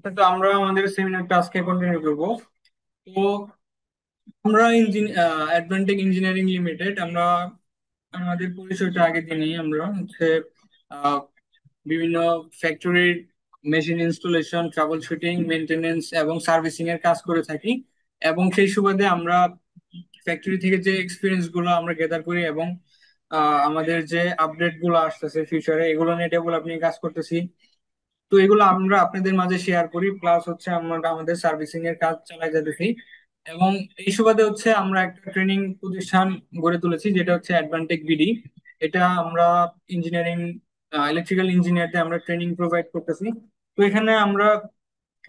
আচ্ছা, তো আমরা আমাদের সেমিনারটা আজকে কন্টিনিউ করবো। তো আমরা অ্যাডভান্টেক ইঞ্জিনিয়ারিং লিমিটেড, আমরা আমাদের পরিচয়টা আগে দিই। আমরা হচ্ছে আহ, বিভিন্ন ফ্যাক্টরির machine installation, trouble shooting, maintenance এবং সার্ভিসিং এর কাজ করে থাকি। এবং সেই সুবাদে আমরা ফ্যাক্টরি থেকে যে এক্সপিরিয়েন্স গুলো আমরা গেদার করি এবং আমাদের যে আপডেট গুলো আসতেছে ফিউচারে, এগুলো নিয়ে ডেভেলপমেন্ট কাজ করতেছি। তো এগুলো আমরা আপনাদের মাঝে শেয়ার করি, প্লাস হচ্ছে আমরা আমাদের সার্ভিসিং এর কাজ চালাই যেতেছি। এবং এই সুবাদে হচ্ছে আমরা একটা ট্রেনিং প্রতিষ্ঠান গড়ে তুলেছি, যেটা হচ্ছে অ্যাডভান্টেক বিডি। এটা আমরা ইঞ্জিনিয়ারিং, ইলেকট্রিক্যাল ইঞ্জিনিয়ারদের আমরা ট্রেনিং প্রোভাইড করতেছি। তো এখানে আমরা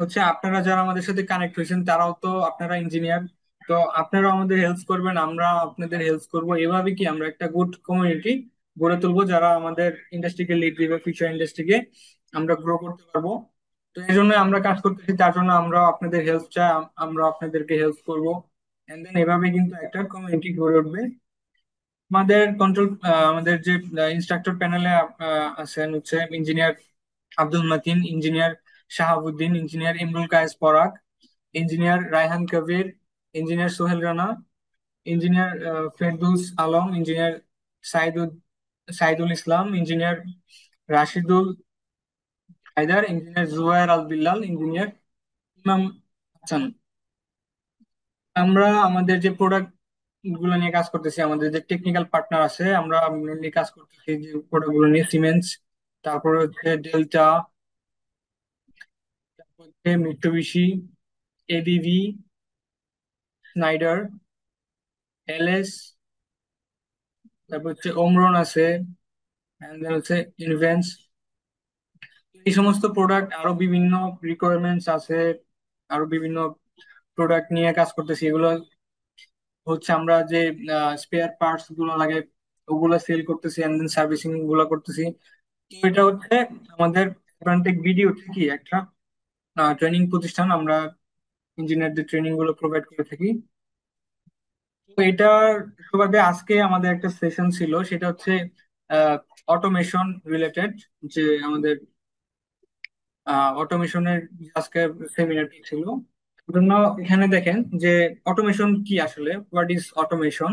হচ্ছে, আপনারা যারা আমাদের সাথে কানেক্ট হয়েছেন তারাও তো আপনারা ইঞ্জিনিয়ার। তো আপনারা আমাদের হেল্প করবেন, আমরা আপনাদের হেল্প করব। এভাবে কি আমরা একটা গুড কমিউনিটি গড়ে তুলবো, যারা আমাদের ইন্ডাস্ট্রিকে লিড দিবে, ফিউচার ইন্ডাস্ট্রিকে আমরা গ্রো করতে পারবো। তো এই জন্য আমরা কাজ করতেছি, তার জন্য আমরা আপনাদের হেল্প চাই, আমরা আপনাদেরকে হেল্প করব। এন্ড দেন এভাবে কিন্তু একটা কমিউনিটি গড়ে উঠবে। আমাদের যে ইনস্ট্রাক্টর প্যানেলে আছেন হচ্ছে engineer Abdul Matin, engineer Shahabuddin, engineer Imrul Kayes Parag, engineer Raihan Kabir, engineer Sohel Rana, engineer Ferdous Alam, engineer Saidul Saidul Islam, engineer Rashidul Haider, engineer Jubayer Al Billal, engineer Imam Hasan. আমরা আমাদের যে প্রোডাক্ট গুলো নিয়ে কাজ করতেছি, আমাদের যে টেকনিক্যাল পার্টনার আছে, আমরা মেনলি কাজ করতেছি যে প্রোডাক্ট গুলো নিয়ে সিমেন্স, তারপরে হচ্ছে ডেল্টা, তারপর হচ্ছে মিৎসুবিশি, এবিভি, স্নাইডার, এলএস, তারপর হচ্ছে ওমরন আছে, and then হচ্ছে ইনভেন্স। এই সমস্ত প্রোডাক্ট, আরো বিভিন্ন রিকোয়ারমেন্টস আছে, আরো বিভিন্ন প্রোডাক্ট নিয়ে কাজ করতেছি। এগুলো হচ্ছে আমরা যে স্পেয়ার পার্টস গুলো লাগে ওগুলো সেল করতেছি, এন্ড দেন সার্ভিসিং গুলো করতেছি। তো এটা হচ্ছে আমাদের অ্যাডভান্টেক বিডি হচ্ছে কি একটা ট্রেনিং প্রতিষ্ঠান, আমরা ইঞ্জিনিয়ারদের ট্রেনিং গুলো প্রোভাইড করে থাকি। তো এটার সুবাদে আজকে আমাদের একটা সেশন ছিল, সেটা হচ্ছে অটোমেশন রিলেটেড। যে আমাদের অটোমেশনের আজকে সেমিনারটি ছিল। জন্য এখানে দেখেন যে অটোমেশন কি, আসলে হোয়াট ইজ অটোমেশন।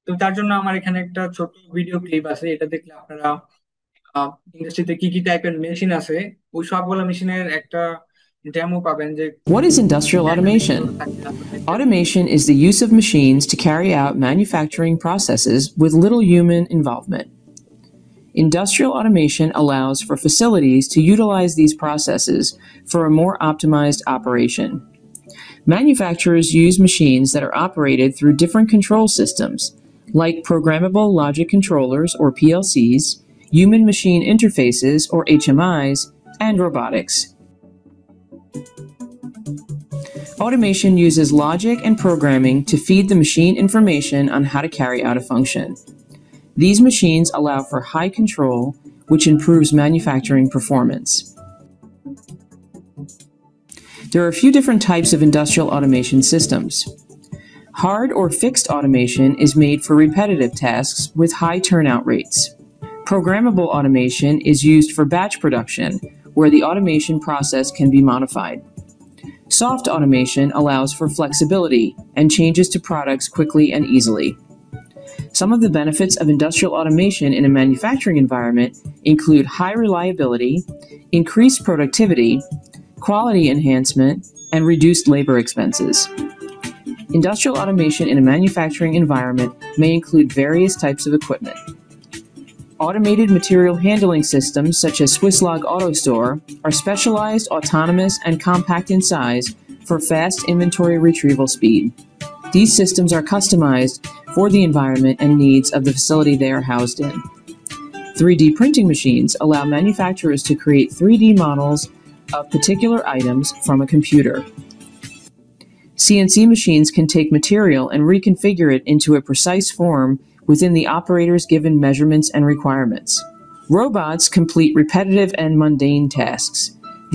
তো তার জন্য আমার এখানে একটা ছোট ভিডিও ক্লিপ আছে, এটা দেখলে আপনারা ইন্ডাস্ট্রিতে কি কি টাইপের মেশিন আছে ওই সবগুলো মেশিনের একটা ডেমো পাবেন, যে What is industrial টাইপের মেশিন গুলো automation? থাকে আসলে। Automation is the use of machines to carry out manufacturing processes with little human involvement. Industrial automation allows for facilities to utilize these processes for a more optimized operation. Manufacturers use machines that are operated through different control systems, like programmable logic controllers or PLCs, human machine interfaces or HMIs, and robotics. Automation uses logic and programming to feed the machine information on how to carry out a function. These machines allow for high control, which improves manufacturing performance. There are a few different types of industrial automation systems. Hard or fixed automation is made for repetitive tasks with high turnout rates. Programmable automation is used for batch production, where the automation process can be modified. Soft automation allows for flexibility and changes to products quickly and easily. Some of the benefits of industrial automation in a manufacturing environment include high reliability, increased productivity, quality enhancement, and reduced labor expenses. Industrial automation in a manufacturing environment may include various types of equipment. Automated material handling systems such as Swisslog AutoStore are specialized, autonomous, and compact in size for fast inventory retrieval speed. These systems are customized for the environment and needs of the facility they are housed in. 3D printing machines allow manufacturers to create 3D models of particular items from a computer. CNC machines can take material and reconfigure it into a precise form within the operator's given measurements and requirements. Robots complete repetitive and mundane tasks.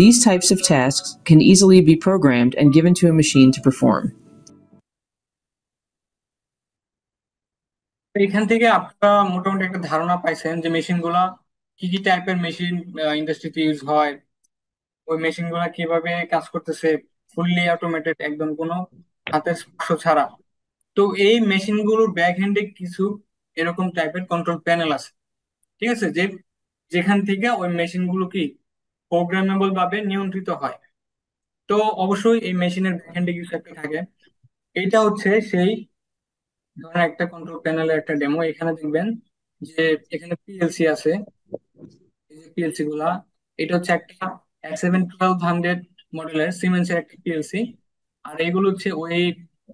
These types of tasks can easily be programmed and given to a machine to perform. এখান থেকে আপনারা মোটামুটি একটা ধারণা পাইছেন যে machine গুলা কি কি টাইপের মেশিন ইন্ডাস্ট্রিতে ইউজ হয়। ওই মেশিন গুলা কিভাবে কাজ করতেছে, ফুললি অটোমেটেড, একদম কোনো হাতের স্পর্শ ছাড়া। তো এই মেশিন গুলোর ব্যাক হ্যান্ডে কিছু এরকম টাইপের কন্ট্রোল প্যানেল আছে, ঠিক আছে, যেখান থেকে ওই মেশিন গুলো কি প্রোগ্রামেবল ভাবে নিয়ন্ত্রিত হয়। তো অবশ্যই এই মেশিনের ব্যাক হ্যান্ডে কিছু একটা থাকে। এইটা হচ্ছে সেই ধরেন একটা কন্ট্রোল প্যানেলের একটা ডেমো। এখানে দেখবেন যে এখানে পিএলসি আছে, এই যে পিএলসি গুলা, এটা হচ্ছে একটা X7 1200 মডেলের সিমেন্সের একটা পিএলসি। আর এগুলো হচ্ছে ওই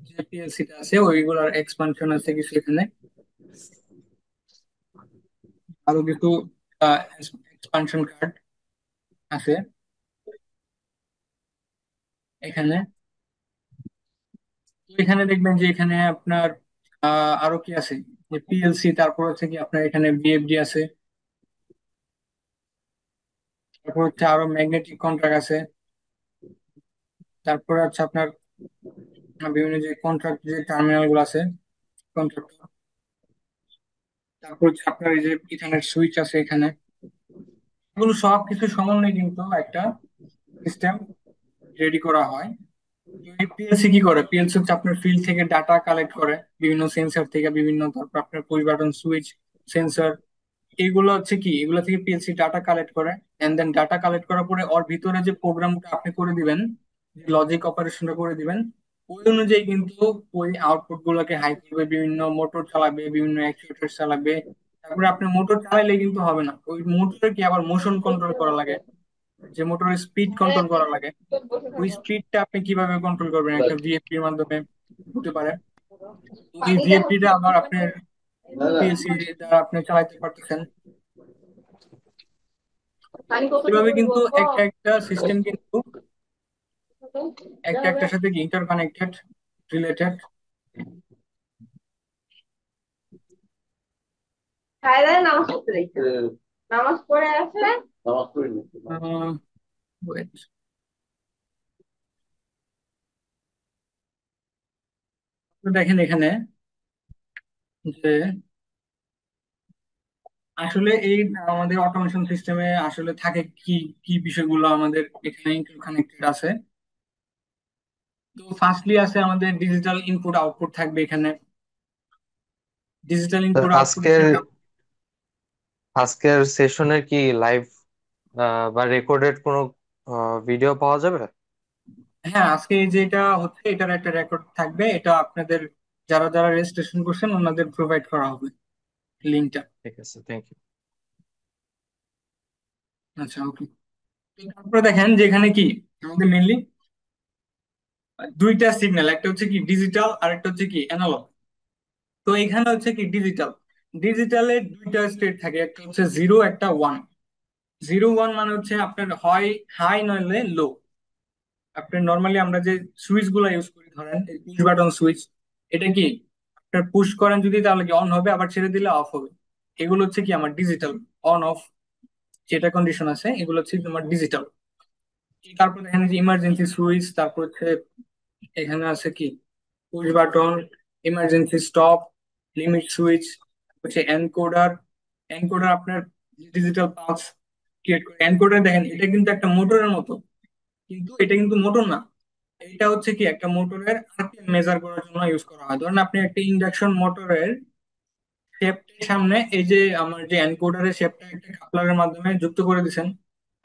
যে পিএলসিটা আছে ওইগুলোর এক্সপানশন আছে কিছু এখানে, আরো কিছু এক্সপানশন কার্ড আছে এখানে। তো এখানে দেখবেন যে এখানে আপনার আরো কি আছে, যে পিএলসি, তারপর হচ্ছে কি আপনার এখানে বিএফডি আছে, তারপর হচ্ছে আরো ম্যাগনেটিক কন্ট্রাক্ট আছে, তারপর হচ্ছে আপনার বিভিন্ন যে কন্ট্রাক্ট যে টার্মিনাল গুলো আছে, কন্ট্রাক্ট, তারপর হচ্ছে আপনার এই যে ইথারনেট সুইচ আছে এখানে। এগুলো সব কিছু সমন্বয়ে কিন্তু একটা সিস্টেম রেডি করা হয়। পিএলসি কি করে? পিএলসি হচ্ছে আপনার ফিল্ড থেকে ডাটা কালেক্ট করে বিভিন্ন সেন্সর থেকে, বিভিন্ন তারপর আপনার পুশ বাটন সুইচ সেন্সর, এগুলো হচ্ছে কি, এগুলো থেকে পিএলসি ডাটা কালেক্ট করে। এন্ড দেন ডাটা কালেক্ট করার পরে ওর ভিতরে যে প্রোগ্রামটা আপনি করে দিবেন, যে লজিক অপারেশনটা করে দিবেন, ওই অনুযায়ী কিন্তু ওই আউটপুট গুলোকে হাই করবে, বিভিন্ন মোটর চালাবে, বিভিন্ন অ্যাকচুয়েটর চালাবে। তারপরে আপনি মোটর চালাইলে কিন্তু হবে না, ওই মোটরের কি আবার মোশন কন্ট্রোল করা লাগে, যে মোটরের স্পিড কন্ট্রোল করা লাগে। ওই স্পিডটা আপনি কিভাবে কন্ট্রোল করবেন? একটা ভিএফপি এর মাধ্যমে হতে পারে। তো এই ভিএফপি টা আবার আপনার পিএলসি দ্বারা আপনি চালাতে পারতেছেন। পানি এভাবে কতটুকু কিন্তু বলবো? একটা একটা সিস্টেম কিন্তু একটা একটার সাথে ইন্টারকানেক্টেড, রিলেটেড। খায়দায় নামাজ পড়তে দেখছে, নামাজ পড়ে আছে। ওয়েট, দেখেন এখানে যে আসলে এই আমাদের অটোমেশন সিস্টেমে আসলে থাকে কি কি বিষয়গুলো আমাদের এখানে কানেক্টেড আছে। তো ফার্স্টলি আছে আমাদের ডিজিটাল ইনপুট আউটপুট থাকবে এখানে। ডিজিটাল তো ইনপুট আউটপুট আজকের আজকের সেশনের কি লাইভ বা রেকর্ডেড কোনো ভিডিও পাওয়া যাবে? হ্যাঁ, আজকে এই যেটা হচ্ছে এটার একটা রেকর্ড থাকবে, এটা আপনাদের যারা যারা রেজিস্ট্রেশন করছেন ওনাদের প্রোভাইড করা হবে লিঙ্কটা। ঠিক আছে, থ্যাংক ইউ। আচ্ছা, ওকে। তারপরে দেখেন যে এখানে কি আমাদের মেনলি দুইটা সিগন্যাল, একটা হচ্ছে কি ডিজিটাল আর একটা হচ্ছে কি অ্যানালগ। তো এখানে হচ্ছে কি ডিজিটাল, ডিজিটালের দুইটা স্টেট থাকে, একটা হচ্ছে জিরো, একটা ওয়ান। জিরো ওয়ান মানে হচ্ছে আপনার হয় হাই নইলে লো। আপনার নর্মালি আমরা যে সুইচ গুলা ইউজ করি, ধরেন এই পুশ বাটন সুইচ, এটা কি আপনার পুশ করেন যদি তাহলে কি অন হবে, আবার ছেড়ে দিলে অফ হবে। এগুলো হচ্ছে কি আমার ডিজিটাল, অন অফ যেটা কন্ডিশন আছে এগুলো হচ্ছে তোমার ডিজিটাল। তারপর এখানে যে ইমার্জেন্সি সুইচ, তারপর হচ্ছে এখানে আছে কি push button, emergency stop, limit switch, হচ্ছে এনকোডার। এনকোডার আপনার ডিজিটাল পালস ক্রিয়েট করে। এনকোডার দেখেন এটা কিন্তু একটা মোটরের মতো, কিন্তু এটা কিন্তু মোটর না। এটা হচ্ছে কি একটা মোটরের আরপিএম মেজার করার জন্য ইউজ করা হয়। ধরেন আপনি একটা ইন্ডাকশন মোটরের শেপটার সামনে এই যে আমার যে এনকোডারের শেপটা একটা কাপলারের মাধ্যমে যুক্ত করে দিছেন,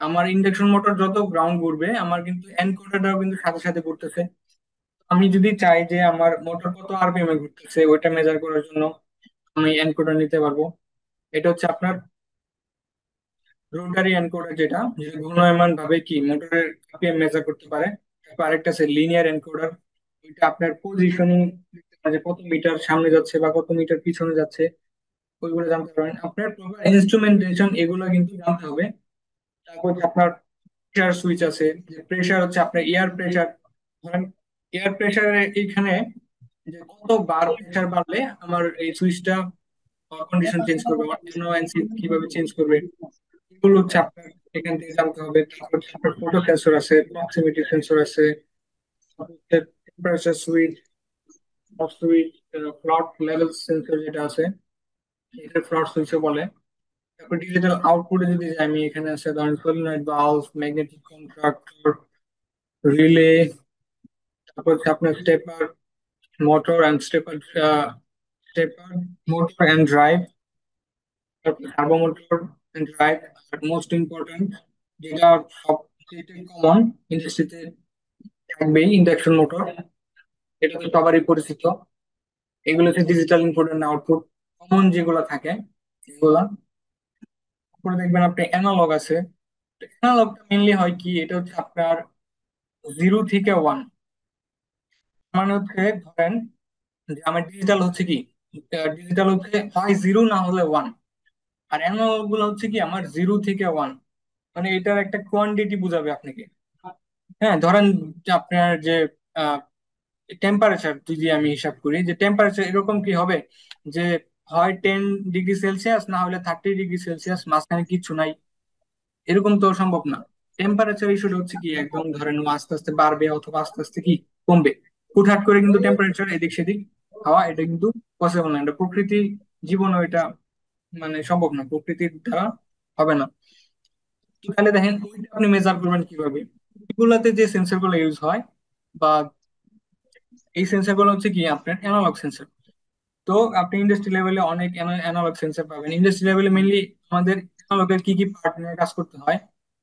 আমার ইন্ডাকশন মোটর যত গ্রাউন্ড ঘুরবে আমার কিন্তু এনকোডারটাও কিন্তু সাথে সাথে ঘুরতেছে। আমি যদি চাই যে আমার মোটর কত আরপিএম এ ঘুরতেছে ওইটা মেজার করার জন্য আমি এনকোডার নিতে পারবো। এটা হচ্ছে আপনার রোটারি এনকোডার, যেটা যেটা ঘূর্ণায়মান ভাবে কি মোটরের আরপিএম মেজার করতে পারে। তারপর আরেকটা আছে লিনিয়ার এনকোডার, ওইটা আপনার পজিশনিং, যে কত মিটার সামনে যাচ্ছে বা কত মিটার পিছনে যাচ্ছে ওইগুলো জানতে পারবেন। আপনার প্রপার ইনস্ট্রুমেন্টেশন এগুলো কিন্তু জানতে হবে। তারপর হচ্ছে আপনার প্রেশার সুইচ আছে, যে প্রেশার হচ্ছে আপনার এয়ার প্রেশার। ধরেন এয়ার প্রেশারে এইখানে যে কত বার প্রেশার বাড়লে আমার এই সুইচটা কন্ডিশন চেঞ্জ করবে, আমার এনওএনসি কিভাবে চেঞ্জ করবে, এগুলো হচ্ছে আপনার এখান থেকে জানতে হবে। তারপর হচ্ছে আপনার ফটো সেন্সর আছে, প্রক্সিমিটি সেন্সর আছে, টেম্পারেচার সুইচ, সুইচ, ফ্লট লেভেল সেন্সর যেটা আছে এটা ফ্লট সুইচও বলে। তারপর ডিজিটাল আউটপুটে যদি যাই, আমি এখানে আছে ধরেন solenoid valve, magnetic contractor, relay, তারপর হচ্ছে আপনার stepper motor and stepper motor and drive, তারপর সার্ভো মোটর অ্যান্ড ড্রাইভ, আর মোস্ট ইম্পর্টেন্ট যেটা সবচেয়ে কমন ইন্ডাস্ট্রিতে থাকবেই, ইন্ডাকশন মোটর। এটা তো সবারই পরিচিত। এগুলো হচ্ছে digital input and output, common যেগুলো থাকে এগুলা। তারপরে দেখবেন আপনি অ্যানালগ আছে। অ্যানালগটা মেনলি হয় কি, এটা হচ্ছে আপনার 0 থেকে 1। মানে হচ্ছে ধরেন যে আমার ডিজিটাল হচ্ছে কি, ডিজিটাল হচ্ছে হয় 0 না হলে 1। আর অ্যানালগ গুলো হচ্ছে কি আমার 0 থেকে 1। মানে এটার একটা কোয়ান্টিটি বুঝাবে আপনাকে। হ্যাঁ, ধরেন যে আপনার যে টেম্পারেচার যদি আমি হিসাব করি, যে টেম্পারেচার এরকম কি হবে যে হয় 10 ডিগ্রি সেলসিয়াস না হলে 30 ডিগ্রি সেলসিয়াস, মাঝখানে কিছু নাই, এরকম তো সম্ভব না। টেম্পারেচার ইস্যুটা হচ্ছে কি একদম ধরেন ও আস্তে আস্তে বাড়বে অথবা আস্তে আস্তে কি কমবে। হুটহাট করে কিন্তু টেম্পারেচার এদিক সেদিক হওয়া এটা কিন্তু পসিবল না, এটা প্রকৃতি জীবনও এটা মানে সম্ভব না, প্রকৃতির দ্বারা হবে না। তো তাহলে দেখেন ওইটা আপনি মেজার করবেন কিভাবে। এগুলাতে যে সেন্সর গুলো ইউজ হয় বা এই সেন্সর গুলো হচ্ছে কি আপনার অ্যানালগ সেন্সর। তো আপনি ইন্ডাস্ট্রি লেভেলে অনেক অ্যানালগ সেন্সর পাবেন। ইন্ডাস্ট্রি লেভেলে মেইনলি আমাদের অ্যানালগের কি কি পার্ট নিয়ে কাজ করতে হয়,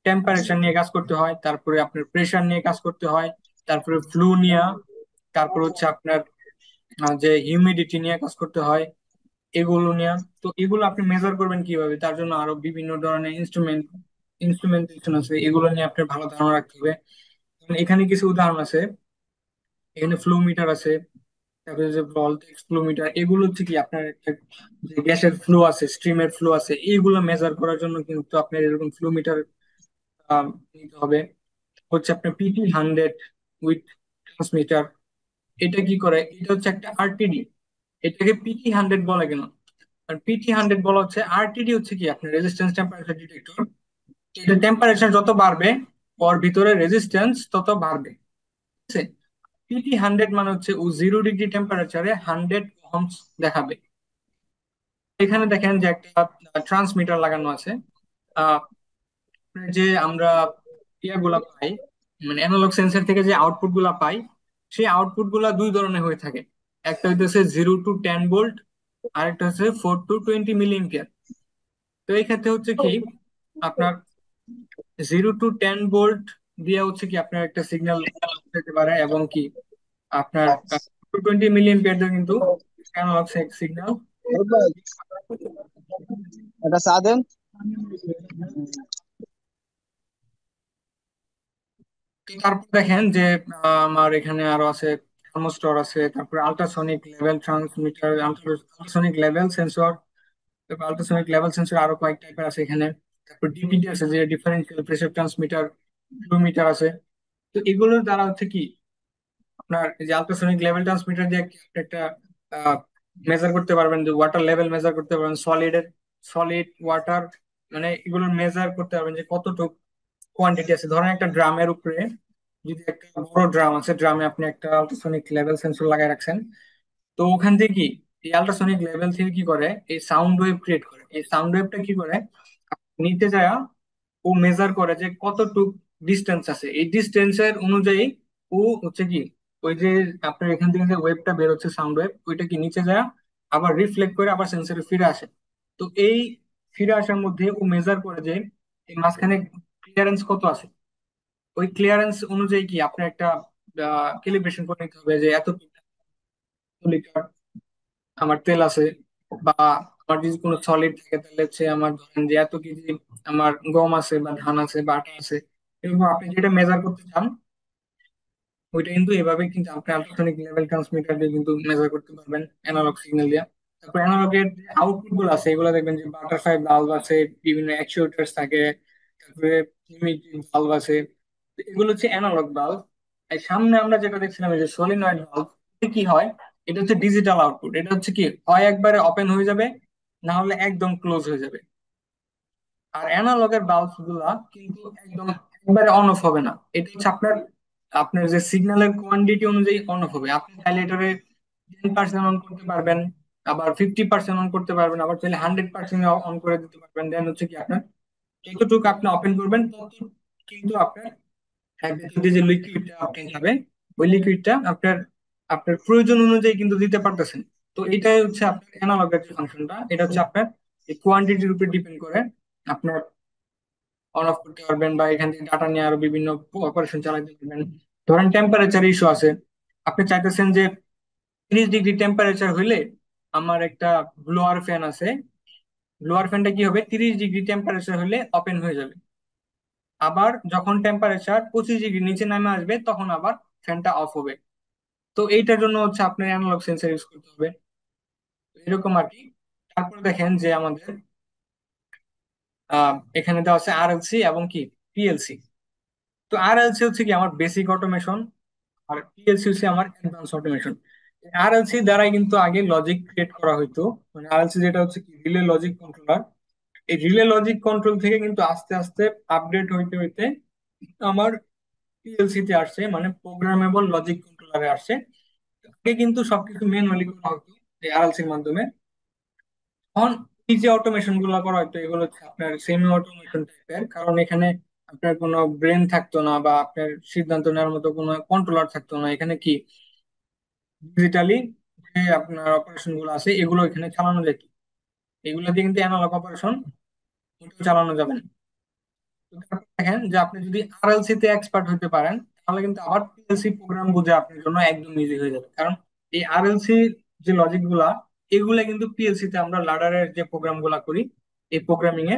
টেম্পারেচার নিয়ে কাজ করতে হয়, তারপরে আপনার প্রেসার নিয়ে কাজ করতে হয়, তারপরে ফ্লু নিয়ে, তারপর হচ্ছে আপনার যে হিউমিডিটি নিয়ে কাজ করতে হয়, এগুলো নিয়ে। তো এগুলো আপনি মেজার করবেন কিভাবে, তার জন্য আরো বিভিন্ন ধরনের ইনস্ট্রুমেন্টেশন আছে, এগুলো নিয়ে আপনার ভালো ধারণা রাখতে হবে। যেমন এখানে কিছু উদাহরণ আছে, এখানে ফ্লো মিটার আছে, তারপরে যে ভলটেক্স ফ্লো মিটার, এগুলো হচ্ছে কি আপনার একটা যে গ্যাসের ফ্লো আছে, স্ট্রিমের ফ্লো আছে, এইগুলো মেজার করার জন্য কিন্তু আপনার এরকম ফ্লো মিটার নিতে হবে। হচ্ছে আপনার PT 100 উইথ ট্রান্সমিটার। এটা কি করে, এটা হচ্ছে একটা আরটিডি। এটাকে PT 100 বলে কেন, আর PT 100 বলা হচ্ছে, আরটিডি হচ্ছে কি আপনার রেজিস্ট্যান্স টেম্পারেচার ডিটেক্টর। এটা টেম্পারেচার যত বাড়বে ওর ভিতরে রেজিস্ট্যান্স তত বাড়বে, ঠিক আছে। PT 100 মানে হচ্ছে ও 0 ডিগ্রি টেম্পারেচারে 100 ওহমস দেখাবে। এখানে দেখেন যে একটা ট্রান্সমিটার লাগানো আছে। আহ, যে আমরা ইয়াগুলা পাই, মানে অ্যানালগ সেন্সর থেকে যে আউটপুট গুলা পাই, সেই আউটপুট গুলা দুই ধরনের হয়ে থাকে। একটা হইতেছে 0 to 10 ভোল্ট, আর একটা হচ্ছে 4 to 20 মিলি এম্পিয়ার। তো এই ক্ষেত্রে হচ্ছে কি আপনার 0 to 10 ভোল্ট দিয়ে হচ্ছে কি আপনার একটা সিগন্যাল পেতে পারে, এবং কি আপনার 220 মিলি এম্পিয়ার দিয়ে কিন্তু অ্যানালগ সিগন্যাল। এটা চা দেন। তারপর দেখেন যে আমার এখানে আরো আছে থার্মোস্টর আছে, তারপরে ultrasonic level transmitter, ultrasonic level sensor, তারপর আল্ট্রাসনিক লেভেল সেন্সর আরো কয়েক টাইপের আছে এখানে। তারপর ডিপিটি আছে, যে ডিফারেন্সিয়াল প্রেসার ট্রান্সমিটার, ফ্লুমিটার আছে। তো এগুলোর দ্বারা হচ্ছে কি আপনার এই যে আল্ট্রাসনিক লেভেল ট্রান্সমিটার দিয়ে কি আপনি একটা মেজার করতে পারবেন, যে ওয়াটার লেভেল মেজার করতে পারবেন, সলিড ওয়াটার, মানে এগুলোর মেজার করতে পারবেন যে কতটুকু কোয়ান্টিটি আছে। ধরেন একটা ড্রামের উপরে যদি একটা বড় ড্রাম আছে, ড্রামে আপনি একটা আল্ট্রাসনিক লেভেল সেন্সর লাগাই রাখছেন। তো ওখান থেকে কি এই আল্ট্রাসনিক লেভেল থেকে কি করে, এই সাউন্ড ওয়েভ ক্রিয়েট করে। এই সাউন্ড ওয়েভটা কি করে নিতে যায়, ও মেজার করে যে কতটুক ডিস্টেন্স আছে, এই ডিস্টেন্সের অনুযায়ী ও হচ্ছে কি ওই যে আপনার এখান থেকে যে ওয়েভটা বের হচ্ছে সাউন্ড ওয়েভ, ওইটা কি নিচে যায় আবার রিফ্লেক্ট করে আবার সেন্সরে ফিরে আসে। তো এই ফিরে আসার মধ্যে ও মেজার করে যে এই মাঝখানে ক্লিয়ারেন্স কত আছে। ওই ক্লিয়ারেন্স অনুযায়ী কি আপনার একটা ক্যালিব্রেশন করে নিতে হবে, যে এত লিটার আমার তেল আছে, বা আমার যদি কোনো সলিড থাকে তাহলে হচ্ছে আমার ধরেন যে এত কেজি আমার গম আছে বা ধান আছে বা আটা আছে। এরকম আপনি যেটা মেজার করতে চান ওইটা কিন্তু এভাবে কিন্তু আপনি আল্ট্রাসনিক লেভেল ট্রান্সমিটার দিয়ে কিন্তু মেজার করতে পারবেন অ্যানালগ সিগন্যাল দিয়ে। তারপর অ্যানালগের যে আউটপুট গুলো আছে এগুলো দেখবেন যে বাটারফ্লাই ভালভ আছে, বিভিন্ন অ্যাকচুয়েটার্স থাকে, তারপরে লিমিটিং ভালভ আছে। তো এগুলো হচ্ছে অ্যানালগ ভালভ। আর সামনে আমরা যেটা দেখছিলাম এই যে সলিনয়েড ভালভ, কি হয়, এটা হচ্ছে ডিজিটাল আউটপুট। এটা হচ্ছে কি হয় একবারে ওপেন হয়ে যাবে, না হলে একদম ক্লোজ হয়ে যাবে। আর অ্যানালগের বাল্ব গুলা কিন্তু একদম একবারে অন অফ হবে না। এটা হচ্ছে আপনার আপনার যে সিগন্যালের কোয়ান্টিটি অনুযায়ী অন অফ হবে। আপনি চাইলে এটারে 10% অন করতে পারবেন, আবার 50% অন করতে পারবেন, আবার চাইলে 100% অন করে দিতে পারবেন। দেন হচ্ছে কি আপনার যতটুকু আপনি ওপেন করবেন তত কিন্তু আপনার ভেতর দিয়ে যে লিকুইডটা আপনি যাবে, ওই লিকুইডটা আপনার আপনার প্রয়োজন অনুযায়ী কিন্তু দিতে পারতেছেন। তো এটাই হচ্ছে আপনার অ্যানালগ যে ফাংশনটা, এটা হচ্ছে আপনার এই কোয়ান্টিটির উপর ডিপেন্ড করে আপনার অন অফ করতে পারবেন বা এখান থেকে ডাটা নিয়ে আরো বিভিন্ন অপারেশন চালাতে পারবেন। ধরেন টেম্পারেচার ইস্যু আছে, আপনি চাইতেছেন যে 30 ডিগ্রি টেম্পারেচার হইলে আমার একটা ব্লোয়ার ফ্যান আছে, ব্লোয়ার ফ্যানটা কি হবে 30 ডিগ্রি টেম্পারেচার হলে ওপেন হয়ে যাবে। আবার যখন টেম্পারেচার 25 ডিগ্রি নিচে নামে আসবে তখন আবার ফ্যানটা অফ হবে। তো এইটার জন্য হচ্ছে আপনার অ্যানালগ সেন্সর ইউজ করতে হবে, এরকম আর কি। তারপর দেখেন যে আমাদের এখানে দেওয়া আছে আরএলসি এবং কি পিএলসি। তো আরএলসি হচ্ছে কি আমার বেসিক অটোমেশন, আর পিএলসি হচ্ছে আমার অ্যাডভান্স অটোমেশন। আরএলসি দ্বারাই কিন্তু আগে লজিক ক্রিয়েট করা হইতো, মানে আরএলসি যেটা হচ্ছে কি রিলে লজিক কন্ট্রোলার। এই রিলে লজিক কন্ট্রোল থেকে কিন্তু আস্তে আস্তে আপডেট হইতে হইতে আমার পিএলসি তে আসছে, মানে প্রোগ্রামেবল লজিক কন্ট্রোলারে আসছে। আগে কিন্তু সবকিছু ম্যানুয়ালি করা হতো এই আরএলসির মাধ্যমে। এখন এই যে অটোমেশন গুলো করা হতো এগুলো হচ্ছে আপনার সেমি অটোমেশন টাইপের, কারণ এখানে আপনার কোনো ব্রেন থাকতো না বা আপনার সিদ্ধান্ত নেওয়ার মতো কোনো কন্ট্রোলার থাকতো না। এখানে কি ডিজিটালি যে আপনার অপারেশন গুলো আছে এগুলো এখানে চালানো যেত। এগুলো দিয়ে কিন্তু অ্যানালগ অপারেশন চালানো যাবে না। তো তারপর দেখেন যে আপনি যদি আরএলসি তে এক্সপার্ট হতে পারেন তাহলে কিন্তু আবার পিএলসি প্রোগ্রাম বোঝা আপনার জন্য একদম ইজি হয়ে যাবে, কারণ এই আরএলসি যে লজিক গুলা এগুলা কিন্তু পিএলসি তে আমরা লাডারের যে প্রোগ্রাম গুলা করি এই প্রোগ্রামিং এ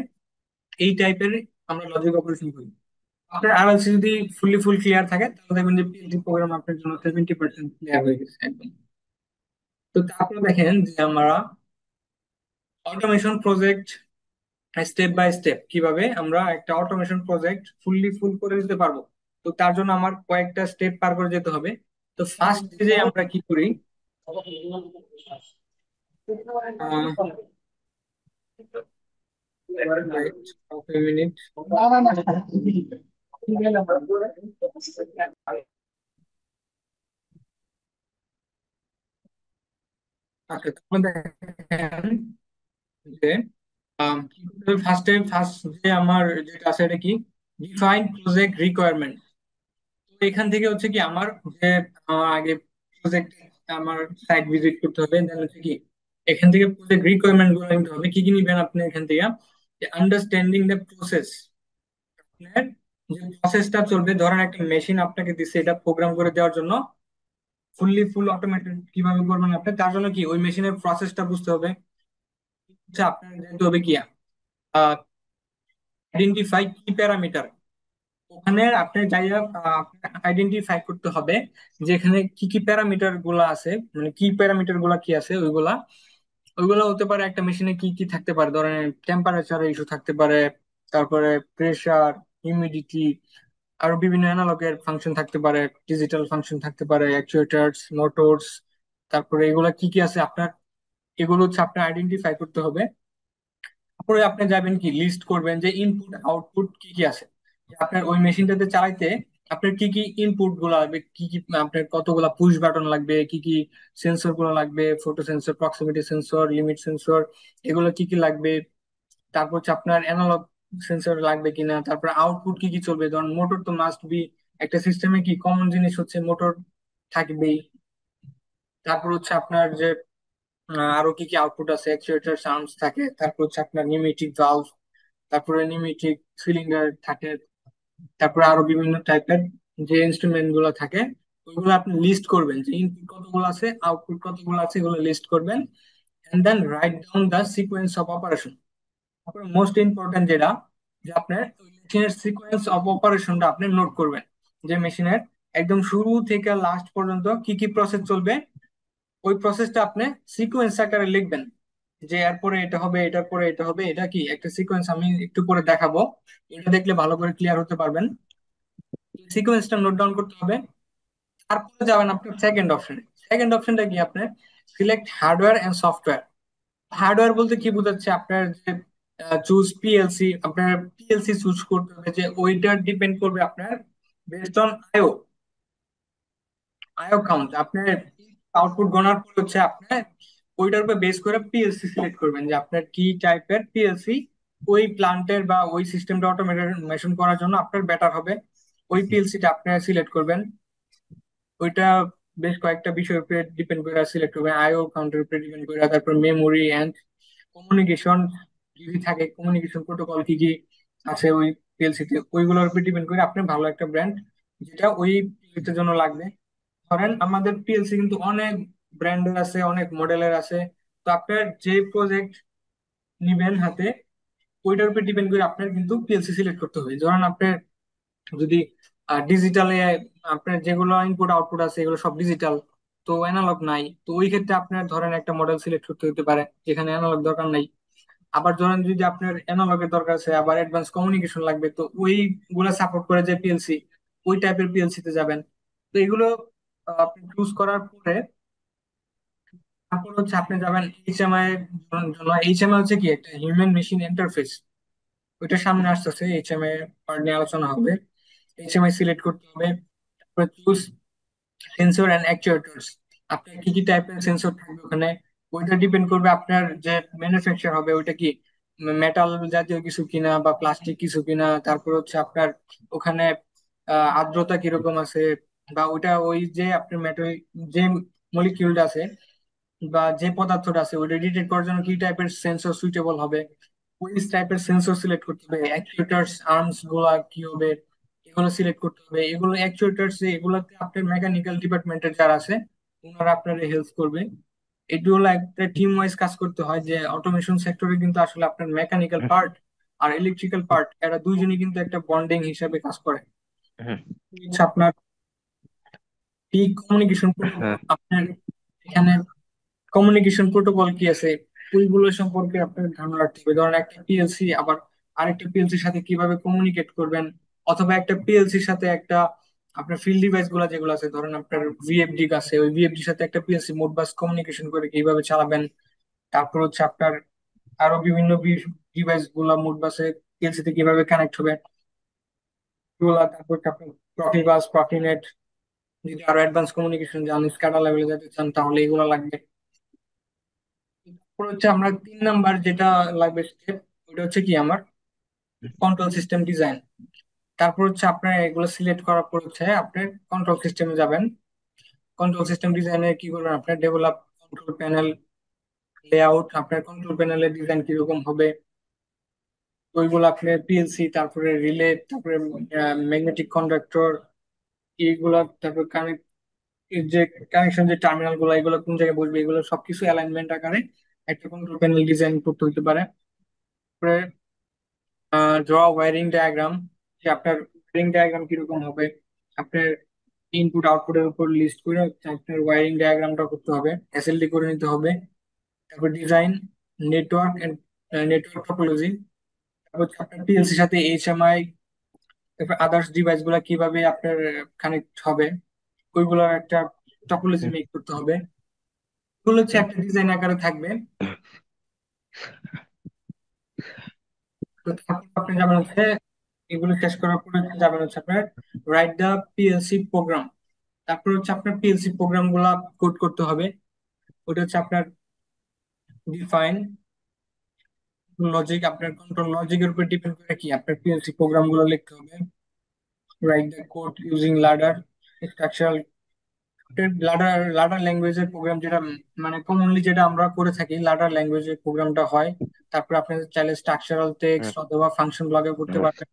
এই টাইপের আমরা লজিক অপারেশন করি। আপনার আরএলসি যদি ফুল ক্লিয়ার থাকে তাহলে দেখবেন যে পিএলসি প্রোগ্রাম আপনার জন্য 70% ক্লিয়ার হয়ে গেছে একদম। তো তারপরে দেখেন যে আমরা automation project step by step কিভাবে আমরা একটা অটোমেশন প্রজেক্ট ফুল করে দিতে পারবো। তো তার জন্য আমার কয়েকটা স্টেপ পার করে যেতে হবে। তো ফার্স্ট যে আমরা কি করি, আহ wait a minute। আচ্ছা তাহলে দেখেন যে ফার্স্ট যে আমার যেটা আছে এটা কি ডিফাইন প্রজেক্ট রিকোয়ারমেন্ট। তো এখান থেকে হচ্ছে কি আমার যে আগে প্রজেক্ট আমার সাইট ভিজিট করতে হবে, দেন হচ্ছে কি এখান থেকে প্রজেক্ট রিকোয়ারমেন্ট গুলো নিতে হবে। কি কি নিবেন আপনি এখান থেকে, আন্ডারস্ট্যান্ডিং দ্য প্রসেস, আপনার যে প্রসেসটা চলবে। ধরেন একটা মেশিন আপনাকে দিচ্ছে এটা প্রোগ্রাম করে দেওয়ার জন্য, ফুল অটোমেটেড কিভাবে করবেন আপনি, তার জন্য কি ওই মেশিনের প্রসেসটা বুঝতে হবে। হচ্ছে আপনার জানতে হবে কি আইডেন্টিফাই কি প্যারামিটার, ওখানে আপনি যাইয়া আইডেন্টিফাই করতে হবে যে এখানে কি কি প্যারামিটার গুলা আছে, মানে কি প্যারামিটার গুলা কি আছে ওইগুলা। ওইগুলা হতে পারে একটা মেশিনে কি কি থাকতে পারে, ধরেন টেম্পারেচার ইস্যু থাকতে পারে, তারপরে প্রেসার, হিউমিডিটি, আরো বিভিন্ন অ্যানালগের ফাংশন থাকতে পারে, ডিজিটাল ফাংশন থাকতে পারে, অ্যাকচুয়েটার্স, মোটরস। তারপরে এগুলা কি কি আছে আপনার, এগুলো হচ্ছে আপনার আইডেন্টিফাই করতে হবে। তারপরে আপনি যাবেন কি লিস্ট করবেন যে ইনপুট আউটপুট কি কি আছে, যে আপনার ওই মেশিনটাতে চালাইতে আপনার কি কি ইনপুট গুলো লাগবে, কি কি আপনার কতগুলা পুশ বাটন লাগবে, কি কি সেন্সর গুলো লাগবে, photo sensor, proximity sensor, limit sensor, এগুলো কি কি লাগবে। তারপর হচ্ছে আপনার অ্যানালগ সেন্সর লাগবে কিনা, তারপর আউটপুট কি কি চলবে, ধরুন মোটর তো মাস্ট বি, একটা সিস্টেমে কি কমন জিনিস হচ্ছে মোটর থাকবেই। তারপর হচ্ছে আপনার যে আরো কি কি আউটপুট আছে, অ্যাকচুয়েটর সাউন্ডস থাকে, তারপর হচ্ছে আপনার নিউমেটিক ভালভ, তারপরে নিউমেটিক সিলিন্ডার থাকে, তারপরে আরো বিভিন্ন টাইপের যে ইনস্ট্রুমেন্ট গুলো থাকে ওইগুলো আপনি লিস্ট করবেন যে ইনপুট কতগুলো আছে আউটপুট কতগুলো আছে, এগুলো লিস্ট করবেন। And then write down the sequence of operation. তারপরে মোস্ট ইম্পর্টেন্ট যেটা, যে আপনার মেশিনের সিকোয়েন্স অফ অপারেশনটা আপনি নোট করবেন, যে মেশিনের একদম শুরু থেকে লাস্ট পর্যন্ত কি কি প্রসেস চলবে ওই প্রসেসটা আপনি সিকোয়েন্স আকারে লিখবেন। যে এরপরে এটা হবে, এটার পরে এটা হবে, এটা কি একটা সিকোয়েন্স, আমি একটু পরে দেখাবো। এটা দেখলে ভালো করে ক্লিয়ার হতে পারবেন। সিকোয়েন্সটা নোট ডাউন করতে হবে। তারপরে যাবেন আপনার সেকেন্ড অপশনে। সেকেন্ড অপশনটা কি আপনার select hardware and software. Hardware বলতে কি বোঝাচ্ছে, আপনার যে চুজ পিএলসি, আপনার পিএলসি চুজ করতে হবে, যে ওইটা ডিপেন্ড করবে আপনার based on IO, IO count. আপনার আউটপুট গণার পর হচ্ছে আপনার ওইটার উপর বেস করে পিএলসি সিলেক্ট করবেন যে আপনার কি টাইপের পিএলসি ওই প্লান্টের বা ওই সিস্টেমটা অটোমেশন করার জন্য আপনার বেটার হবে, ওই পিএলসিটা আপনি সিলেক্ট করবেন। ওইটা বেশ কয়েকটা বিষয়ের উপরে ডিপেন্ড করে সিলেক্ট করবেন, আইও কাউন্টের উপরে ডিপেন্ড করে, তারপর মেমোরি এন্ড কমিউনিকেশন যদি থাকে, কমিউনিকেশন প্রোটোকল কি কি আছে ওই পিএলসি তে, ওইগুলোর উপর ডিপেন্ড করে আপনি ভালো একটা ব্র্যান্ড যেটা ওই পিএলসি এর জন্য লাগবে। ধরেন আমাদের পিএলসি কিন্তু অনেক ব্র্যান্ডের আছে, অনেক মডেলের আছে। তো আপনার যে প্রজেক্ট নিবেন হাতে ওইটার উপর ডিপেন্ড করে আপনার কিন্তু পিএলসি সিলেক্ট করতে হবে। ধরেন আপনার যদি ডিজিটালে আপনার যেগুলো ইনপুট আউটপুট আছে এগুলো সব ডিজিটাল, তো অ্যানালগ নাই, তো ওই ক্ষেত্রে আপনার ধরেন একটা মডেল সিলেক্ট করতে হতে পারে যেখানে অ্যানালগ দরকার নাই। আবার ধরেন যদি আপনার অ্যানালগের দরকার আছে আবার অ্যাডভান্স কমিউনিকেশন লাগবে, তো ওইগুলা সাপোর্ট করে যে পিএলসি ওই টাইপের পিএলসি তে যাবেন। তো এগুলো আপনি চুজ করার পরে তারপর হচ্ছে আপনি যাবেন এইচএমআই এর জন্য। এইচএমআই হচ্ছে কি একটা হিউম্যান মেশিন ইন্টারফেস, ওইটা সামনে আসতেছে, এইচএমআই পার্ট নিয়ে আলোচনা হবে। এইচএমআই সিলেক্ট করতে হবে, তারপরে চুজ সেন্সর অ্যান্ড অ্যাকচুয়েটরস। আপনার কি কি টাইপের সেন্সর থাকবে ওখানে, ওইটা ডিপেন্ড করবে আপনার যে ম্যানুফ্যাকচার হবে ওইটা কি মেটাল জাতীয় কিছু কিনা বা প্লাস্টিক কিছু কিনা। তারপর হচ্ছে আপনার ওখানে আর্দ্রতা কিরকম আছে, বা ওইটা ওই যে আপনার মেটাল যে মলিকিউলটা আছে বা যে পদার্থটা আছে ওইটা ডিটেক্ট করার জন্য কি টাইপের সেন্সর সুইটেবল হবে, ওই টাইপের সেন্সর সিলেক্ট করতে হবে। অ্যাকচুয়েটার্স আর্মস গুলা কি হবে এগুলো সিলেক্ট করতে হবে। এগুলো অ্যাকচুয়েটার্স এগুলোতে আপনার মেকানিক্যাল ডিপার্টমেন্টের যারা আছে ওনারা আপনার হেল্প করবে। এগুলো একটা টিম ওয়াইজ কাজ করতে হয়, যে অটোমেশন সেক্টরে কিন্তু আসলে আপনার মেকানিক্যাল পার্ট আর ইলেকট্রিক্যাল পার্ট এরা দুইজনই কিন্তু একটা বন্ডিং হিসাবে কাজ করে। হচ্ছে আপনার পিক কমিউনিকেশন প্রোটোকল, আপনার এখানে কমিউনিকেশন প্রোটোকল কি আছে ওইগুলো সম্পর্কে আপনার ধারণা রাখতে হবে। ধরেন একটা পিএলসি আবার আরেকটা পিএলসির সাথে কিভাবে কমিউনিকেট করবেন, অথবা একটা পিএলসির সাথে একটা আপনার ফিল্ড ডিভাইস গুলা যেগুলো আছে, ধরেন আপনার ভিএফডি আছে, ওই ভিএফডির সাথে একটা পিএলসি মোডবাস কমিউনিকেশন করে কিভাবে চালাবেন। তারপর হচ্ছে আপনার আরো বিভিন্ন ডিভাইস গুলা মোডবাসে পিএলসি তে কিভাবে কানেক্ট হবে এগুলা। তারপর হচ্ছে আপনার প্রফিবাস প্রফিনেট, যদি আরো অ্যাডভান্স কমিউনিকেশন জান স্কাডা লেভেলে যেতে চান তাহলে এগুলো লাগবে। তারপর হচ্ছে আমরা 3 নাম্বার যেটা লাগবে স্টেপ, ওটা হচ্ছে কি আমার কন্ট্রোল সিস্টেম ডিজাইন। তারপর হচ্ছে আপনার এগুলো সিলেক্ট করার পর হচ্ছে আপনার কন্ট্রোল সিস্টেমে যাবেন। কন্ট্রোল সিস্টেম ডিজাইনে কি করবেন, আপনার ডেভেলপ কন্ট্রোল প্যানেল লেআউট, আপনার কন্ট্রোল প্যানেলের ডিজাইন কিরকম হবে ওইগুলো আপনার পিএলসি, তারপরে রিলে, তারপরে ম্যাগনেটিক কন্ডাক্টর এইগুলা, তারপর কানেক্ট যে কানেকশন যে টার্মিনাল গুলো এগুলো কোন জায়গায় বসবে এগুলো সবকিছু অ্যালাইনমেন্ট আকারে একটা কন্ট্রোল প্যানেল ডিজাইন করতে হতে পারে। ড্র ওয়্যারিং ডায়াগ্রাম, যে আপনার ওয়্যারিং ডায়াগ্রাম কিরকম হবে, আপনার ইনপুট আউটপুটের উপর লিস্ট করে হচ্ছে আপনার ওয়্যারিং ডায়াগ্রামটা করতে হবে, এসএলডি করে নিতে হবে। তারপর design network and network topology, তারপর হচ্ছে আপনার পিএলসির সাথে এইচএমআই, তারপর আদার্স ডিভাইস গুলা কিভাবে আপনার কানেক্ট হবে ওইগুলোর একটা টপোলজি মেক করতে হবে। এগুলো হচ্ছে একটা ডিজাইন আকারে থাকবে। তো তারপর আপনি যাবেন হচ্ছে এগুলো শেষ করার পরে যাবেন হচ্ছে আপনার রাইট দা পিএলসি প্রোগ্রাম। তারপর হচ্ছে আপনার পিএলসি প্রোগ্রাম গুলা কোড করতে হবে। ওটা হচ্ছে আপনার ডিফাইন লজিক, আপনার কন্ট্রোল লজিকের উপর ডিপেন্ড করে কি আপনার পিএলসি প্রোগ্রাম গুলো লিখতে হবে। Write the code using ladder structural, ladder ladder ল্যাঙ্গুয়েজের প্রোগ্রাম যেটা মানে কমনলি যেটা আমরা করে থাকি লাডার ল্যাঙ্গুয়েজের প্রোগ্রামটা হয়। তারপর আপনি চাইলে স্ট্রাকচারাল টেক্সট অথবা ফাংশন ব্লগে করতে পারবেন।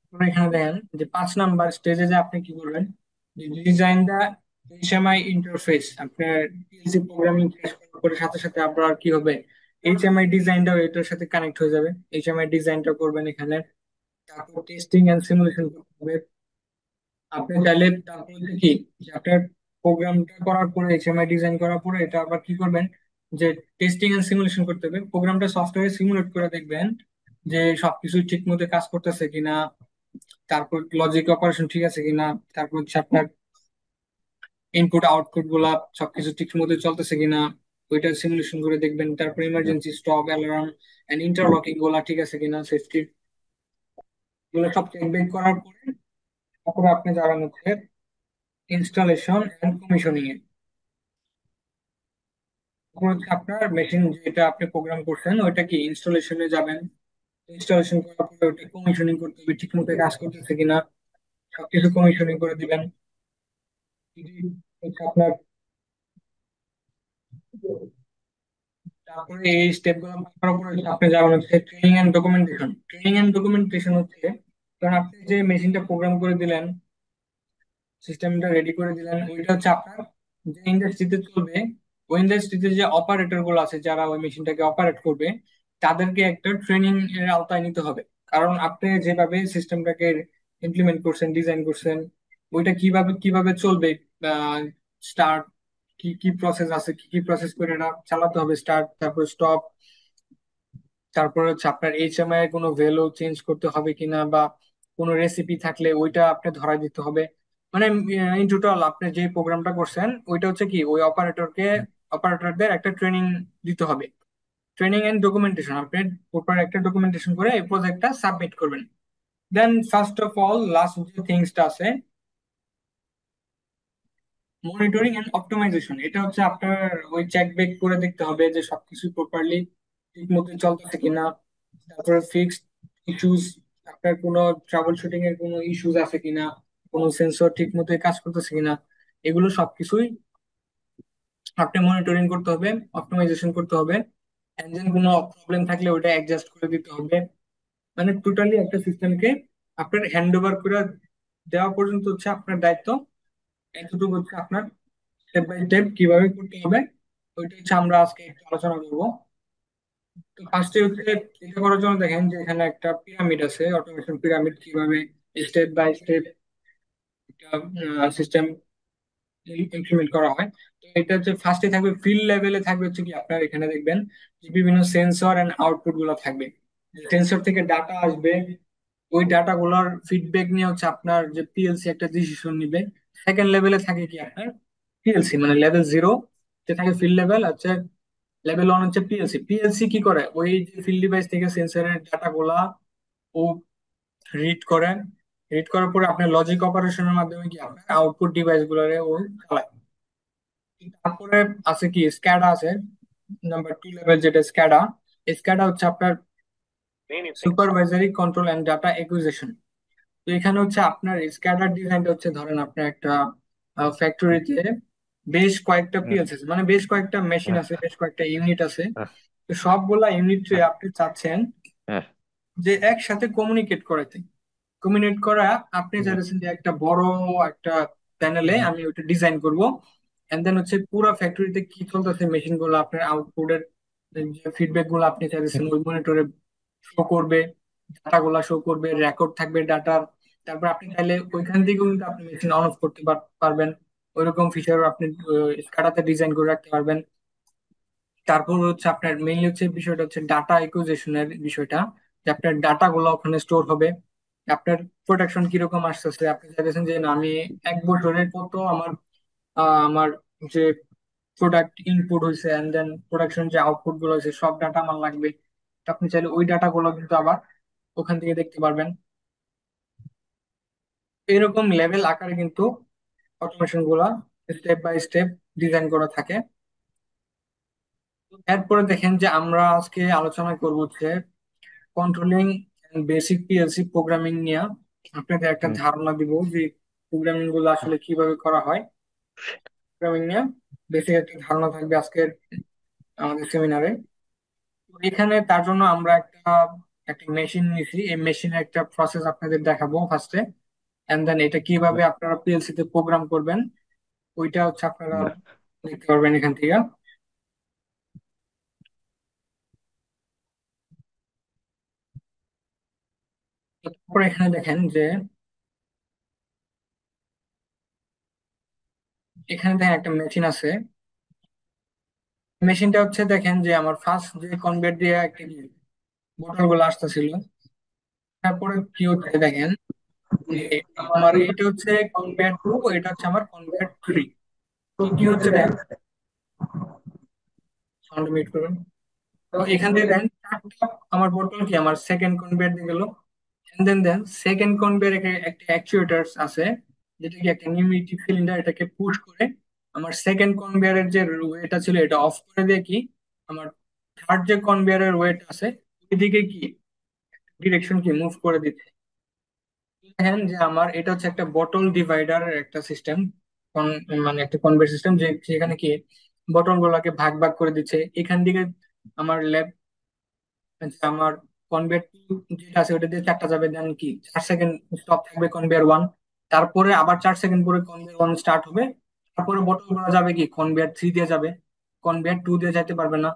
আপনারা এখানে দেখেন যে 5 নাম্বার স্টেজে যে আপনি কি করবেন, ডিজাইন দা এইচএমআই ইন্টারফেস। আপনার পিএলসি প্রোগ্রামিং শেষ করার পরে সাথে সাথে আপনার কি হবে, এইচএমআই ডিজাইনটাও এটার সাথে কানেক্ট হয়ে যাবে, এইচএমআই ডিজাইনটা করবেন এখানে। তারপর টেস্টিং এন্ড সিমুলেশন করতে হবে। আপনি চাইলে তারপর হচ্ছে কি যে আপনার প্রোগ্রামটা করার পরে এইচএমআই ডিজাইন করার পরে এটা আবার কি করবেন, যে টেস্টিং এন্ড সিমুলেশন করতে হবে, প্রোগ্রামটা সফটওয়্যারে সিমুলেট করে দেখবেন যে সবকিছু ঠিক মতো কাজ করতেছে কিনা, তারপর লজিক অপারেশন ঠিক আছে কিনা, তারপর হচ্ছে আপনার ইনপুট আউটপুট গুলা সবকিছু ঠিক মতো চলতেছে কিনা ওইটা সিমুলেশন করে দেখবেন। তারপর emergency stop alarm and interlocking গুলা ঠিক আছে কিনা, সেফটি গুলো সব চেক বেক করার পরে তারপরে আপনি যাবেন হচ্ছে ইনস্টলেশন এন্ড কমিশনিং এ। তখন হচ্ছে আপনার মেশিন যেটা আপনি প্রোগ্রাম করছেন ওইটা কি ইনস্টলেশনে যাবেন। ইনস্টলেশন করার পরে ওটা কমিশনিং করতে হবে ঠিক মতো কাজ করতেছে কিনা, সবকিছু কমিশনিং করে দিবেন। যদি হচ্ছে আপনার, তারপরে এই স্টেপ গুলো করার পরে হচ্ছে আপনি যাবেন হচ্ছে training and documentation. Training and documentation হচ্ছে, কারণ আপনি যে মেশিনটা প্রোগ্রাম করে দিলেন, সিস্টেমটা রেডি করে দিলেন, ওইটা হচ্ছে আপনার যে ইন্ডাস্ট্রিতে চলবে, ওই ইন্ডাস্ট্রিতে যে অপারেটর গুলো আছে যারা ওই মেশিনটাকে অপারেট করবে, তাদেরকে একটা ট্রেনিং এর আওতায় নিতে হবে। কারণ আপনি যেভাবে সিস্টেমটাকে ইমপ্লিমেন্ট করছেন, ডিজাইন করছেন, ওইটা কিভাবে কিভাবে চলবে, স্টার্ট, কি কি প্রসেস আছে, কি কি প্রসেস করে এটা চালাতে হবে, স্টার্ট তারপর স্টপ, তারপর হচ্ছে আপনার এইচএমআই এর কোনো ভ্যালু চেঞ্জ করতে হবে কিনা, বা কোনো রেসিপি থাকলে ওইটা আপনি ধরাই দিতে হবে। মানে ইন টোটাল আপনি যে প্রোগ্রামটা করছেন ওইটা হচ্ছে কি ওই অপারেটরদের একটা ট্রেনিং দিতে হবে। ট্রেনিং এন্ড ডকুমেন্টেশন, আপনি প্রপার একটা ডকুমেন্টেশন করে এই প্রজেক্টটা সাবমিট করবেন। দেন ফার্স্ট অফ অল লাস্ট যে থিংসটা আছে, মনিটরিং এন্ড অপটিমাইজেশন। এটা হচ্ছে আপনার ওই চেক বেক করে দেখতে হবে যে সবকিছু প্রপারলি ঠিক মতো চলতেছে কিনা। তারপরে ফিক্সড ইস্যুস, আপনার কোনো ট্রাবল শুটিং এর কোনো ইস্যুস আছে কিনা, কোনো সেন্সর ঠিক মতো কাজ করতেছে কিনা, এগুলো সবকিছুই আপনি মনিটরিং করতে হবে, অপটিমাইজেশন করতে হবে। এন্ড দেন কোনো প্রবলেম থাকলে ওটা অ্যাডজাস্ট করে দিতে হবে। মানে টোটালি একটা সিস্টেমকে আপনার হ্যান্ড ওভার করে দেওয়া পর্যন্ত হচ্ছে আপনার দায়িত্ব। এতটুকু হচ্ছে আপনার স্টেপ বাই স্টেপ কিভাবে করতে হবে, ওইটা হচ্ছে আমরা আজকে একটু আলোচনা করবো। তো ফার্স্টে হচ্ছে এটা করার জন্য দেখেন যে এখানে একটা পিরামিড আছে, অটোমেশন পিরামিড, কিভাবে স্টেপ বাই স্টেপ একটা সিস্টেম ইমপ্লিমেন্ট করা হয়। তো এটা হচ্ছে ফার্স্টে থাকবে ফিল্ড লেভেলে, থাকবে হচ্ছে কি আপনার এখানে দেখবেন যে বিভিন্ন সেন্সর এন্ড আউটপুট গুলো থাকবে। সেন্সর থেকে ডাটা আসবে, ওই ডাটা গুলোর ফিডব্যাক নিয়ে হচ্ছে আপনার যে পিএলসি একটা ডিসিশন নিবে। সেকেন্ড লেভেলে থাকে কি আপনার পিএলসি, মানে লেভেল জিরো যে থাকে ফিল্ড লেভেল, হচ্ছে লেভেল ওয়ান হচ্ছে পিএলসি। পিএলসি কি করে, ওই যে ফিল্ড ডিভাইস থেকে সেন্সরের ডাটা গুলা ও রিড করে, রিড করার পরে আপনার লজিক অপারেশনের মাধ্যমে কি আপনার আউটপুট ডিভাইস গুলারে ও চালায়। তারপরে আছে কি স্ক্যাডা আছে, নাম্বার টু লেভেল যেটা স্ক্যাডা। স্ক্যাডা হচ্ছে আপনার supervisory control and data acquisition. তো এখানে হচ্ছে আপনার স্ক্যাডার ডিজাইনটা হচ্ছে, ধরেন আপনার একটা ফ্যাক্টরিতে বেশ কয়েকটা পিএলসি আছে, মানে বেশ কয়েকটা মেশিন আছে, বেশ কয়েকটা ইউনিট আছে। তো সবগুলা ইউনিট আপনি চাচ্ছেন যে একসাথে কমিউনিকেট করাতে, কমিউনিকেট করা। আপনি চাইছেন যে একটা বড় একটা প্যানেলে আমি ওটা ডিজাইন করব। এন্ড দেন হচ্ছে পুরো ফ্যাক্টরিতে কি চলতেছে, মেশিন গুলো আপনার আউটপুটের যে ফিডব্যাক গুলো আপনি চাইছেন ওই মনিটরে শো করবে, ডাটা গুলা শো করবে, রেকর্ড থাকবে ডাটার। তারপর আপনি চাইলে ওইখান থেকেও কিন্তু আপনি মেশিন অন অফ করতে পারবেন। ওইরকম ফিচার আপনি স্কাডাতে ডিজাইন করে রাখতে পারবেন। তারপর হচ্ছে আপনার মেইনলি হচ্ছে বিষয়টা হচ্ছে ডাটা ইকুইজিশনের বিষয়টা, যে আপনার ডাটা গুলো ওখানে স্টোর হবে। আপনার প্রোডাকশন কিরকম আসতেছে, আপনি চাইছেন যে না আমি এক বছরের কত আমার আমার যে প্রোডাক্ট ইনপুট হয়েছে এন্ড দেন প্রোডাকশন যে আউটপুট গুলো হয়েছে সব ডাটা আমার লাগবে। তো আপনি চাইলে ওই ডাটা গুলো কিন্তু আবার ওখান থেকে দেখতে পারবেন। এরকম লেভেল আকারে কিন্তু অটোমেশন গুলা স্টেপ বাই স্টেপ ডিজাইন করা থাকে। এরপরে দেখেন যে আমরা আজকে আলোচনা করবো হচ্ছে কন্ট্রোলিং বেসিক পিএলসি প্রোগ্রামিং নিয়ে। আপনাদের একটা ধারণা দিব যে প্রোগ্রামিং গুলো আসলে কিভাবে করা হয়। প্রোগ্রামিং নিয়ে বেসিক একটা ধারণা থাকবে আজকের আমাদের সেমিনারে। এখানে তার জন্য আমরা একটা একটা মেশিন নিছি, এই মেশিনের একটা প্রসেস আপনাদের দেখাবো ফার্স্টে। এন্ড দেন এটা কিভাবে আপনারা পিএলসি তে প্রোগ্রাম করবেন ওইটা হচ্ছে আপনারা দেখতে পারবেন এখান থেকে। তারপরে এখানে দেখেন যে এখানে দেখেন একটা মেশিন আছে। মেশিনটা হচ্ছে দেখেন যে আমার ফার্স্ট যে কনভেয়ার দিয়ে একটা বোতল গুলো আসতেছিল, তারপরে কি হচ্ছে দেখেন যে আমার এটা হচ্ছে কনভেয়ার টু, এটা হচ্ছে আমার কনভেয়ার থ্রি। তো কি হচ্ছে দেখেন, সাউন্ড মিউট করুন। তো এখান থেকে দেন চারটা আমার বোতল কি আমার সেকেন্ড কনভেয়ার দিয়ে গেল। দেন দেন সেকেন্ড কনভেয়ার একটা অ্যাকচুয়েটার আছে, যেটা কি একটা নিউমেটিক সিলিন্ডার, এটাকে পুশ করে আমার সেকেন্ড কনভেয়ারের যে ওয়েটা ছিল এটা অফ করে দিয়ে কি আমার থার্ড যে কনভেয়ারের ওয়েট আছে এদিকে কি ডিরেকশন কি মুভ করে দিতে। দেখেন যে আমার এটা হচ্ছে একটা বটল ডিভাইডারের একটা সিস্টেম, মানে একটা কনভেয়ার সিস্টেম যে সেখানে কি বটল গুলাকে ভাগ ভাগ করে দিচ্ছে এখান থেকে আমার ল্যাব, আমার কনভেয়ার টু যেটা আছে ওটা দিয়ে চারটা যাবে, দেন কি 4 সেকেন্ড স্টপ থাকবে কনভেয়ার ওয়ান, তারপরে আবার 4 সেকেন্ড পরে কনভেয়ার ওয়ান স্টার্ট হবে, তারপরে বটল গুলো যাবে কি কনভেয়ার থ্রি দিয়ে যাবে, কনভেয়ার টু দিয়ে যাইতে পারবে না।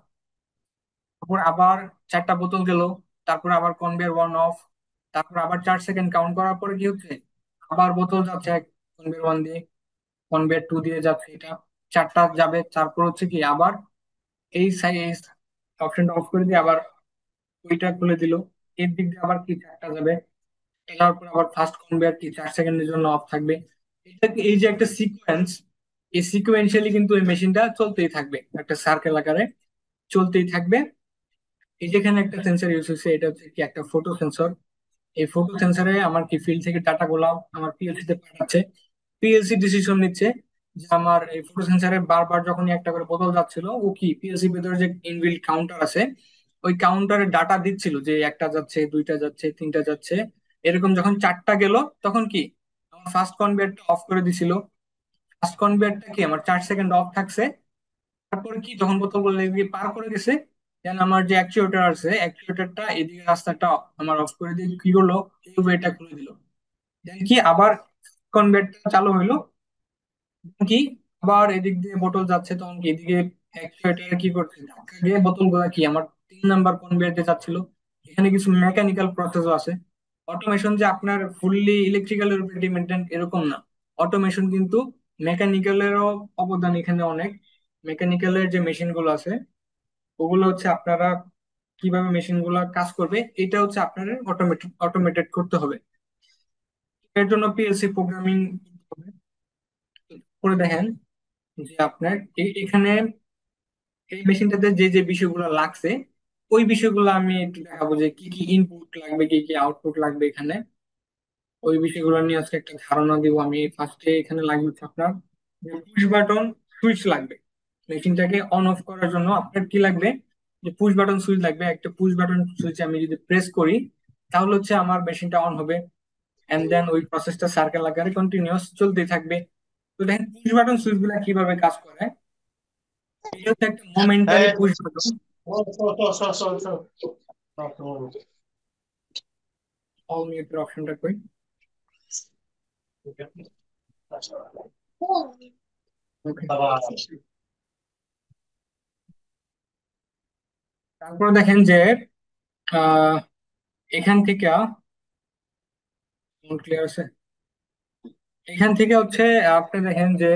তারপর আবার চারটা বোতল গেল, তারপর আবার কনভেয়ার ওয়ান অফ, তারপর আবার 4 সেকেন্ড কাউন্ট করার পরে কি হচ্ছে আবার বোতল যাচ্ছে কনভেয়ার ওয়ান দিয়ে, কনভেয়ার টু দিয়ে যাচ্ছে, এটা চারটা যাবে, তারপর হচ্ছে কি আবার এই সাইজ অপশনটা অফ করে দিয়ে আবার ওইটা খুলে দিল, এর দিক দিয়ে আবার কি চারটা যাবে, এটার পর আবার ফার্স্ট কনভেয়ার কি 4 সেকেন্ডের জন্য অফ থাকবে। এটা এই যে একটা সিকোয়েন্স, এই সিকোয়েন্সিয়ালি কিন্তু এই মেশিনটা চলতেই থাকবে একটা সার্কেল আকারে চলতেই থাকবে। এই যেখানে একটা সেন্সর ইউজ হয়েছে এটা হচ্ছে কি একটা ফটো সেন্সর, এই ফটো সেন্সরে আমার কি ফিল্ড থেকে ডাটা গুলা আমার পিএলসি তে পাঠাচ্ছে, পিএলসি ডিসিশন নিচ্ছে যে আমার এই ফটো সেন্সরে বারবার যখনই একটা করে বোতল যাচ্ছিল ও কি পিএলসি ভেতরে যে ইনবিল্ট কাউন্টার আছে ওই কাউন্টারে ডাটা দিচ্ছিল যে একটা যাচ্ছে, দুইটা যাচ্ছে, তিনটা যাচ্ছে, এরকম যখন চারটা গেল তখন কি আমার ফার্স্ট কনভেয়ারটা অফ করে দিছিল, ফার্স্ট কনভেয়ারটা কি আমার 4 সেকেন্ড অফ থাকছে, তারপরে কি যখন বোতলগুলো এদিকে পার করে গেছে দেন আমার যে অ্যাকচুয়েটর আছে অ্যাকচুয়েটরটা এদিকে রাস্তাটা আমার অফ করে দিয়ে কি করলো এই ওয়েটা খুলে দিল, দেন কি আবার কনভেয়ারটা চালু হইলো, কি আবার এদিক দিয়ে বোতল যাচ্ছে তখন কি এদিকে অ্যাকচুয়েটর কি করছে ধাক্কা দিয়ে বোতল গুলা কি আমার 3 নাম্বার কনভেয়ারে যাচ্ছিল। এখানে কিছু মেকানিক্যাল প্রসেসও আছে, অটোমেশন যে আপনার ফুললি ইলেকট্রিক্যালের উপর ডিপেন্ডেন্ট এরকম না, অটোমেশন কিন্তু মেকানিক্যালেরও অবদান এখানে অনেক। মেকানিক্যালের যে মেশিন গুলো আছে ওগুলো হচ্ছে আপনারা কিভাবে মেশিন গুলা কাজ করবে এটা হচ্ছে আপনার অটোমেটেড করতে হবে, এর জন্য পিএলসি প্রোগ্রামিং করে দেখেন যে আপনার এখানে এই মেশিনটাতে যে যে বিষয়গুলো লাগছে ওই বিষয়গুলো আমি একটু দেখাবো যে কি কি ইনপুট লাগবে কি কি আউটপুট লাগবে এখানে, ওই বিষয়গুলো নিয়ে আজকে একটা ধারণা দিব আমি। ফার্স্টে এখানে লাগবে হচ্ছে আপনার পুশ বাটন সুইচ লাগবে, মেশিনটাকে অন অফ করার জন্য আপনার কি লাগবে যে পুশ বাটন সুইচ লাগবে, একটা পুশ বাটন সুইচ আমি যদি প্রেস করি তাহলে হচ্ছে আমার মেশিনটা অন হবে, এন্ড দেন ওই প্রসেসটা সার্কেল আকারে কন্টিনিউয়াস চলতেই থাকবে। তো দেখেন পুশ বাটন সুইচ গুলা কিভাবে কাজ করে, এটা হচ্ছে একটা momentary Hey, push button. All মিউটের অপশনটা কই, ওকে। তারপরে দেখেন যে আহ এখান থেকে ক্লিয়ার আছে, এখান থেকে হচ্ছে আপনি দেখেন যে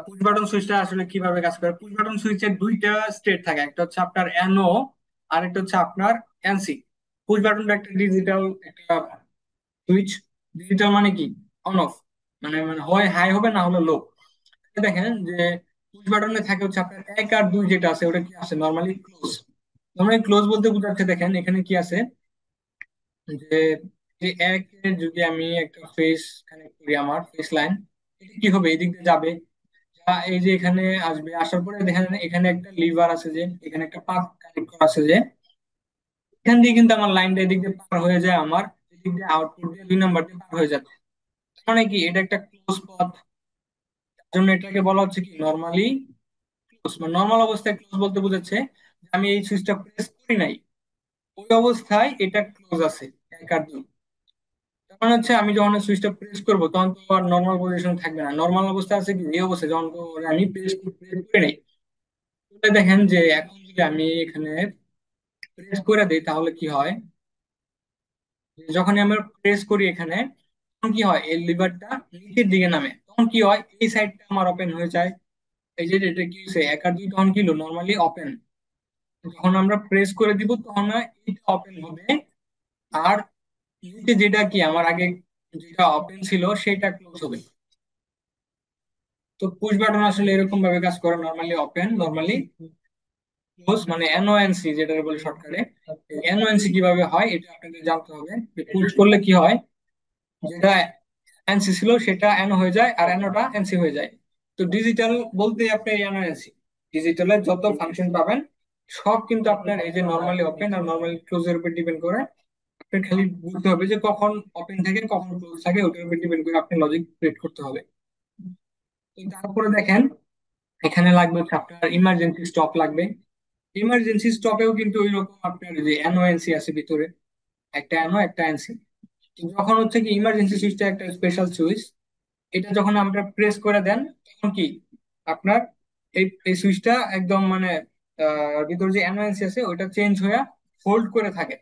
পুশ বাটন সুইচটা আসলে কিভাবে কাজ করে। পুশ বাটন সুইচের দুইটা স্টেট থাকে, একটা হচ্ছে আপনার এনও আর একটা হচ্ছে আপনার এনসি। পুশ বাটনটা একটা ডিজিটাল একটা সুইচ, ডিজিটাল মানে কি অন অফ, মানে মানে হয় হাই হবে না হলে লো। দেখেন যে পুশ বাটনে থাকে হচ্ছে আপনার এক আর দুই, যেটা আছে ওটা কি আছে নর্মালি ক্লোজ, নর্মালি ক্লোজ বলতে বোঝাচ্ছে দেখেন এখানে কি আছে যে যে একে যদি আমি একটা ফেস কানেক্ট করি আমার ফেস লাইন, এটা কি হবে এদিক দিয়ে যাবে, এই যে এখানে আসবে, আসার পরে দেখেন এখানে একটা লিভার আছে যে এখানে একটা পাত কানেক্ট করা আছে যে এখান দিয়ে কিন্তু আমার লাইনটা এদিক দিয়ে পার হয়ে যায়, আমার এদিক দিয়ে আউটপুট দিয়ে 2 নাম্বার দিয়ে পার হয়ে যাচ্ছে, তার মানে কি এটা একটা ক্লোজ পথ, তার জন্য এটাকে বলা হচ্ছে কি নর্মালি ক্লোজ, মানে নর্মাল অবস্থায় ক্লোজ বলতে বোঝাচ্ছে যে আমি এই সুইচটা প্রেস করি নাই ওই অবস্থায় এটা ক্লোজ আছে এক আর দুই, তার মানে হচ্ছে আমি যখন সুইচটা প্রেস করবো তখন তো আর নর্মাল পজিশন থাকবে না, নর্মাল অবস্থা আছে কি এই অবস্থা যখন তো আমি প্রেস করে নাই। তাহলে দেখেন যে এখন যদি আমি এখানে প্রেস করে দিই তাহলে কি হয়, যখন আমরা প্রেস করি এখানে তখন কি হয় এই লিভারটা নিচের দিকে নামে, তখন কি হয় এই সাইডটা আমার ওপেন হয়ে যায়, এই যে এটা কি হচ্ছে এক আর দুই তখন কি নর্মালি ওপেন, যখন আমরা প্রেস করে দিব তখন না এটা ওপেন হবে, আর নিচে যেটা কি আমার আগে যেটা ওপেন ছিল সেটা ক্লোজ হবে। তো পুশ বাটন আসলে এরকম ভাবে কাজ করে, নর্মালি ওপেন নর্মালি ক্লোজ, মানে এনওএনসি যেটা বলে শর্টকাটে। এনওএনসি কিভাবে হয় এটা আপনাদের জানতে হবে, পুশ করলে কি হয় যেটা এনসি ছিল সেটা এনও হয়ে যায়, আর এনওটা এনসি হয়ে যায়। তো ডিজিটাল বলতে আপনি এনও এনসি, ডিজিটালের যত ফাংশন পাবেন সব কিন্তু আপনার এই যে নর্মালি ওপেন আর নর্মালি ক্লোজের উপর ডিপেন্ড করে। আপনার খালি বুঝতে হবে যে কখন ওপেন থাকে কখন ক্লোজ থাকে, ওটার উপর ডিপেন্ড করে আপনি লজিক ক্রিয়েট করতে হবে। তো তারপরে দেখেন এখানে লাগবে হচ্ছে আপনার ইমার্জেন্সি স্টপ লাগবে। ইমার্জেন্সি স্টপেও কিন্তু ওই রকম আপনার যে এনও এনসি আছে ভিতরে, একটা এনও একটা এনসি। যখন হচ্ছে কি ইমার্জেন্সি সুইচটা একটা স্পেশাল সুইচ, এটা যখন আমরা প্রেস করে দেন তখন কি আপনার এই এই সুইচটা একদম মানে ভিতরে যে এনওএনসি আছে ওটা চেঞ্জ হয়ে হোল্ড করে থাকে,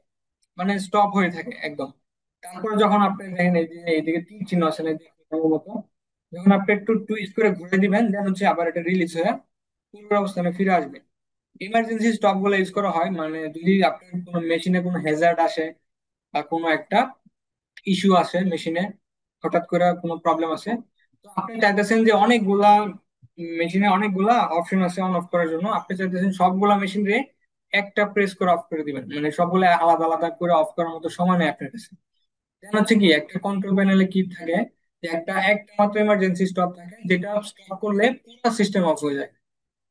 মানে স্টপ হয়ে থাকে একদম। তারপরে যখন আপনি দেখেন এই যে এইদিকে তীর চিহ্ন আছে না এর মতো, যখন আপনি একটু টুইস্ট করে ঘুরে দিবেন দেন হচ্ছে আবার এটা রিলিজ হয়ে পূর্ব অবস্থানে ফিরে আসবে। ইমার্জেন্সি স্টপ গুলো ইউজ করা হয় মানে যদি আপনার কোনো মেশিনে কোনো হ্যাজার্ড আসে বা কোনো একটা ইস্যু আসে মেশিনে, হঠাৎ করে কোনো প্রবলেম আছে, তো আপনি চাইতেছেন যে অনেকগুলা মেশিনে অনেকগুলা অপশন আছে অন অফ করার জন্য, আপনি চাইতেছেন সবগুলা মেশিন রে একটা প্রেস করে অফ করে দিবেন, মানে সবগুলা আলাদা আলাদা করে অফ করার মতো সময় নেই আপনার কাছে। দেন হচ্ছে কি একটা কন্ট্রোল প্যানেলে কি থাকে, যে একটা একটা মাত্র ইমার্জেন্সি স্টপ থাকে যেটা স্টপ করলে পুরো সিস্টেম অফ হয়ে যায়।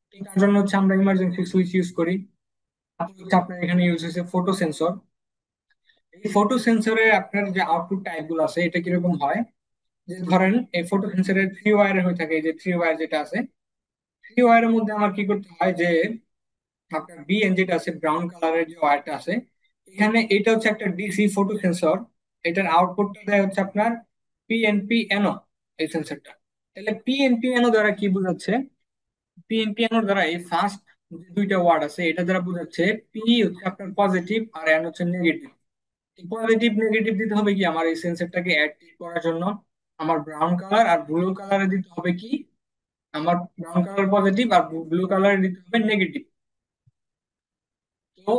তো তার জন্য হচ্ছে আমরা ইমার্জেন্সি সুইচ ইউজ করি। তারপর হচ্ছে আপনার এখানে ইউজ হয়েছে ফটো সেন্সর। এই ফটো সেন্সরের আপনার যে আউটপুট টাইপ গুলো আছে এটা কিরকম হয়, যে ধরেন এই ফটো সেন্সরের থ্রি ওয়্যারের হয়ে থাকে, এই যে থ্রি ওয়্যার যেটা আছে, থ্রি ওয়্যারের মধ্যে আমার কি করতে হয় যে আপনার বিএন যেটা আছে ব্রাউন কালারের যে ওয়্যারটা আছে, এখানে এটা হচ্ছে একটা ডিসি ফটো সেন্সর। এটার আউটপুটটা দেয় হচ্ছে আপনার পিএনপি এনও, এই সেন্সরটা। তাহলে পিএনপি এনও দ্বারা কি বোঝাচ্ছে, পিএনপি এনও দ্বারা এই ফার্স্ট যে দুইটা ওয়ার্ড আছে এটা দ্বারা বোঝাচ্ছে পি হচ্ছে আপনার পজিটিভ আর এন হচ্ছে নেগেটিভ। পজিটিভ নেগেটিভ দিতে হবে কি আমার এই সেন্সরটাকে অ্যাক্টিভ করার জন্য, আমার ব্রাউন কালার আর ব্লু কালারে দিতে হবে কি, আমার ব্রাউন কালার পজিটিভ আর ব্লু কালারে দিতে হবে নেগেটিভ। তো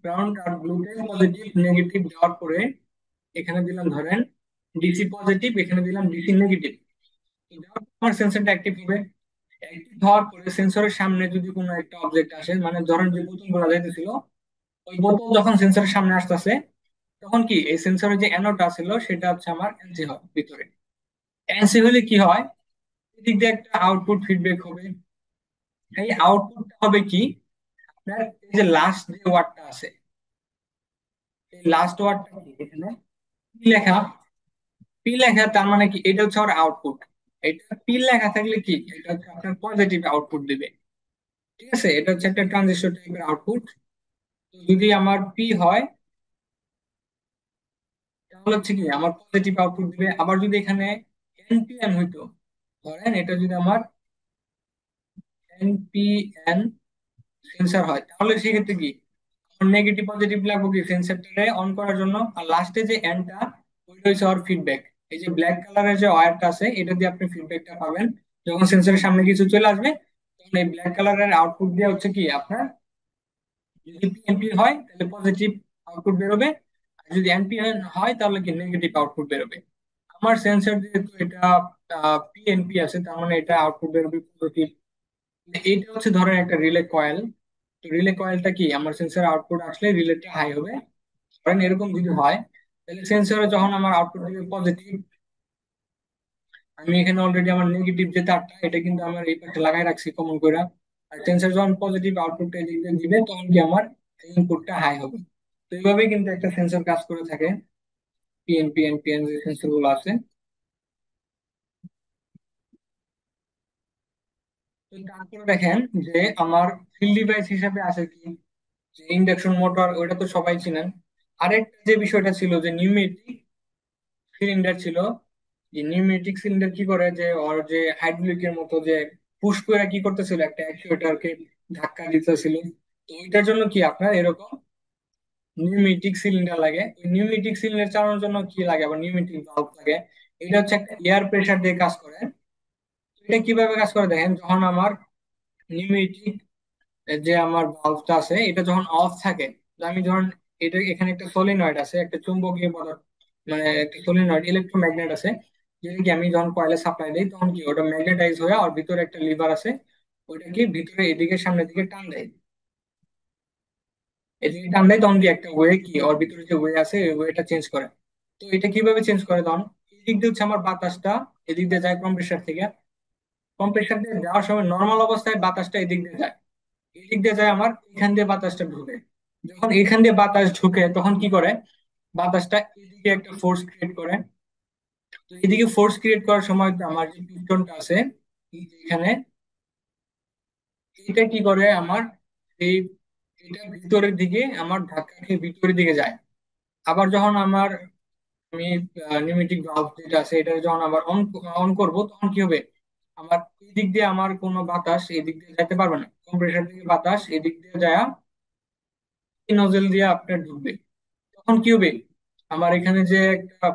ব্রাউন আর ব্লুতে পজিটিভ নেগেটিভ দেওয়ার পরে এখানে দিলাম ধরেন ডিসি পজিটিভ, এখানে দিলাম ডিসি নেগেটিভ। দেওয়ার পর আমার সেন্সরটা অ্যাক্টিভ হবে। অ্যাক্টিভ হওয়ার পরে সেন্সরের সামনে যদি কোনো একটা অবজেক্ট আসে, মানে ধরেন যে বোতল গুলো যাইতেছিল, ওই বোতল যখন সেন্সরের সামনে আসতেছে তখন কি এই সেন্সরের যে অ্যানোডটা ছিল সেটা হচ্ছে আমার এনসি হয় ভিতরে। এনসি হলে কি হয়, এদিক দিয়ে একটা আউটপুট ফিডব্যাক হবে। এই আউটপুটটা হবে কি আপনার এই যে লাস্ট যে ওয়ার্ডটা আছে, এই লাস্ট ওয়ার্ডটা কি এখানে পি লেখা, পি লেখা তার মানে কি এটা হচ্ছে আমার আউটপুট। এটা পি লেখা থাকলে কি এটা হচ্ছে আপনার পজিটিভ আউটপুট দিবে। ঠিক আছে, এটা হচ্ছে একটা ট্রানজিস্টর টাইপের আউটপুট। যদি আমার পি হয় তাহলে হচ্ছে কি আমার পজিটিভ আউটপুট দিবে। আবার যদি এখানে এনপিএন হইতো, ধরেন এটা যদি আমার এনপিএন সেন্সার হয় তাহলে সেক্ষেত্রে কি নেগেটিভ পজিটিভ লাগবে কি সেন্সারটারে অন করার জন্য। আর লাস্টে যে এনটা ওইটা হচ্ছে আমার ফিডব্যাক। এই যে ব্ল্যাক কালারের যে ওয়্যারটা আছে এটা দিয়ে আপনি ফিডব্যাকটা পাবেন। যখন সেন্সরের সামনে কিছু চলে আসবে তখন এই ব্ল্যাক কালারের আউটপুট দিয়ে হচ্ছে কি আপনার যদি পিএনপি হয় তাহলে পজিটিভ আউটপুট বেরোবে, আর যদি এনপিএন হয় তাহলে কি নেগেটিভ আউটপুট বেরোবে। আমার সেন্সর যেহেতু এটা পিএনপি আছে তার মানে এটা আউটপুট বেরোবে পজিটিভ। এটা হচ্ছে ধরেন একটা রিলে কয়েল। তো রিলে কয়েলটা কি আমার সেন্সর আউটপুট আসলে রিলেটা হাই হবে। ধরেন এরকম যদি হয় তাহলে সেন্সরে যখন আমার আউটপুট দিবে পজিটিভ, আমি এখানে অলরেডি আমার নেগেটিভ যে তারটা এটা কিন্তু আমার এই পাশে লাগাই রাখছি কমন করে। আর সেন্সর যখন পজিটিভ আউটপুটটা এদিকে দিবে তখন কি আমার ইনপুটটা হাই হবে। তো এইভাবেই কিন্তু একটা সেন্সর কাজ করে থাকে, পিএনপি এনপিএন যে সেন্সর গুলো আছে। তো তারপরে দেখেন যে আমার ফিল্ড ডিভাইস হিসেবে আছে কি, যে ইন্ডাকশন মোটর ওটা তো সবাই চিনেন। আরেকটা যে বিষয়টা ছিল যে নিউমেটিক সিলিন্ডার ছিল। যে নিউমেটিক সিলিন্ডার কি করে যে ওর যে হাইড্রোলিকের মতো যে পুশ করে কি করতেছিল একটা অ্যাকচুয়েটরকে ধাক্কা দিতেছিল। তো ওইটার জন্য কি আপনার এরকম নিউমেটিক সিলিন্ডার লাগে। ওই নিউমেটিক সিলিন্ডার চালানোর জন্য কি লাগে আবার নিউমেটিক ভালভ লাগে। এটা হচ্ছে একটা এয়ার প্রেসার দিয়ে কাজ করে। তো এটা কিভাবে কাজ করে দেখেন, যখন আমার নিউমেটিক যে আমার ভালভটা আছে এটা যখন অফ থাকে, তো আমি যখন এটা এখানে একটা সলিনয়েড আছে একটা চুম্বকীয় পদার্থ, মানে একটা সলিনয়েড ইলেকট্রোম্যাগনেট আছে, যেটা কি আমি যখন কয়েলে সাপ্লাই দিই তখন কি ওটা ম্যাগনেটাইজ হয়ে আর ভিতরে একটা লিভার আছে, ওইটা কি ভিতরে এদিকে সামনের দিকে টান দেয়। এদিকে টান দেয় তখন কি একটা ওয়ে কি ওর ভিতরে যে ওয়ে আছে ওই ওয়েটা চেঞ্জ করে। তো এটা কিভাবে চেঞ্জ করে তখন, এদিক দিয়ে হচ্ছে আমার বাতাসটা এদিক দিয়ে যায় কম্প্রেসার থেকে। কম্প্রেসার দিয়ে যাওয়ার সময় নর্মাল অবস্থায় বাতাসটা এদিক দিয়ে যায়, এদিক দিয়ে যায় আমার এখান দিয়ে বাতাসটা ঢুকে। যখন এখান দিয়ে বাতাস ঢুকে তখন কি করে, বাতাসটা এদিকে একটা ফোর্স ক্রিয়েট করে। তো এদিকে ফোর্স ক্রিয়েট করার সময় আমার যে পিস্টনটা আছে এই যে এখানে, এটা কি করে আমার এই, এটা ভিতরের দিকে আমার ধাক্কা খেয়ে ভিতরের দিকে যায়। আবার যখন আমার আমি নিউমেটিক ভালভ যেটা আছে এটা যখন আবার অন অন করবো তখন কি হবে, আমার এই দিক দিয়ে আমার কোনো বাতাস এদিক দিয়ে যেতে পারবে না, কম্প্রেসার থেকে বাতাস এদিক দিয়ে যায় এই নজেল দিয়ে আপনার ঢুকবে। তখন কি হবে, আমার এখানে যে একটা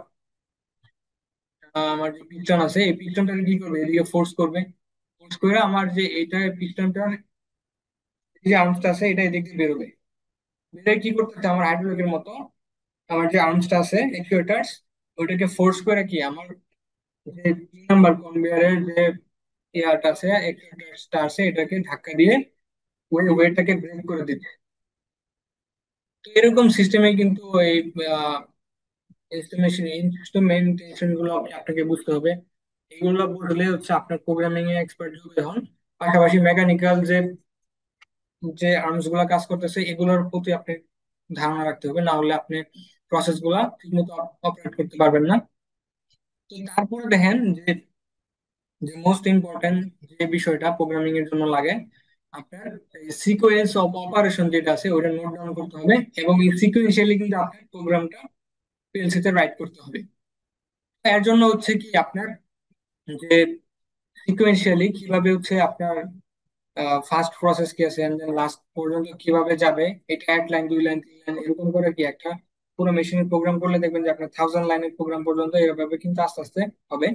আমার যে পিস্টন আছে এই পিস্টনটাকে কি করবে, এদিকে ফোর্স করবে। ফোর্স করে আমার যে এইটা পিস্টনটার যে আর্মসটা আছে এটা এদিক দিয়ে বেরোবে। বেরোয় কি করতেছে আমার হাইড্রোলিকের মতো, আমার যে আর্মসটা আছে অ্যাকচুয়েটার্স ওইটাকে ফোর্স করে কি আমার যে 3 নাম্বার কনভেয়ারের যে ইয়ারটা আছে অ্যাকচুয়েটার্সটা আছে এটাকে ধাক্কা দিয়ে ওই ওয়েটটাকে ব্রেক করে দিচ্ছে। তো এরকম সিস্টেমে কিন্তু এই এস্টিমেশন ইনস্ট্রুমেন্টেশন গুলো আপনাকে বুঝতে হবে। এগুলো বুঝলে হচ্ছে আপনার প্রোগ্রামিং এ এক্সপার্ট হবে হন। পাশাপাশি মেকানিক্যাল যে যে আর্মস গুলা কাজ করতেছে এগুলোর প্রতি আপনি ধারণা রাখতে হবে, না হলে আপনি প্রসেস গুলা ঠিকমতো অপারেট করতে পারবেন না। তো তারপরে দেখেন যে যে মোস্ট ইম্পর্টেন্ট যে বিষয়টা প্রোগ্রামিং এর জন্য লাগে, আপনার সিকোয়েন্স অফ অপারেশন যেটা আছে ওটা নোট ডাউন করতে হবে, এবং এই সিকোয়েন্সিয়ালি কিন্তু আপনার প্রোগ্রামটা পিএলসি তে রাইট করতে হবে। এর জন্য হচ্ছে কি আপনার যে সিকোয়েন্সিয়ালি কিভাবে হচ্ছে আপনার ফার্স্ট প্রসেস কি আছে এন্ড দেন লাস্ট পর্যন্ত কিভাবে যাবে, এটা 1 লাইন 2 লাইন 3 লাইন এরকম করে কি একটা পুরো মেশিনের প্রোগ্রাম করলে দেখবেন যে আপনার 1000 লাইনের প্রোগ্রাম পর্যন্ত এভাবে কিন্তু আস্তে আস্তে হবে।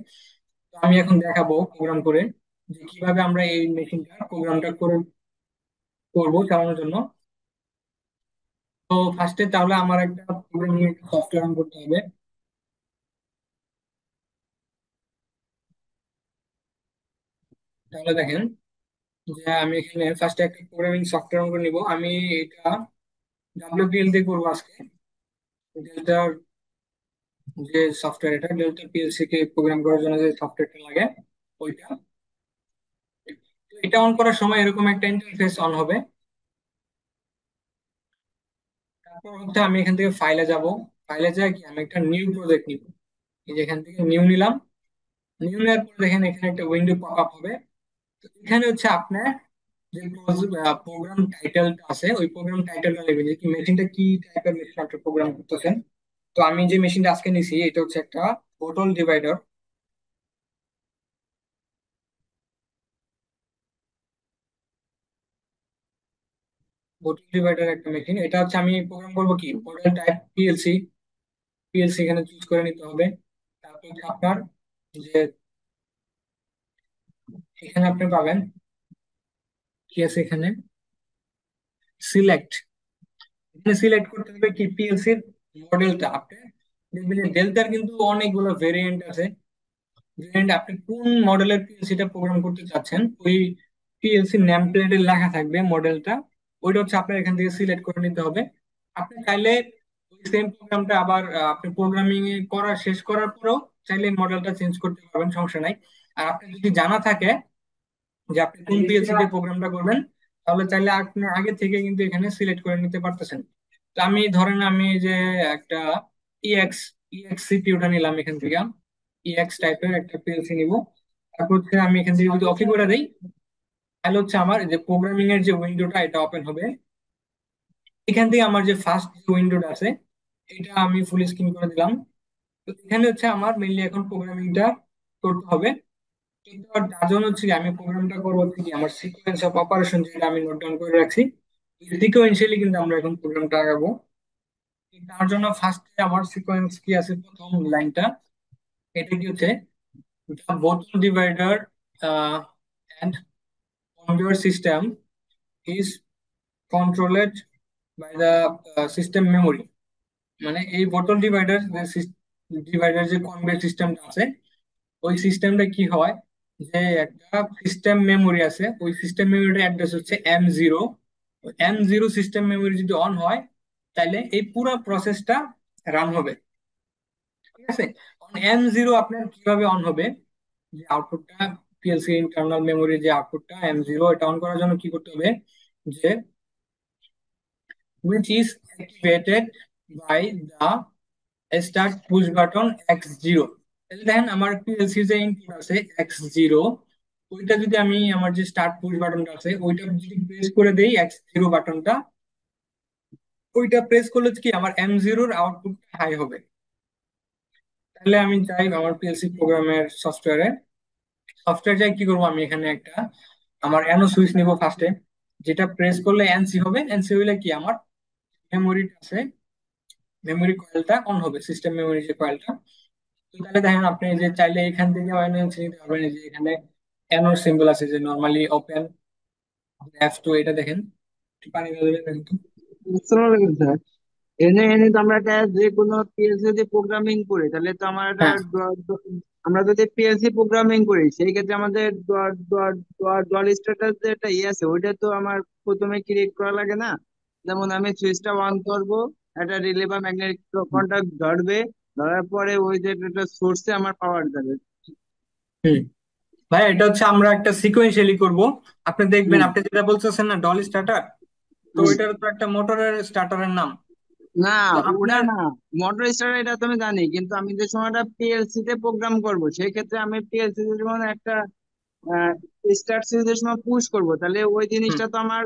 তো আমি এখন দেখাবো প্রোগ্রাম করে যে কিভাবে আমরা এই মেশিনটা প্রোগ্রামটা করে করবো চালানোর জন্য। তো ফার্স্টে তাহলে আমার একটা প্রোগ্রামিং সফটওয়্যার রান করতে হবে। তাহলে দেখেন যে আমি এখানে ফার্স্টে একটা প্রোগ্রামিং সফটওয়্যার রান করে নিব। আমি এটা ডাব্লিউপিএল দিয়ে করবো আজকে। ডেল্টার যে সফটওয়্যার, এটা ডেল্টা পিএলসি কে প্রোগ্রাম করার জন্য যে সফটওয়্যারটা লাগে ওইটা। তো এটা অন করার সময় এরকম একটা ইন্টারফেস অন হবে। তারপর হচ্ছে আমি এখান থেকে ফাইলে যাব। ফাইলে যাই কি আমি একটা নিউ প্রজেক্ট নিব। এই যে এখান থেকে নিউ নিলাম। নিউ নেওয়ার পর দেখেন এখানে একটা উইন্ডো পপ আপ হবে। তো এখানে হচ্ছে আপনার যে প্রোগ্রাম টাইটেলটা আছে ওই প্রোগ্রাম টাইটেলটা লিখবেন যে কি মেশিনটা কি টাইপের মেশিন আপনি প্রোগ্রাম করতেছেন। তো আমি যে মেশিনটা আজকে নিছি এটা হচ্ছে একটা বোতল ডিভাইডার। বোতল ডিভাইডার একটা মেশিন, এটা হচ্ছে আমি প্রোগ্রাম করবো কি মডেল টাইপ পিএলসি। পিএলসি এখানে চুজ করে নিতে হবে। তারপর হচ্ছে আপনার যে এখানে আপনি পাবেন কি আছে এখানে সিলেক্ট। এখানে সিলেক্ট করতে হবে কি পিএলসির মডেলটা। আপনি দেখবেন যে ডেল্টার কিন্তু অনেকগুলো ভেরিয়েন্ট আছে। ভেরিয়েন্ট আপনি কোন মডেলের পিএলসিটা প্রোগ্রাম করতে চাচ্ছেন ওই পিএলসি নেম প্লেটে লেখা থাকবে মডেলটা, ওইটা হচ্ছে আপনার এখান থেকে সিলেক্ট করে নিতে হবে। আপনি চাইলে ওই সেম প্রোগ্রামটা আবার আপনি প্রোগ্রামিং এ করা শেষ করার পরেও চাইলে মডেলটা চেঞ্জ করতে পারবেন, সমস্যা নাই। আর আপনার যদি জানা থাকে যে আপনি কোন পিএলসি দিয়ে প্রোগ্রামটা করবেন তাহলে চাইলে আপনি আগে থেকে কিন্তু এখানে সিলেক্ট করে নিতে পারতেছেন। তো আমি ধরেন আমি যে একটা ইএক্স ইএক্স সিপিইউটা নিলাম এখান থেকে, ইএক্স টাইপের একটা পিএলসি নিব। তারপর হচ্ছে আমি এখান থেকে যদি ওকে করে দিই তাহলে হচ্ছে আমার যে প্রোগ্রামিং এর যে উইন্ডোটা এটা ওপেন হবে। এখান থেকে আমার যে ফার্স্ট যে উইন্ডোটা আছে এটা আমি ফুল স্ক্রিন করে দিলাম। তো এখানে হচ্ছে আমার মেইনলি এখন প্রোগ্রামিংটা করতে হবে। কিন্তু আর তার জন্য হচ্ছে কি আমি প্রোগ্রামটা করবো হচ্ছে কি আমার সিকোয়েন্স অফ অপারেশন যেটা আমি নোট ডাউন করে রাখছি সিকোয়েন্সিয়ালি কিন্তু আমরা এখন প্রোগ্রামটা আগাবো। তার জন্য ফার্স্টে আমার সিকোয়েন্স কি আছে, প্রথম লাইনটা এটা কি হচ্ছে the bottle divider and conveyor system is controlled by the system memory। মানে এই বোতল ডিভাইডার যে ডিভাইডার যে কনভেয়র সিস্টেমটা আছে ওই সিস্টেমটা কি হয় যে একটা সিস্টেম মেমোরি আছে, ওই সিস্টেম মেমোরির অ্যাড্রেস হচ্ছে M0। M0 সিস্টেম মেমোরি যদি অন হয় তাহলে এই পুরো প্রসেসটা রান হবে, ঠিক আছে। M0 আপনার কিভাবে অন হবে, যে আউটপুটটা, পিএলসি ইন্টারনাল মেমোরি যে আউটপুটটা M0, এটা অন করার জন্য কি করতে হবে, যে which is activated by the start push button X0। তাহলে দেখেন আমার পিএলসি যে ইনপুট আছে X0, ওইটা যদি আমি আমার যে স্টার্ট পুশ বাটনটা আছে ওইটা যদি প্রেস করে দেই X0 বাটনটা, ওইটা প্রেস করলে কি আমার M0-র আউটপুট হাই হবে। তাহলে আমি চাই আমার পিএলসি প্রোগ্রামের সফটওয়্যার যাই কি করবো, আমি এখানে একটা আমার এনো সুইচ নিব ফার্স্টে, যেটা প্রেস করলে এনসি হবে। এনসি হইলে কি আমার মেমোরিটা আছে, মেমোরি কয়েলটা অন হবে, সিস্টেম মেমোরি যে কয়েলটা। তো তাহলে দেখেন আপনি যে চাইলে এখান থেকে এনসি নিতে পারবেন, এই যে এখানে এনোর সিম্বল আছে যে নর্মালি ওপেন F2, এটা দেখেন একটু পানি দিয়ে দেবেন কিন্তু। আসসালামু আলাইকুম স্যার। এনে এনে তো আমরা একটা যে কোনো পিএলসি যদি প্রোগ্রামিং করি তাহলে তো আমার একটা হ্যাঁ আমরা যদি পিএলসি প্রোগ্রামিং করি সেই ক্ষেত্রে আমাদের ডল স্ট্যাটাস যে একটা ইয়ে আছে ওইটা তো আমার প্রথমে ক্রিয়েট করা লাগে না? যেমন আমি সুইচটা অন করব, একটা রিলে বা ম্যাগনেটিক কন্টাক্ট ধরবে, ধরার পরে ওই যে একটা সোর্সে আমার পাওয়ার যাবে। হুম, ভাই এটা হচ্ছে আমরা একটা সিকোয়েন্সিয়ালি করব। আপনি দেখবেন, হুম। আপনি যেটা বলতেছেন না ডল স্টার্টার, তো হুম। ওইটার তো একটা মোটরের স্টার্টারের নাম। না, তো ওটা আপনার না। মোটর স্টার্টার এটা তো আমি জানি, কিন্তু আমি যে সময়টা পিএলসি তে প্রোগ্রাম করব সেই ক্ষেত্রে আমি পিএলসি তে যেমন একটা স্টার্ট সিরিজের সময় পুশ করব, তাহলে ওই হুম, জিনিসটা তো আমার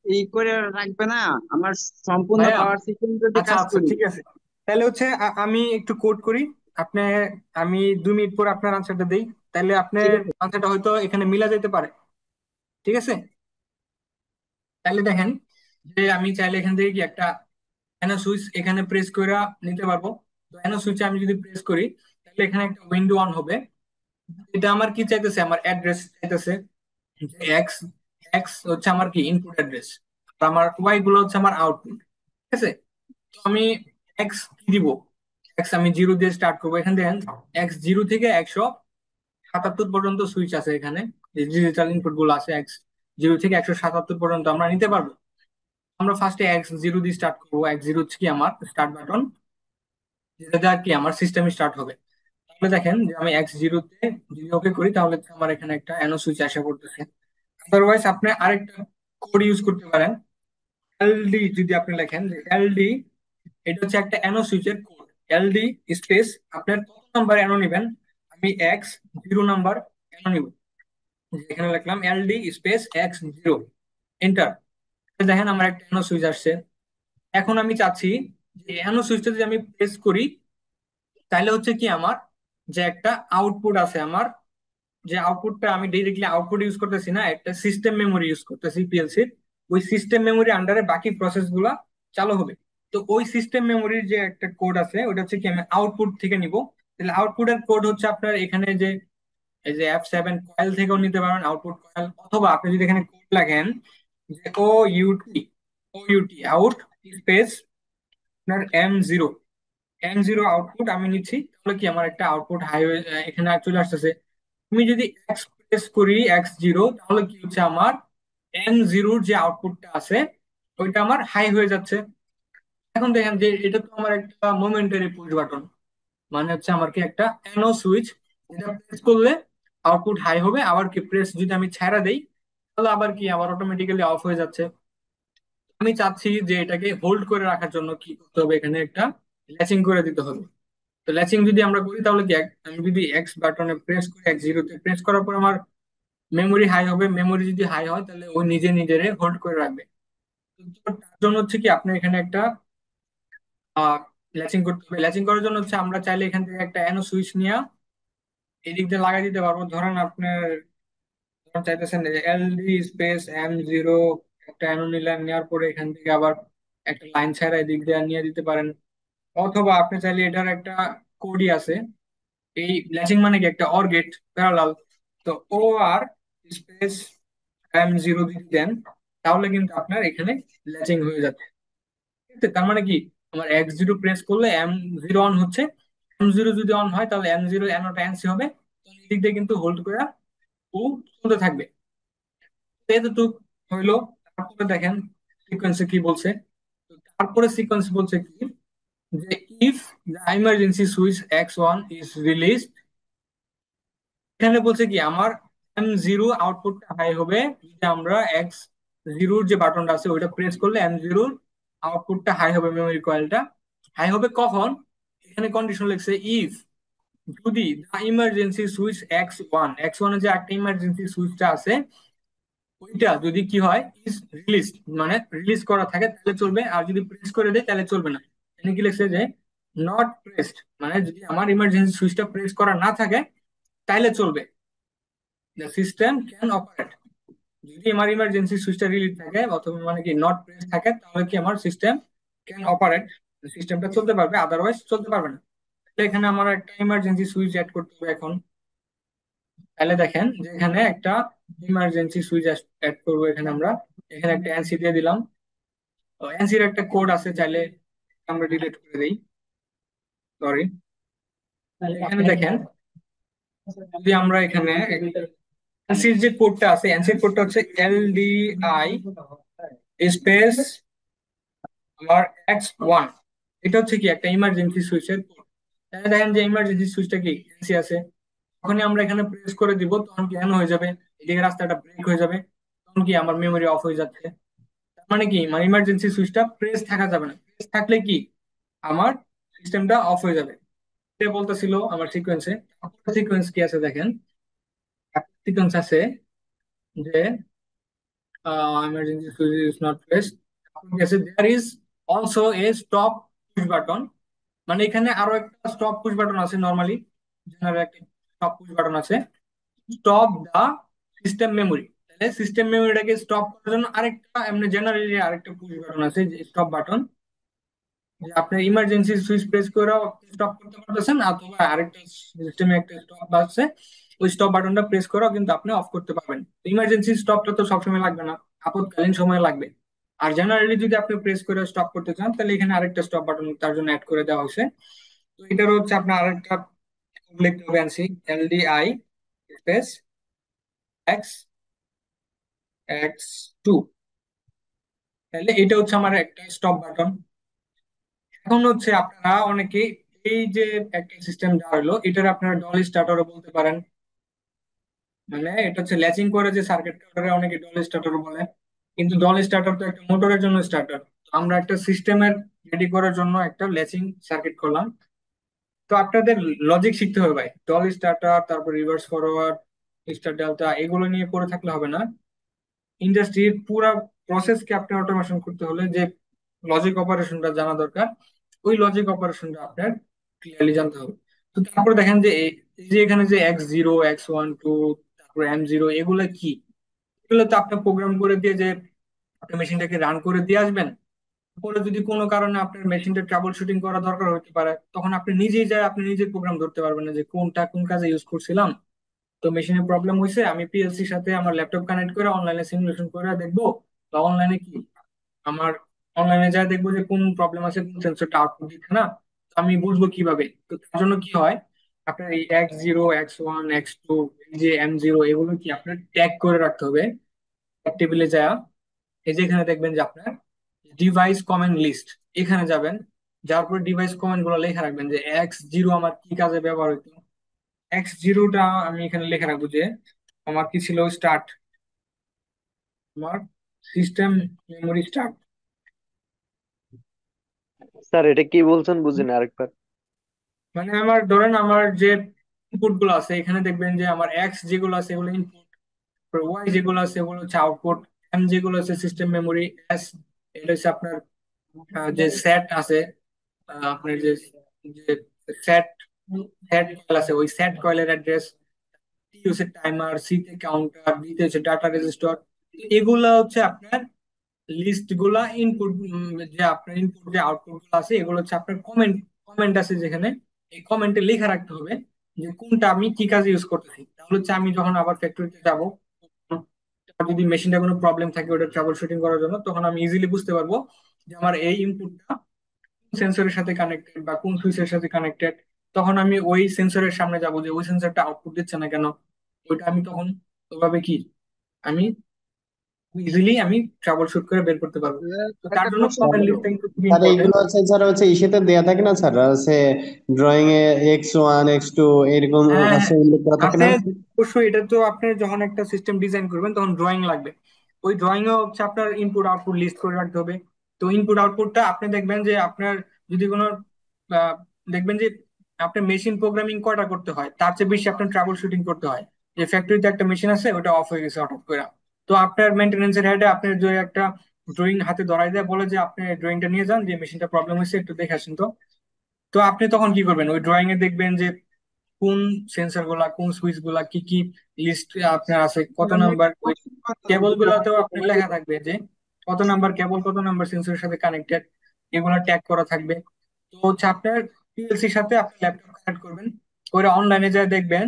ই করে রাখবে না, আমার সম্পূর্ণ ভাইয়া, পাওয়ার সিস্টেম যদি আচ্ছা কাজ আচ্ছা করি। ঠিক আছে। তাহলে হচ্ছে আমি একটু কোড করি, আপনি, আমি 2 মিনিট পর আপনার আনসারটা দেই, তাহলে আপনার ঠিক আছে। আনসারটা হয়তো এখানে মিলা যেতে পারে। ঠিক আছে, তাহলে দেখেন যে আমি চাইলে এখান থেকে কি একটা এনো সুইচ এখানে প্রেস করে নিতে পারবো। তো এনো সুইচে আমি যদি প্রেস করি, তাহলে এখানে একটা উইন্ডো অন হবে। এটা আমার কি চাইতেছে, আমার অ্যাড্রেস চাইতেছে, যে এক্স, এক্স হচ্ছে আমার কি ইনপুট অ্যাড্রেস, আর আমার ওয়াই গুলো হচ্ছে আমার আউটপুট। ঠিক আছে, তো আমি এক্স কি দিব, এক্স আমি 0 দিয়ে স্টার্ট করবো। এখান থেকে X0 থেকে 177 পর্যন্ত সুইচ আছে এখানে, যে ডিজিটাল ইনপুট গুলো আছে X0 থেকে 177 পর্যন্ত আমরা নিতে পারবো। আমরা ফার্স্টে X0 দিয়ে স্টার্ট করবো। X0 হচ্ছে কি আমার স্টার্ট বাটন, যেটা দিয়ে আর কি আমার সিস্টেম স্টার্ট হবে। তাহলে দেখেন যে আমি X0 তে যদি ওকে করি, তাহলে আমার এখানে একটা এনো সুইচ আসা পড়তেছে। আদারওয়াইজ আপনি আরেকটা কোড ইউজ করতে পারেন, এলডি। যদি আপনি লেখেন যে এলডি, এটা হচ্ছে একটা এনো সুইচের কোড। এলডি স্পেস আপনার কত নাম্বার এনো নেবেন, আমি X0 নাম্বার এনো নিব। এখানে লিখলাম এলডি স্পেস X0, এন্টার। দেখেন আমার একটা এনো সুইচ আসছে। এখন আমি চাচ্ছি যে এনো সুইচটা যদি আমি প্রেস করি, তাহলে হচ্ছে কি আমার যে একটা আউটপুট আছে, আমার যে আউটপুটটা আমি ডিরেক্টলি আউটপুট ইউজ করতেছি না, একটা সিস্টেম মেমোরি ইউজ করতেছি পিএলসির। ওই সিস্টেম মেমোরি আন্ডারে বাকি প্রসেস গুলা চালু হবে। তো ওই সিস্টেম মেমোরির যে একটা কোড আছে ওটা হচ্ছে কি আমি আউটপুট থেকে নিব। তাহলে আউটপুটের কোড হচ্ছে আপনার এখানে যে এই যে F7 কয়েল থেকেও নিতে পারেন আউটপুট কয়েল, অথবা আপনি যদি এখানে কোড লাগেন যে ও ইউটি আউট স্পেস আপনার M0 আউটপুট আমি নিচ্ছি, তাহলে কি আমার একটা আউটপুট হাই এখানে চলে আসতেছে। আমি যদি এক্স প্রেস করি X0, তাহলে কি হচ্ছে আমার M0-র যে আউটপুটটা আছে ওইটা আমার হাই হয়ে যাচ্ছে। এখন দেখেন যে এটা তো আমার একটা মোমেন্টারি পুশ বাটন, মানে হচ্ছে আমার কি একটা এনো সুইচ, যেটা প্রেস করলে আউটপুট হাই হবে, আবার কি প্রেস যদি আমি ছাড়া দেই, তাহলে আবার কি আবার অটোমেটিক্যালি অফ হয়ে যাচ্ছে। আমি চাচ্ছি যে এটাকে হোল্ড করে রাখার জন্য কি করতে হবে, এখানে একটা ল্যাচিং করে দিতে হবে। তো ল্যাচিং যদি আমরা করি, তাহলে কি আমি যদি এক্স বাটনে প্রেস করি, X0-তে প্রেস করার পর আমার মেমোরি হাই হবে। মেমোরি যদি হাই হয়, তাহলে ও নিজে নিজেরে হোল্ড করে রাখবে। তো তার জন্য হচ্ছে কি আপনি এখানে একটা ল্যাচিং করতে হবে। ল্যাচিং করার জন্য হচ্ছে আমরা চাইলে এখান থেকে একটা এনো সুইচ নিয়ে এদিক দিয়ে লাগাই দিতে পারবো। ধরেন আপনার চাইতেছেন এলডি স্পেস M0, একটা এনো নিলেন, নেওয়ার পরে এখান থেকে আবার একটা লাইন ছাড়া এদিক দিয়ে নিয়ে দিতে পারেন। অথবা আপনি চাইলে এটার একটা কোডই আছে, এই ল্যাচিং মানে কি একটা অর গেট প্যারালাল। তো ও আর স্পেস M0 যদি দেন, তাহলে কিন্তু আপনার এখানে ল্যাচিং হয়ে যাচ্ছে। ঠিক আছে, তার মানে কি আমার X0 প্রেস করলে M0 অন হচ্ছে। M0 যদি অন হয়, তাহলে M0 এনোটা এনসি হবে। তো এই দিক দিয়ে কিন্তু হোল্ড করে ও চলতে থাকবে। তো এতটুক হইলো। তারপরে দেখেন সিকোয়েন্সে কি বলছে। তো তারপরে সিকোয়েন্স বলছে কি, যে if the emergency switch X1 is released, এখানে বলছে কি আমার M0 আউটপুটটা হাই হবে যদি আমরা X0 যে বাটনটা আছে ওইটা প্রেস করলে M0 আউটপুটটা হাই হবে, মেমোরি কয়েলটা হাই হবে কখন, এখানে কন্ডিশন লিখছে ইফ, যদি দ্য ইমার্জেন্সি সুইচ X1 এর যে একটা ইমার্জেন্সি সুইচটা আছে ওইটা যদি কি হয় ইজ রিলিজ, মানে রিলিজ করা থাকে তাহলে চলবে, আর যদি প্রেস করে দেয় তাহলে চলবে না। এখানে কি লিখছে যে নট প্রেসড, মানে যদি আমার ইমার্জেন্সি সুইচটা প্রেস করা না থাকে তাহলে চলবে, দ্য সিস্টেম ক্যান অপারেট। যদি আমার ইমার্জেন্সি সুইচটা রিলিজ থাকে অথবা মানে কি নট প্রেস থাকে তাহলে কি আমার সিস্টেম ক্যান অপারেট, সিস্টেমটা চলতে পারবে, আদারওয়াইজ চলতে পারবে না। তাহলে এখানে আমার একটা ইমার্জেন্সি সুইচ অ্যাড করতে হবে এখন। তাহলে দেখেন যে এখানে একটা ইমার্জেন্সি সুইচ অ্যাড করবো, এখানে আমরা এখানে একটা এনসি দিয়ে দিলাম। এনসির একটা কোড আছে, চাইলে আমরা ডিলিট করে দিই, সরি। এখানে দেখেন যদি আমরা এখানে এনসির যে কোডটা আছে, এনসির কোডটা হচ্ছে LDI স্পেস আমার X1, এটা হচ্ছে কি একটা ইমার্জেন্সি সুইচের কোড। তাহলে দেখেন যে ইমার্জেন্সি সুইচটা কি এনসি আছে, যখনই আমরা এখানে প্রেস করে দিব তখন কি অন হয়ে যাবে, এদিকে রাস্তাটা ব্রেক হয়ে যাবে, তখন কি আমার মেমোরি অফ হয়ে যাচ্ছে। তার মানে কি মানে ইমার্জেন্সি সুইচটা প্রেস থাকা যাবে না, প্রেস থাকলে কি আমার সিস্টেমটা অফ হয়ে যাবে। এটা বলতেছিল আমার সিকোয়েন্সে। সিকোয়েন্স কি আছে দেখেন, সিকোয়েন্স আছে যে emergency switch is not pressed, তারপর কি আছে there is also a stop push button, মানে এখানে আরো একটা স্টপ পুশ বাটন আছে, নরমালি জেনারেল একটা স্টপ পুশ বাটন আছে, স্টপ দা সিস্টেম মেমোরি। তাহলে সিস্টেম মেমোরিটাকে স্টপ করার জন্য আরেকটা এমনি জেনারেলি আরেকটা পুশ বাটন আছে, স্টপ বাটন, যে আপনি ইমার্জেন্সি সুইচ প্রেস করে স্টপ করতে পারতেছেন, অথবা আরেকটা সিস্টেমে একটা স্টপ আছে, ওই স্টপ বাটনটা প্রেস করেও কিন্তু আপনি অফ করতে পারবেন। ইমার্জেন্সি স্টপটা তো সবসময় লাগবে না, আপৎকালীন সময় লাগবে। আর জেনারেলি যদি আপনি প্রেস করে স্টপ করতে চান তাহলে এখানে আরেকটা স্টপ বাটন তার জন্য অ্যাড করে দেওয়া হয়েছে। তো এটার হচ্ছে আপনার আরেকটা লিখতে হবে আনসি LDI স্পেস X2, তাহলে এটা হচ্ছে আমার একটা স্টপ বাটন। এখন হচ্ছে আপনারা অনেকে এই যে একটা সিস্টেম যা হলো এটার আপনারা ডল স্টার্টারও বলতে পারেন, মানে এটা হচ্ছে ল্যাচিং করে যে সার্কিটটা ওটারে অনেকে ডল স্টার্টারও বলে। কিন্তু ডল স্টার্টার তো একটা মোটরের জন্য স্টার্টার, আমরা একটা সিস্টেমের রেডি করার জন্য একটা ল্যাচিং সার্কিট করলাম। তো আপনাদের লজিক শিখতে হবে ভাই, ডল স্টার্টার তারপর রিভার্স ফরওয়ার্ড স্টার ডেল্টা এগুলো নিয়ে পড়ে থাকলে হবে না। ইন্ডাস্ট্রির পুরা প্রসেসকে আপনি অটোমেশন করতে হলে যে লজিক অপারেশনটা জানা দরকার, ওই লজিক অপারেশনটা আপনার ক্লিয়ারলি জানতে হবে। তো তারপরে দেখেন যে এই যে এখানে যে X0 X1 2 তারপর M0 এগুলো কি, এগুলো তো আপনি প্রোগ্রাম করে দিয়ে যে আপনি মেশিনটাকে রান করে দিয়ে আসবেন। পরে যদি কোনো কারণে আপনার মেশিনটা ট্রাবল শুটিং করা দরকার হতে পারে, তখন আপনি নিজেই যায় আপনি নিজের প্রোগ্রাম ধরতে পারবেন না যে কোনটা কোন কাজে ইউজ করছিলাম। তো মেশিনে প্রবলেম হয়েছে, আমি PLCর সাথে আমার ল্যাপটপ কানেক্ট করে অনলাইনে সিমুলেশন করে দেখবো, বা অনলাইনে কি আমার অনলাইনে যা দেখবো যে কোন প্রবলেম আছে, কোন সেন্সরটা আউটপুট দিচ্ছে না, তো আমি বুঝবো কিভাবে। তো তার জন্য কি হয়, আপনার এই X0 X1 X2 এই যে M0 এগুলো কি আপনার ট্যাগ করে রাখতে হবে টেবিলে যায়। এই যে এখানে দেখবেন যে আপনার ডিভাইস কমেন্ট লিস্ট, এখানে যাবেন, যার পর ডিভাইস কমেন্ট গুলো লেখা রাখবেন যে X0 আমার কি কাজে ব্যবহার হইতো। X0টা আমি এখানে লিখে রাখবো যে আমার কি ছিল স্টার্ট, আমার সিস্টেম মেমোরি স্টার্ট। স্যার এটা কি বলছেন বুঝিনি আরেকবার। মানে আমার ধরেন আমার যে ইনপুট গুলো আছে এখানে দেখবেন যে আমার এক্স যেগুলো আছে এগুলো ইনপুট, ওয়াই যেগুলো আছে এগুলো হচ্ছে আউটপুট, এম যেগুলো আছে সিস্টেম মেমোরি, এস এটা হচ্ছে আপনার যে সেট আছে, আপনার যে যে সেট সেট কয়েল আছে ওই সেট কয়েলের অ্যাড্রেস, টি হচ্ছে টাইমার, সি তে কাউন্টার, ডি তে হচ্ছে ডাটা রেজিস্টার। এগুলা হচ্ছে আপনার লিস্ট গুলা ইনপুট, যে আপনার ইনপুট যে আউটপুট গুলো আছে এগুলো হচ্ছে আপনার কমেন্ট, কমেন্ট আছে যেখানে এই কমেন্টে লেখা রাখতে হবে যে কোনটা আমি কি কাজে ইউজ করতেছি। তাহলে হচ্ছে আমি যখন আবার ফ্যাক্টরিতে যাব, যদি মেশিনটা কোনো প্রবলেম থাকে ওটা ট্রাবল শুটিং করার জন্য, তখন আমি ইজিলি বুঝতে পারবো যে আমার এই ইনপুটটা সেন্সরের সাথে কানেক্টেড বা কোন সুইচের সাথে কানেক্টেড। তখন আমি ওই সেন্সরের সামনে যাব যে ওই সেন্সরটা আউটপুট দিচ্ছে না কেন, ওইটা আমি তখন ওইভাবে কি আমি ইজিলি আমি ট্রাবল শুট করে বের করতে পারবো। তো তার একটা জন্য প্রশ্ন কমেন্ট ছিল। লিস্টটা কিন্তু খুবই স্যার ইম্পর্টেন্ট। এইগুলো হচ্ছে স্যার হচ্ছে ইসেতে দেয়া থাকে না স্যার, হচ্ছে ড্রয়িং এ X1 X2 এরকম হ্যাঁ আছে, হ্যাঁ, উল্লেখ করা থাকে আছে না? অবশ্যই। এটা তো আপনি যখন একটা সিস্টেম ডিজাইন করবেন তখন ড্রয়িং লাগবে। ওই ড্রয়িং এ হচ্ছে আপনার ইনপুট আউটপুট লিস্ট করে রাখতে হবে। তো ইনপুট আউটপুটটা আপনি দেখবেন যে আপনার যদি কোনো আহ, দেখবেন যে আপনার মেশিন প্রোগ্রামিং কয়টা করতে হয় তার চেয়ে বেশি আপনার ট্রাবল শুটিং করতে হয়। যে ফ্যাক্টরিতে একটা মেশিন আছে ওটা অফ হয়ে গেছে হঠাৎ করে, তো আপনার মেইনটেনেন্সের হেডে আপনার যে একটা ড্রয়িং হাতে ধরাই দেয়, বলে যে আপনি ড্রয়িংটা নিয়ে যান, যে মেশিনটা প্রবলেম হয়েছে একটু দেখে আসেন। তো তো আপনি তখন কি করবেন, ওই ড্রয়িং এ দেখবেন যে কোন সেন্সর গুলা কোন সুইচ গুলা কি কি লিস্ট আপনার আছে, কত আমি নাম্বার একটা ওই প্রশ্ন করতাম কেবল যে গুলাতেও আমাদের আপনার লেখা থাকবে যে কত নাম্বার কেবল কত নাম্বার সেন্সরের সাথে কানেক্টেড, এগুলো ট্যাগ করা থাকবে। তো হচ্ছে আপনার পিএলসির সাথে আপনি ল্যাপটপ কানেক্ট করবেন, করে অনলাইনে যা দেখবেন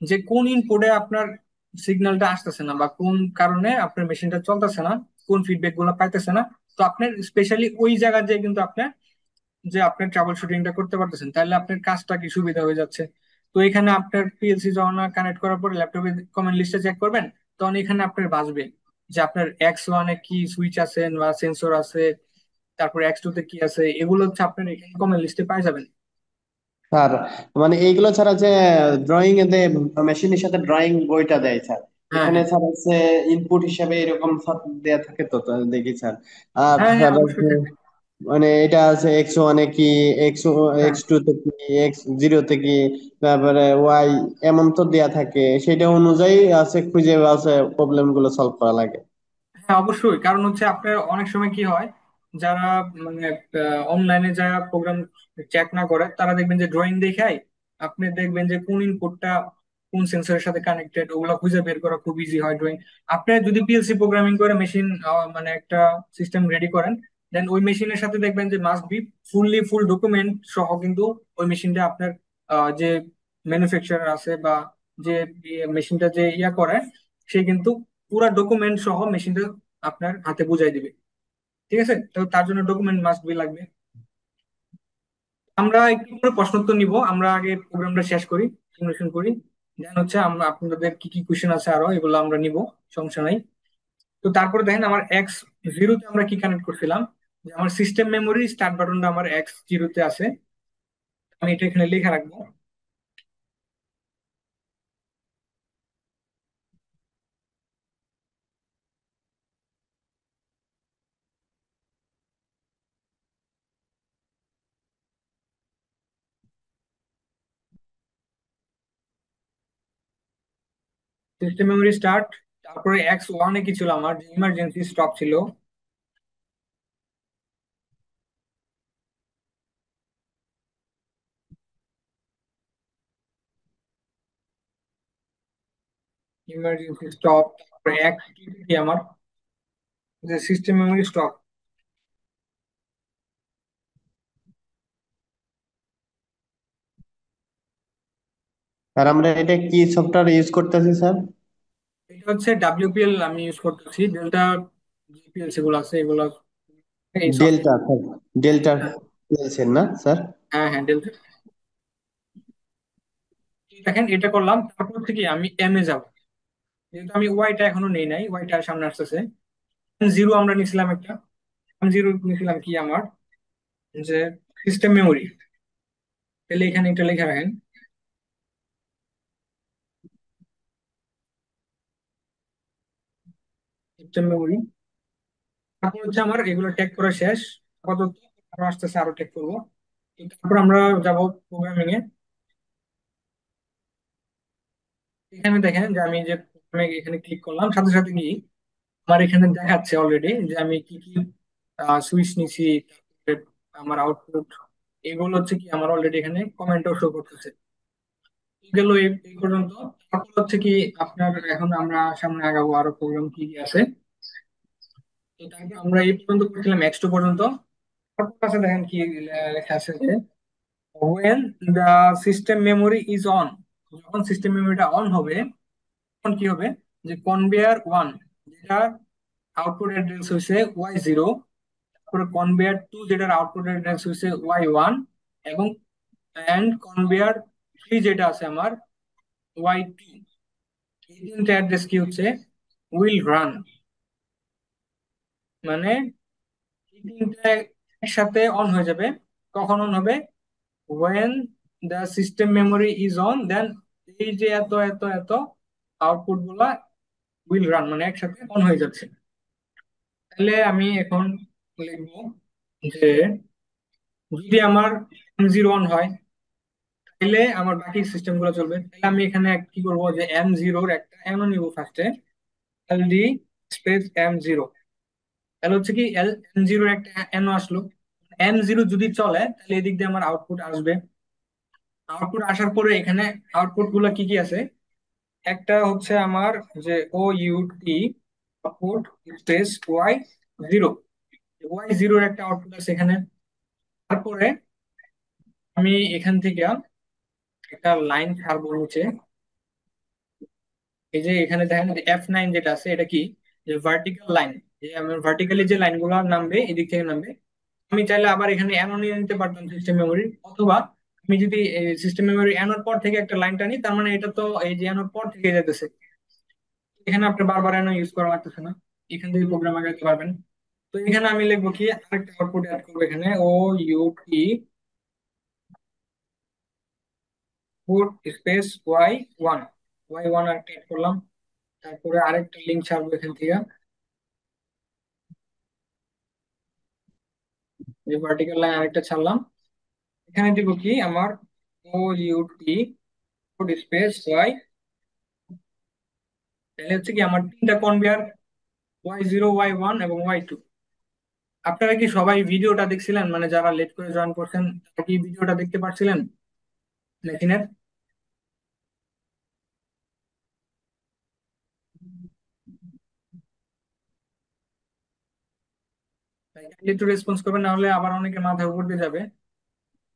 যে কোন ইনপুটে আপনার সিগন্যালটা আসতেছে না বা কোন কারণে আপনার মেশিনটা চলতেছে না, কোন ফিডব্যাক গুলো পাইতেছে না। তো আপনার স্পেশালি ওই জায়গায় যে কিন্তু আপনার যে আপনার ট্রাবল শুটিংটা করতে পারতেছেন, তাহলে আপনার কাজটা কি সুবিধা হয়ে যাচ্ছে। তো এখানে আপনার পিএলসি যখন কানেক্ট করার পরে ল্যাপটপে কমেন্ট লিস্টে চেক করবেন, তখন এখানে আপনার বাজবে যে আপনার X1 এ কি সুইচ আছে বা সেন্সর আছে, তারপর X2 তে কি আছে, এগুলো হচ্ছে আপনার এখানে কমেন্ট লিস্টে পাই যাবেন। স্যার মানে এইগুলো ছাড়া যে ড্রয়িং এ মেশিনের সাথে ড্রয়িং বইটা দেয় স্যার, হ্যাঁ এখানে হ্যাঁ স্যার হচ্ছে ইনপুট হিসাবে এরকম সব দেয়া থাকে তো, তো দেখি স্যার। আর হ্যাঁ হ্যাঁ, স্যার অবশ্যই হচ্ছে থাকবে। মানে এটা আছে X1 এ কি, এক্স হ্যাঁ X2 তে কি, X0 তে কি, তারপরে ওয়াই, এমন তো দেয়া থাকে, সেটা অনুযায়ী আছে খুঁজে আছে প্রবলেম গুলো সলভ করা লাগে। হ্যাঁ, অবশ্যই। কারণ হচ্ছে আপনার অনেক সময় কি হয়, যারা মানে অনলাইনে যারা প্রোগ্রাম চেক না করে তারা দেখবেন যে ড্রয়িং দেখায়, আপনি দেখবেন যে কোন ইনপুটটা কোন সেন্সরের সাথে কানেক্টেড ওগুলো খুঁজে বের করা খুব ইজি হয় ড্রয়িং। আপনি যদি পিএলসি প্রোগ্রামিং করে মেশিন মানে একটা সিস্টেম রেডি করেন, দেন ওই মেশিনের সাথে দেখবেন যে মাস্ট বি ফুল ডকুমেন্ট সহ কিন্তু ওই মেশিনটা আপনার যে ম্যানুফ্যাকচারার আছে বা যে মেশিনটা যে ইয়া করে, সে কিন্তু পুরা ডকুমেন্ট সহ মেশিনটা আপনার হাতে বুঝাই দিবে। ঠিক আছে, তো তার জন্য ডকুমেন্ট মাস্ট বি লাগবে। আমরা একটু করে প্রশ্ন উত্তর নিব, আমরা আগে প্রোগ্রামটা শেষ করি, সিমুলেশন করি, দেন হচ্ছে আমরা আপনাদের কি কি কোশ্চেন আছে আরো এগুলো আমরা নিব, সমস্যা নাই। তো তারপরে দেখেন আমার X0 তে আমরা কি কানেক্ট করছিলাম, যে আমার সিস্টেম মেমোরি স্টার্ট বাটনটা আমার X0 তে আছে। আমি এটা এখানে লিখে রাখবো। সিস্টেম মেমোরি স্টার্ট, তারপরে X1 এ কি ছিল, আমার ইমার্জেন্সি স্টপ ছিল। ইমার্জেন্সি স্টপ, তারপরে X2 কি আমার যে সিস্টেম মেমোরি স্টপ। স্যার আমরা এটা কি সফটওয়্যার ইউজ করতেছি স্যার? এটা হচ্ছে WPL আমি ইউজ করতেছি, ডেল্টা জিপিএলসি গুলো আছে এগুলো, এই ডেল্টা সফটওয়্যার। স্যার, ডেল্টা বলছেন না স্যার? হ্যাঁ হ্যাঁ, ডেল্টা। দেখেন এটা করলাম, তারপর থেকে আমি এম এ যাব, যেহেতু আমি ওয়াইটা এখনো নেই নাই, ওয়াইটা সামনে আসতেছে। জিরো আমরা নিছিলাম একটা, জিরো নিছিলাম কি আমার যে সিস্টেম মেমোরি, তাহলে এখানে এটা লেখা রাখেন সিস্টেম মেমোরি। তারপর হচ্ছে আমার এগুলো ট্যাগ করা শেষ আপাতত, আরো আসতেছে আরো ট্যাগ করবো। তো তারপর আমরা যাব প্রোগ্রামিং এ। এখানে দেখেন যে আমি যে প্রথমে এখানে ক্লিক করলাম, সাথে সাথে কি আমার এখানে দেখাচ্ছে অলরেডি যে আমি কি কি সুইচ নিছি, তারপরে আমার আউটপুট, এগুলো হচ্ছে কি আমার অলরেডি এখানে কমেন্টও শো করতেছে। গেল এই এই পর্যন্ত। তারপর হচ্ছে কি আপনার এখন আমরা সামনে আগাবো, আরো প্রোগ্রাম কি কি আছে। তো তারপর আমরা এই পর্যন্ত করছিলাম X2 পর্যন্ত। তারপর আছে দেখেন কি লেখা আছে যে when the system memory is on, যখন সিস্টেম মেমোরিটা অন হবে তখন কি হবে, যে কনভেয়ার ওয়ান যেটা আউটপুট অ্যাড্রেস হয়েছে Y0, তারপরে কনভেয়ার টু যেটার আউটপুট অ্যাড্রেস হয়েছে Y1, এবং কনভেয়ার থ্রি যেটা আছে আমার Y2, এই তিনটা অ্যাড্রেস কি হচ্ছে উইল রান। মানে এই তিনটা একসাথে অন হয়ে যাবে। কখন অন হবে? when the system memory is on, then এই যে এত এত এত আউটপুট গুলা উইল রান, মানে একসাথে অন হয়ে যাচ্ছে। তাহলে আমি এখন লিখবো যে যদি আমার M0 অন হয় তাহলে আমার বাকি সিস্টেম গুলো চলবে। তাহলে আমি এখানে কি করবো, যে M0-র একটা এমন নিব ফার্স্টে, এলডি স্পেস M0। তাহলে হচ্ছে কি M0-র একটা এন আসলো। M0 যদি চলে তাহলে এদিক দিয়ে আমার আউটপুট আসবে। আউটপুট আসার পরে এখানে আউটপুট গুলা কি কি আছে, একটা হচ্ছে আমার যে O U T output space Y0, Y0-র একটা আউটপুট আছে এখানে। তারপরে আমি এখান থেকে একটা লাইন ছাড়বো নিচে। এই যে এখানে দেখেন F9 যেটা আছে, এটা কি, যে ভার্টিক্যাল লাইন, যে আমার ভার্টিক্যালি যে লাইনগুলো নামবে এদিক থেকে নামবে। আমি চাইলে আবার এখানে অ্যানো নিয়ে নিতে পারতাম সিস্টেম মেমোরি, অথবা আমি যদি সিস্টেম মেমোরি অ্যানোর পর থেকে একটা লাইন টানি, তার মানে এটা তো এই যে অ্যানোর পর থেকে যেতেছে, এখানে আপনি বারবার অ্যানো ইউজ করা লাগতেছে না, এখান থেকে প্রোগ্রাম আগাতে পারবেন। তো এখানে আমি লিখবো কি, আরেকটা আউটপুট অ্যাড করবো এখানে, output space Y1, Y1 আর অ্যাড করলাম। তারপরে আরেকটা লিঙ্ক ছাড়বো এখান থেকে, যে ভার্টিক্যাল লাইন আরেকটা ছাড়লাম। এখানে দিব কি আমার O U T put space Y. তাহলে হচ্ছে কি আমার তিনটা কনভেয়ার, Y0, Y1 এবং Y2। আপনারা কি সবাই ভিডিওটা দেখছিলেন? মানে যারা লেট করে জয়েন করছেন তারা কি ভিডিওটা দেখতে পারছিলেন মেশিনের? একটু রেসপন্স করবেন, না হলে আবার অনেকের মাথায় উপর দিয়ে যাবে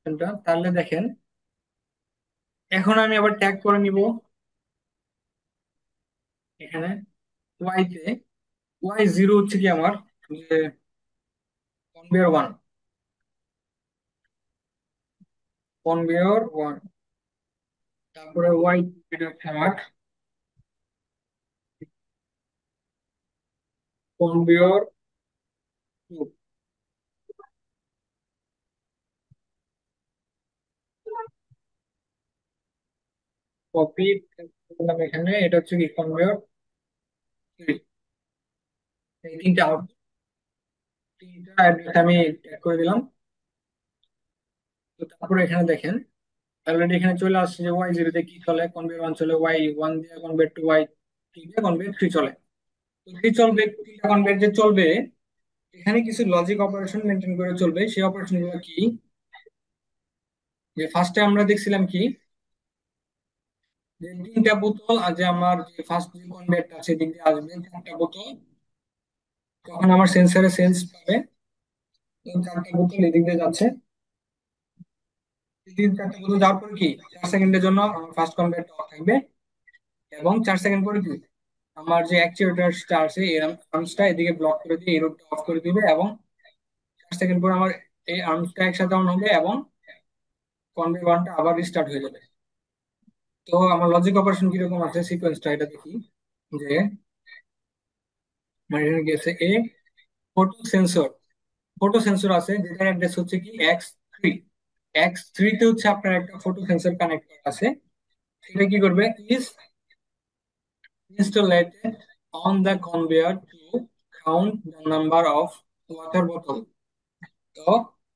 কোনটা। তাহলে দেখেন, এখন আমি আবার ট্যাগ করে নিব এখানে ওয়াই তে। Y0 হচ্ছে কি আমার কনভেয়ার ওয়ান, কনভেয়ার ওয়ান। তারপরে ওয়াই এটা হচ্ছে আমার কনভেয়ার টু। কপি করলাম এখানে, এটা হচ্ছে কি কনভেয়ার থ্রি। এই তিনটা আউটপুট, তিনটা অ্যাড্রেস আমি ট্যাগ করে দিলাম। তো তারপরে এখানে দেখেন অলরেডি এখানে চলে আসছে যে Y0 তে কি চলে, কনভেয়ার ওয়ান চলে, Y1 দিয়ে কনভেয়ার টু, Y3 দিয়ে কনভেয়ার থ্রি চলে। তো থ্রি চলবে, তিনটা কনভেয়ার যে চলবে, এখানে কিছু লজিক অপারেশন মেনটেন করে চলবে। সেই অপারেশন গুলো কি, যে ফার্স্টে আমরা দেখছিলাম কি, যে তিনটা বোতল, আর যে আমার যে ফার্স্ট যে কনভেয়ারটা আছে দিক দিয়ে আসবে চারটা বোতল, তখন আমার সেন্সারে সেন্স পাবে এই চারটা বোতল এদিক দিয়ে যাচ্ছে। তিন চারটা বোতল যাওয়ার পরে কি 4 সেকেন্ডের জন্য আমার ফার্স্ট কনভেয়ারটা অফ থাকবে, এবং 4 সেকেন্ড পরে কি আমার যে অ্যাকচুয়েটরটা আছে এই আর্মসটা এদিকে ব্লক করে দিয়ে এই রোডটা অফ করে দিবে, এবং 4 সেকেন্ড পরে আমার এই আর্মসটা একসাথে অন হবে এবং কনভেয়ার ওয়ানটা আবার রিস্টার্ট হয়ে যাবে। তো আমার লজিক অপারেশন কিরকম আছে সিকোয়েন্সটা এটা দেখি, যে আমার এখানে গেছে ফটো সেন্সর, ফটো সেন্সর আছে যেটার অ্যাড্রেস হচ্ছে কি X3। X3 তে হচ্ছে আপনার একটা ফটো সেন্সর কানেক্ট করা আছে। সেটা কি করবে, is installed on the conveyor to count the number of water bottle। তো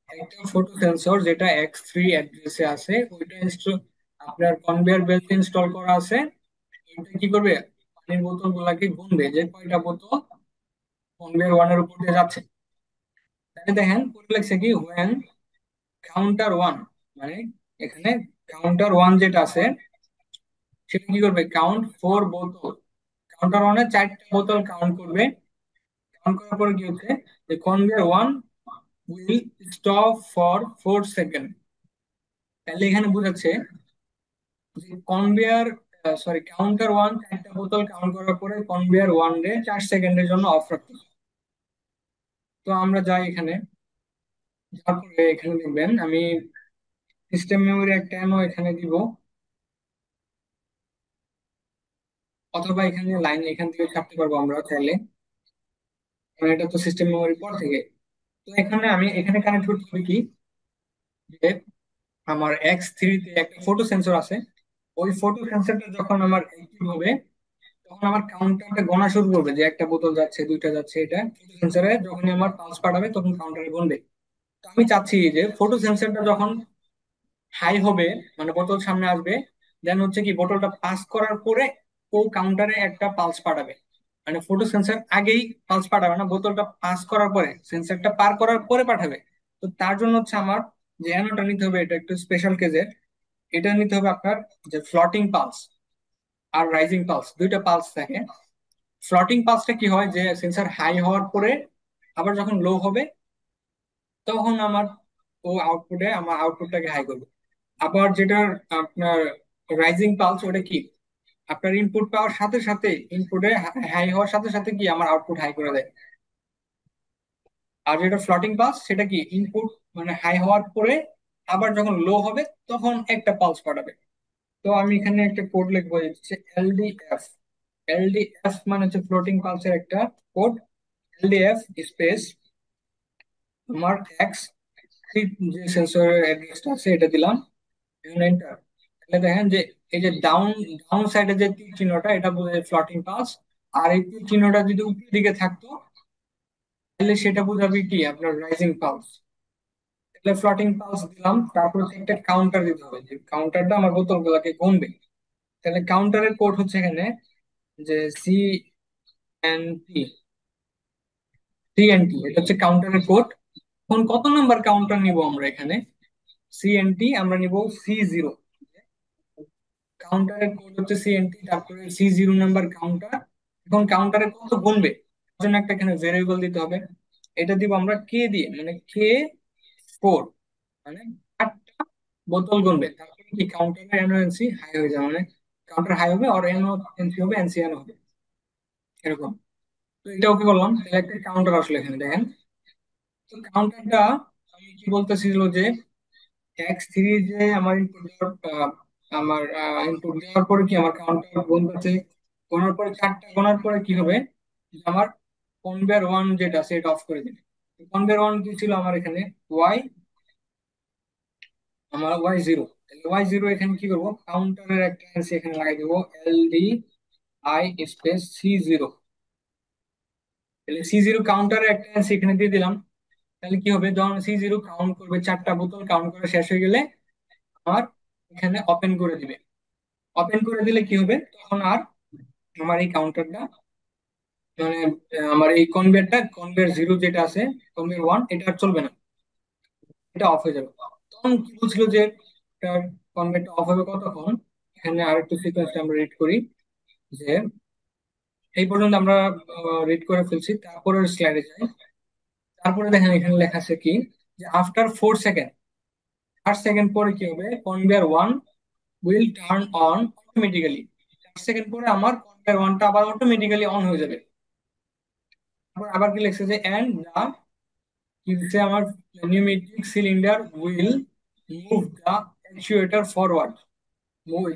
একটা ফটো সেন্সর যেটা X3 অ্যাড্রেসে আছে ওইটা ইনস্টল, আপনার কনভেয়ার বেল্ট ইনস্টল করা আছে। এটা কি করবে, পানির বোতল গুলাকে গুনবে যে কয়টা বোতল কনভেয়ার ওয়ানের উপর দিয়ে যাচ্ছে। তাহলে দেখেন পরে লেখছে কি when কাউন্টার ওয়ান, মানে এখানে কাউন্টার ওয়ান যেটা আছে সেটা কি করবে, কাউন্ট ফোর বোতল, কাউন্টার ওয়ানে চারটা বোতল কাউন্ট করবে। কাউন্ট করার পরে কি হচ্ছে, যে conveyor one will stop for 4 second. তাহলে এখানে বোঝাচ্ছে যে কনভেয়ার, সরি, কাউন্টার ওয়ান চারটা বোতল কাউন্ট করার পরে কনভেয়ার ওয়ান রে 4 সেকেন্ডের জন্য অফ রাখতে হবে। তো আমরা যাই এখানে, তারপরে এখানে দেখবেন আমি সিস্টেম মেমোরি একটা এমন এখানে দিব, অথবা এখানে লাইন এখান থেকে ছাপতে পারবো আমরা চাইলে। কারণ এটা তো সিস্টেম মেমোরির পর থেকে। তো এখানে কানেক্ট করতে হবে কি, যে আমার X3 তে একটা ফটো সেন্সর আছে। ওই ফটো সেন্সরটা যখন আমার অ্যাক্টিভ হবে, তখন আমার কাউন্টারটা গোনা শুরু করবে, যে একটা বোতল যাচ্ছে, দুইটা যাচ্ছে। এটা ফটো সেন্সরে যখনই আমার পালস পাঠাবে তখন কাউন্টারে গুনবে। তো আমি চাচ্ছি যে ফটো সেন্সরটা যখন হাই হবে, মানে বোতল সামনে আসবে, দেন হচ্ছে কি বোতলটা পাস করার পরে ও কাউন্টারে একটা পালস পাঠাবে। মানে ফটো সেন্সর আগেই পালস পাঠাবে না, বোতলটা পাস করার পরে, সেন্সরটা পার করার পরে পাঠাবে। তো তার জন্য হচ্ছে আমার যে অ্যানোটা নিতে হবে, এটা একটু স্পেশাল কেসের। এটা নিতে হবে আপনার, যে floating pulse are rising pulse, দুইটা পালস থাকে। ফ্লটিং পালসটা কি হয়, যে সেন্সর হাই হওয়ার পরে আবার যখন লো হবে, তখন আমার আউটপুটটাকে হাই করবে। আবার যেটা আপনার রাইজিং পালস, ওটা কি আপনার ইনপুট পাওয়ার সাথে সাথে, ইনপুটে হাই হওয়ার সাথে সাথে কি আমার আউটপুট হাই করে দেয়। আর যেটা ফ্লোটিং পালস, সেটা কি ইনপুট মানে হাই হওয়ার পরে আবার যখন লো হবে তখন একটা পালস পাঠাবে। তো আমি এখানে একটা কোড লিখবো, হচ্ছে এলডিএফ। এলডিএফ মানে হচ্ছে ফ্লোটিং পালসের একটা কোড। এলডিএফ স্পেস আমার এক্স, যে সেন্সরের অ্যাড্রেসটা আছে এটা দিলাম, এন্টার। তাহলে দেখেন যে এই যে ডাউন ডাউন সাইডে যে তীর চিহ্নটা, এটা বোঝায় ফ্লোটিং পালস। আর এই তীর চিহ্নটা যদি উপরের দিকে থাকতো, তাহলে সেটা বোঝাবে কি আপনার রাইজিং পালস। তাহলে ফ্লোটিং পালস দিলাম, তারপর হচ্ছে একটা কাউন্টার দিতে হবে, যে কাউন্টারটা আমার বোতলগুলোকে গুনবে। তাহলে কাউন্টারের কোড হচ্ছে এখানে যে সিএনটি, এটা হচ্ছে কাউন্টারের কোড। এখন কত নাম্বার কাউন্টার নিব আমরা এখানে? সিএনটি আমরা নিব C0। কাউন্টারের কোড হচ্ছে সিএনটি, তারপরে C0 নাম্বার কাউন্টার। এখন কাউন্টারে কত গুনবে তার জন্য একটা এখানে ভেরিয়েবল দিতে হবে। এটা দিব আমরা কে দিয়ে, মানে K4, মানে 8টা বোতল গুনবে। তারপরে কি কাউন্টারের এনওএনসি হাই হয়ে যাবে, মানে কাউন্টার হাই হবে আর এনওএনসি হবে, এনসিএন হবে, এরকম। তো এটা ওকে বললাম, তাহলে একটা কাউন্টার আসলে এখানে দেখেন। তো কাউন্টারটা আমি কি বলতেছিল, যে X3 যে আমার ইনপুট দেওয়ার পরে কি আমার কাউন্টার গুনতেছে। গোনার পরে 4টা গোনার পরে কি হবে, যে আমার কনভেয়ার 1 যেটা আছে এটা অফ করে দিবে। কনভেয়ার 1 কি ছিল আমার এখানে, ওয়াই, আমার Y0। Y0 এখানে কি করবো, কাউন্টারের একটা অ্যান্সি এখানে লাগাই দেবো, LDI স্পেস C0। তাহলে C0 কাউন্টারের একটা অ্যান্সি এখানে দিয়ে দিলাম। তাহলে কি হবে, যখন C0 কাউন্ট করবে, 4টা বোতল কাউন্ট করে শেষ হয়ে গেলে আমার এখানে ওপেন করে দিবে। ওপেন করে দিলে কি হবে, তখন আর আমার এই কাউন্টারটা, মানে আমার এই কনভেয়ার 0 যেটা আছে, কনভেয়ার 1, এটা আর চলবে না, এটা অফ হয়ে যাবে। তখন কি বলছিল যে কনভেয়ারটা অফ হবে কতক্ষণ। এখানে আরেকটু সিকোয়েন্সটা আমরা রিড করি, যে এই পর্যন্ত আমরা রিড করে ফেলছি, তারপরে স্লাইডে যাই। তারপরে দেখেন এখানে লেখা আছে কি, যে আফটার 4 সেকেন্ড, 8 সেকেন্ড পরে কি হবে, conveyor 1 will turn on automatically. 8 second পরে আমার কনভেয়ার 1টা আবার অটোমেটিক্যালি অন হয়ে যাবে। তারপর আবার কি লিখছে, যে এন্ড দা, কি লিখছে আমার, pneumatic cylinder will move the actuator forward.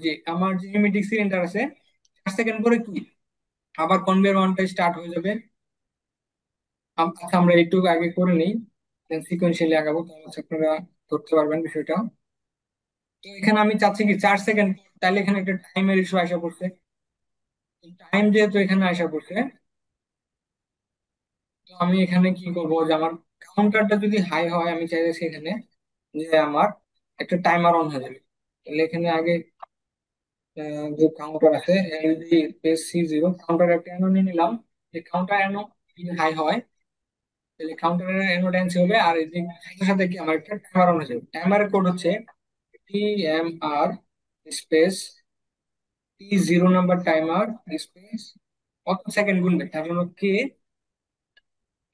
যে আমার যে নিউমেটিক সিলিন্ডার আছে, 4 সেকেন্ড পরে কি আবার কনভেয়ার 1টা স্টার্ট হয়ে যাবে। আচ্ছা, আমরা একটু আগে করে নিই, সিকোয়েন্সিয়ালি আগাবো, তাহলে হচ্ছে আপনারা ধরতে পারবেন বিষয়টা। তো এখানে আমি চাচ্ছি কি 4 সেকেন্ড, তাহলে এখানে একটা টাইমের ইস্যু আসা পড়ছে। টাইম যেহেতু এখানে আসা পড়ছে, তো আমি এখানে কি করবো, যে আমার কাউন্টারটা যদি হাই হয়, আমি চাইছি এখানে যে আমার একটা টাইমার অন হয়ে যাবে। তাহলে এখানে আগে যে কাউন্টার আছে, LD-C0 কাউন্টার একটা এনো নিয়ে নিলাম। যে কাউন্টার এনো যদি হাই হয়, তাহলে কাউন্টারের এনো ড্যান্স হবে, আর এই যে সাথে সাথে কি আমার একটা টাইমার অন হয়ে যাবে। টাইমারের কোড হচ্ছে TMR space T0 number timer space কত সেকেন্ড গুনবে তার জন্য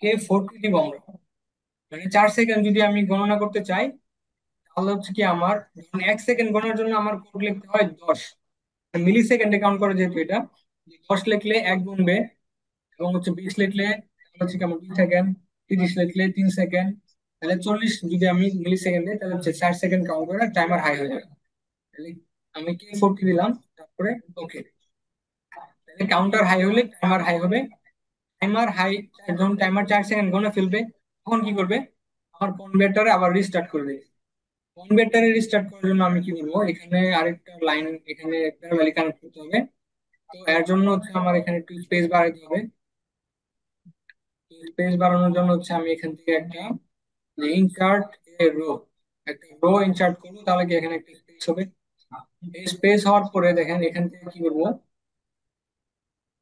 K40 দিব আমরা। মানে 4 সেকেন্ড যদি আমি গণনা করতে চাই, তাহলে হচ্ছে কি আমার, ধরুন 1 সেকেন্ড গণনার জন্য আমার কোড লিখতে হয় 10, মিলি সেকেন্ডে কাউন্ট করে যেহেতু এটা, 10 লিখলে 1 গুনবে, এবং হচ্ছে 20 লিখলে তাহলে হচ্ছে কি আমার 2 সেকেন্ড, 30 লিখলে 3 সেকেন্ড, তাহলে 40 যদি আমি মিলি সেকেন্ডে, তাহলে হচ্ছে 4 সেকেন্ড কাউন্ট করে টাইমার হাই হয়ে যাবে। তাহলে আমি K40 দিলাম, তারপরে ওকে। তাহলে কাউন্টার হাই হলে টাইমার হাই হবে, টাইমার হাই, যখন টাইমার 4 সেকেন্ড গুনে ফেলবে তখন কি করবে, আমার কনভার্টারে আবার রিস্টার্ট করে দেবে। কনভার্টারে রিস্টার্ট করার জন্য আমি কি করবো, এখানে আরেকটা লাইন এখানে প্যারালালি কানেক্ট করতে হবে। তো এর জন্য হচ্ছে আমার এখানে একটু স্পেস বাড়াতে হবে। স্পেস বাড়ানোর জন্য হচ্ছে আমি এখান থেকে একটা ইনসার্ট এ রো, একটা রো ইনসার্ট করবো, তাহলে কি এখানে একটা স্পেস হবে। স্পেস হওয়ার পরে দেখেন এখান থেকে কি করবো,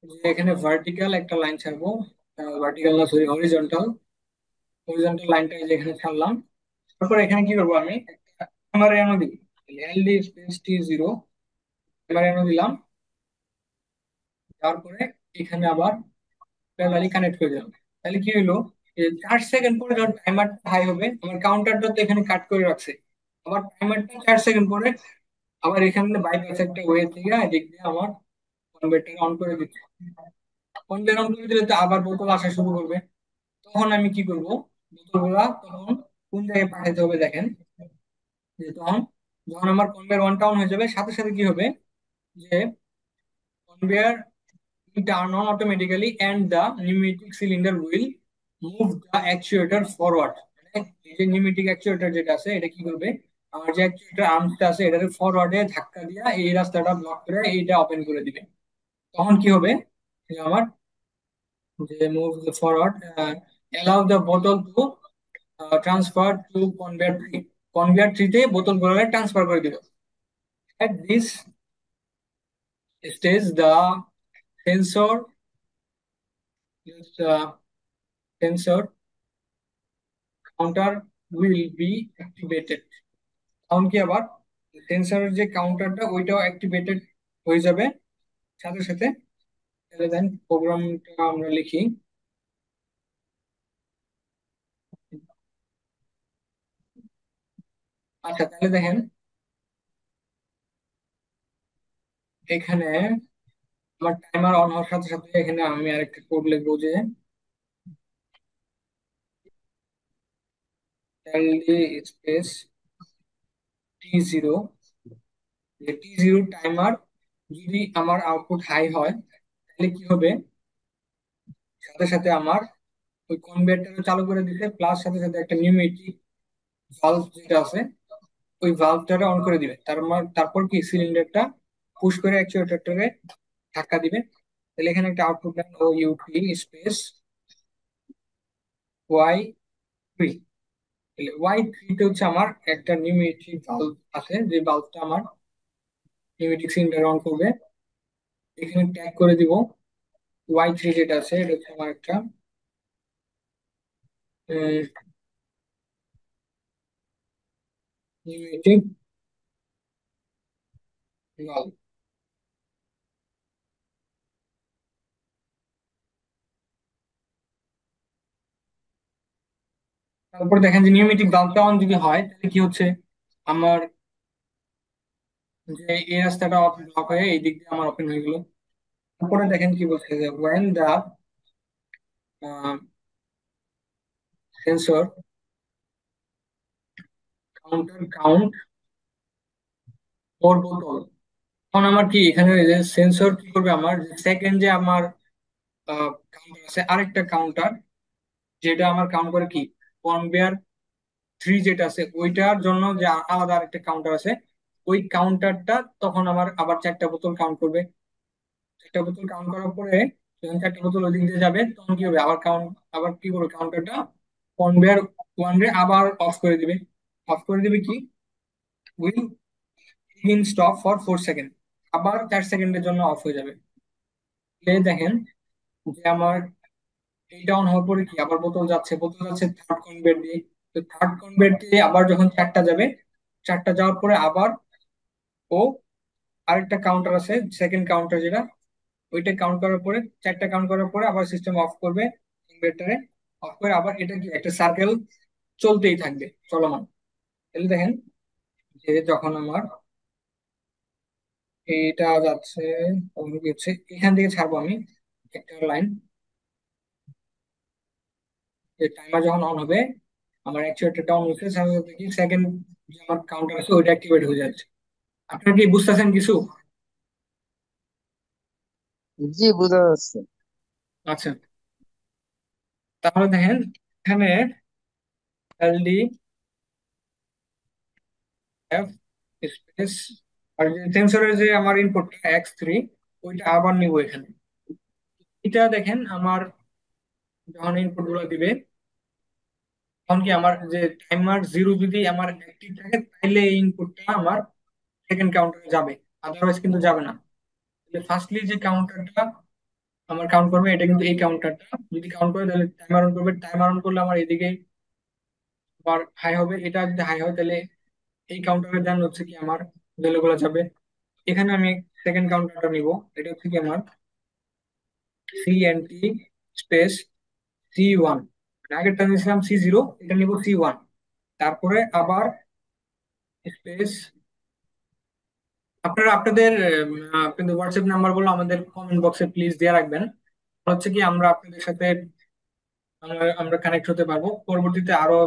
যে এখানে ভার্টিক্যাল একটা লাইন ছাড়বো, ভার্টিক্যাল না সরি হরিজন্টাল, হরিজন্টাল লাইনটা এই যে এখানে ছাড়লাম। তারপর এখানে কি করবো, আমি একটা আমার এনো দিব, এলডি স্পেস T0 এবার এনো দিলাম। তারপরে এখানে আবার প্যারালালি কানেক্ট করে দিলাম। তাহলে কি হলো, 4 সেকেন্ড পরে যখন টাইমারটা হাই হবে, আমার কাউন্টারটা তো এখানে কাট করে রাখছে, আবার টাইমারটা 4 সেকেন্ড পরে আবার এখানে বাইপাস একটা ওয়ে থেকে এদিক দিয়ে আমার কনভার্টার অন করে দিচ্ছে। কনভার্টার অন করে দিলে তো আবার বোতল আসা শুরু করবে। তখন আমি কি করব, বোতলগুলা তখন কোন জায়গায় পাঠাতে হবে দেখেন, যে তখন যখন আমার কনভেয়ার ওয়ান টাউন হয়ে যাবে, সাথে সাথে কি হবে, যে conveyor will turn on automatically and the pneumatic cylinder will move the actuator forward। মানে এই যে নিউমেটিক অ্যাকচুয়েটর যেটা আছে এটা কি করবে, আমার যে অ্যাকচুয়েটর আর্মসটা আছে এটাকে ফরওয়ার্ডে ধাক্কা দিয়া এই রাস্তাটা ব্লক করে এইটা ওপেন করে দিবে। তখন কি হবে, যে আমার যে move forward allow the bottle to transfer to conveyor 3, conveyor 3 তে বোতলগুলো ট্রান্সফার করে দিবে। at this stage the sensor uh, sensor counter will be activated। তখন কি আবার সেন্সরের যে কাউন্টারটা ওইটাও অ্যাক্টিভেটেড হয়ে যাবে সাথে সাথে। তাহলে দেন প্রোগ্রামটা আমরা লিখি। আচ্ছা তাহলে দেখেন এখানে আমার টাইমার অন হওয়ার সাথে সাথে এখানে আমি আরেকটা কোড লিখবো, যে এলডি স্পেস T0, যে T0 টাইমার যদি আমার আউটপুট হাই হয় তাহলে কি হবে, সাথে সাথে আমার ওই কনভার্টার চালু করে দিতে, প্লাস সাথে সাথে একটা নিউমেটিক ভালভ যেটা আছে ওই ভালভটারে অন করে দিবে। তারপর কি সিলিন্ডারটা পুশ করে অ্যাকচুয়েটরটারে ধাক্কা দিবে। তাহলে এখানে একটা আউটপুট দেন ও ইউটি স্পেস Y3। তাহলে Y3 তে হচ্ছে আমার একটা নিউমেটিক ভালভ আছে, যে ভালভটা আমার নিউমেটিক সিলিন্ডার অন করবে। এখানে ট্যাগ করে দিব Y3 যেটা আছে এটা হচ্ছে আমার একটা নিউমেটিক ভালভ। তারপর দেখেন যে নিউমেটিক ভালভটা অন যদি হয় তাহলে কি হচ্ছে, আমার যে এই রাস্তাটা ব্লক হয়ে এই দিক দিয়ে আমার ওপেন হয়ে গেল। তারপরে দেখেন কি বলছে, যে when the sensor counter count four bottle, তখন আমার কি এখানে যে সেন্সর কি করবে, আমার সেকেন্ড যে আমার কাউন্টার আছে আরেকটা কাউন্টার যেটা আমার কাউন্ট করে কি কনভেয়ার 3 যেটা আছে ওইটার জন্য যে আলাদা আরেকটা কাউন্টার আছে, ওই কাউন্টারটা তখন আমার আবার 4টা বোতল কাউন্ট করবে। 4টা বোতল কাউন্ট করার পরে যখন 4টা বোতল ওই দিক দিয়ে যাবে তখন কি হবে, আবার কি করবে কাউন্টারটা কনভেয়ার ওয়ান রে আবার অফ করে দিবে। অফ করে দিবে কি, will in stop for 4 second, আবার 4 সেকেন্ডের জন্য অফ হয়ে যাবে। এই দেখেন যে আমার এই ডাউন হওয়ার পরে কি আবার বোতল যাচ্ছে থার্ড কনভেয়ার দিয়ে। তো থার্ড কনভেয়ার দিয়ে আবার যখন 4টা যাবে, 4টা যাওয়ার পরে আবার ও আরেকটা কাউন্টার আছে সেকেন্ড কাউন্টার যেটা, ওইটা কাউন্ট করার পরে 4টা কাউন্ট করার পরে আবার সিস্টেম অফ করবে কনভেয়ারটারে। অফ করে আবার এটা কি একটা সার্কেল চলতেই থাকবে চলমান। তাহলে দেখেন যে যখন আমার এটা যাচ্ছে, অবনতি হচ্ছে, এখান থেকে ছাড়বো আমি একটা লাইন, যে টাইমার যখন অন হবে আমার অ্যাকচুয়েটরটা অন হচ্ছে, সাথে সাথে কি সেকেন্ড যে আমার কাউন্টার আছে ওইটা অ্যাক্টিভেট হয়ে যাচ্ছে। আপনারা কি বুঝতেছেন কিছু? জি, বোঝা যাচ্ছে। আচ্ছা তাহলে দেখেন এখানে এলডি এফ স্পেস আর যে টেনসরের যে আমার ইনপুটটা x3 ওইটা আবার নিব এখানে। এটা দেখেন আমার যখন ইনপুট গুলো দিবে তখন কি আমার যে টাইমার জিরো যদি আমার অ্যাক্টিভ থাকে তাহলে এই ইনপুটটা আমার সেকেন্ড কাউন্টারে যাবে, আদারওয়াইজ কিন্তু যাবে না। ফার্স্টলি যে কাউন্টারটা আমার কাউন্ট করবে এটা কিন্তু এই কাউন্টারটা যদি কাউন্ট করে তাহলে টাইমার অন করবে, টাইমার অন করলে আমার এদিকে আবার হাই হবে, এটা যদি হাই হয় তাহলে এই কাউন্টারের দেন হচ্ছে কি আমার ভ্যালুগুলো যাবে। এখানে আমি সেকেন্ড কাউন্টারটা নিব, এটা হচ্ছে কি আমার CNT স্পেস C1, আগেরটা নিয়েছিলাম C0, এটা নিব C1। তারপরে আবার স্পেস আপনারা আপনাদের আপনাদের হোয়াটসঅ্যাপ নাম্বার গুলো আমাদের কমেন্ট বক্সে প্লিজ দিয়ে রাখবেন। হচ্ছে কি আমরা আপনাদের সাথে আমরা কানেক্ট হতে পারবো পরবর্তীতে আরো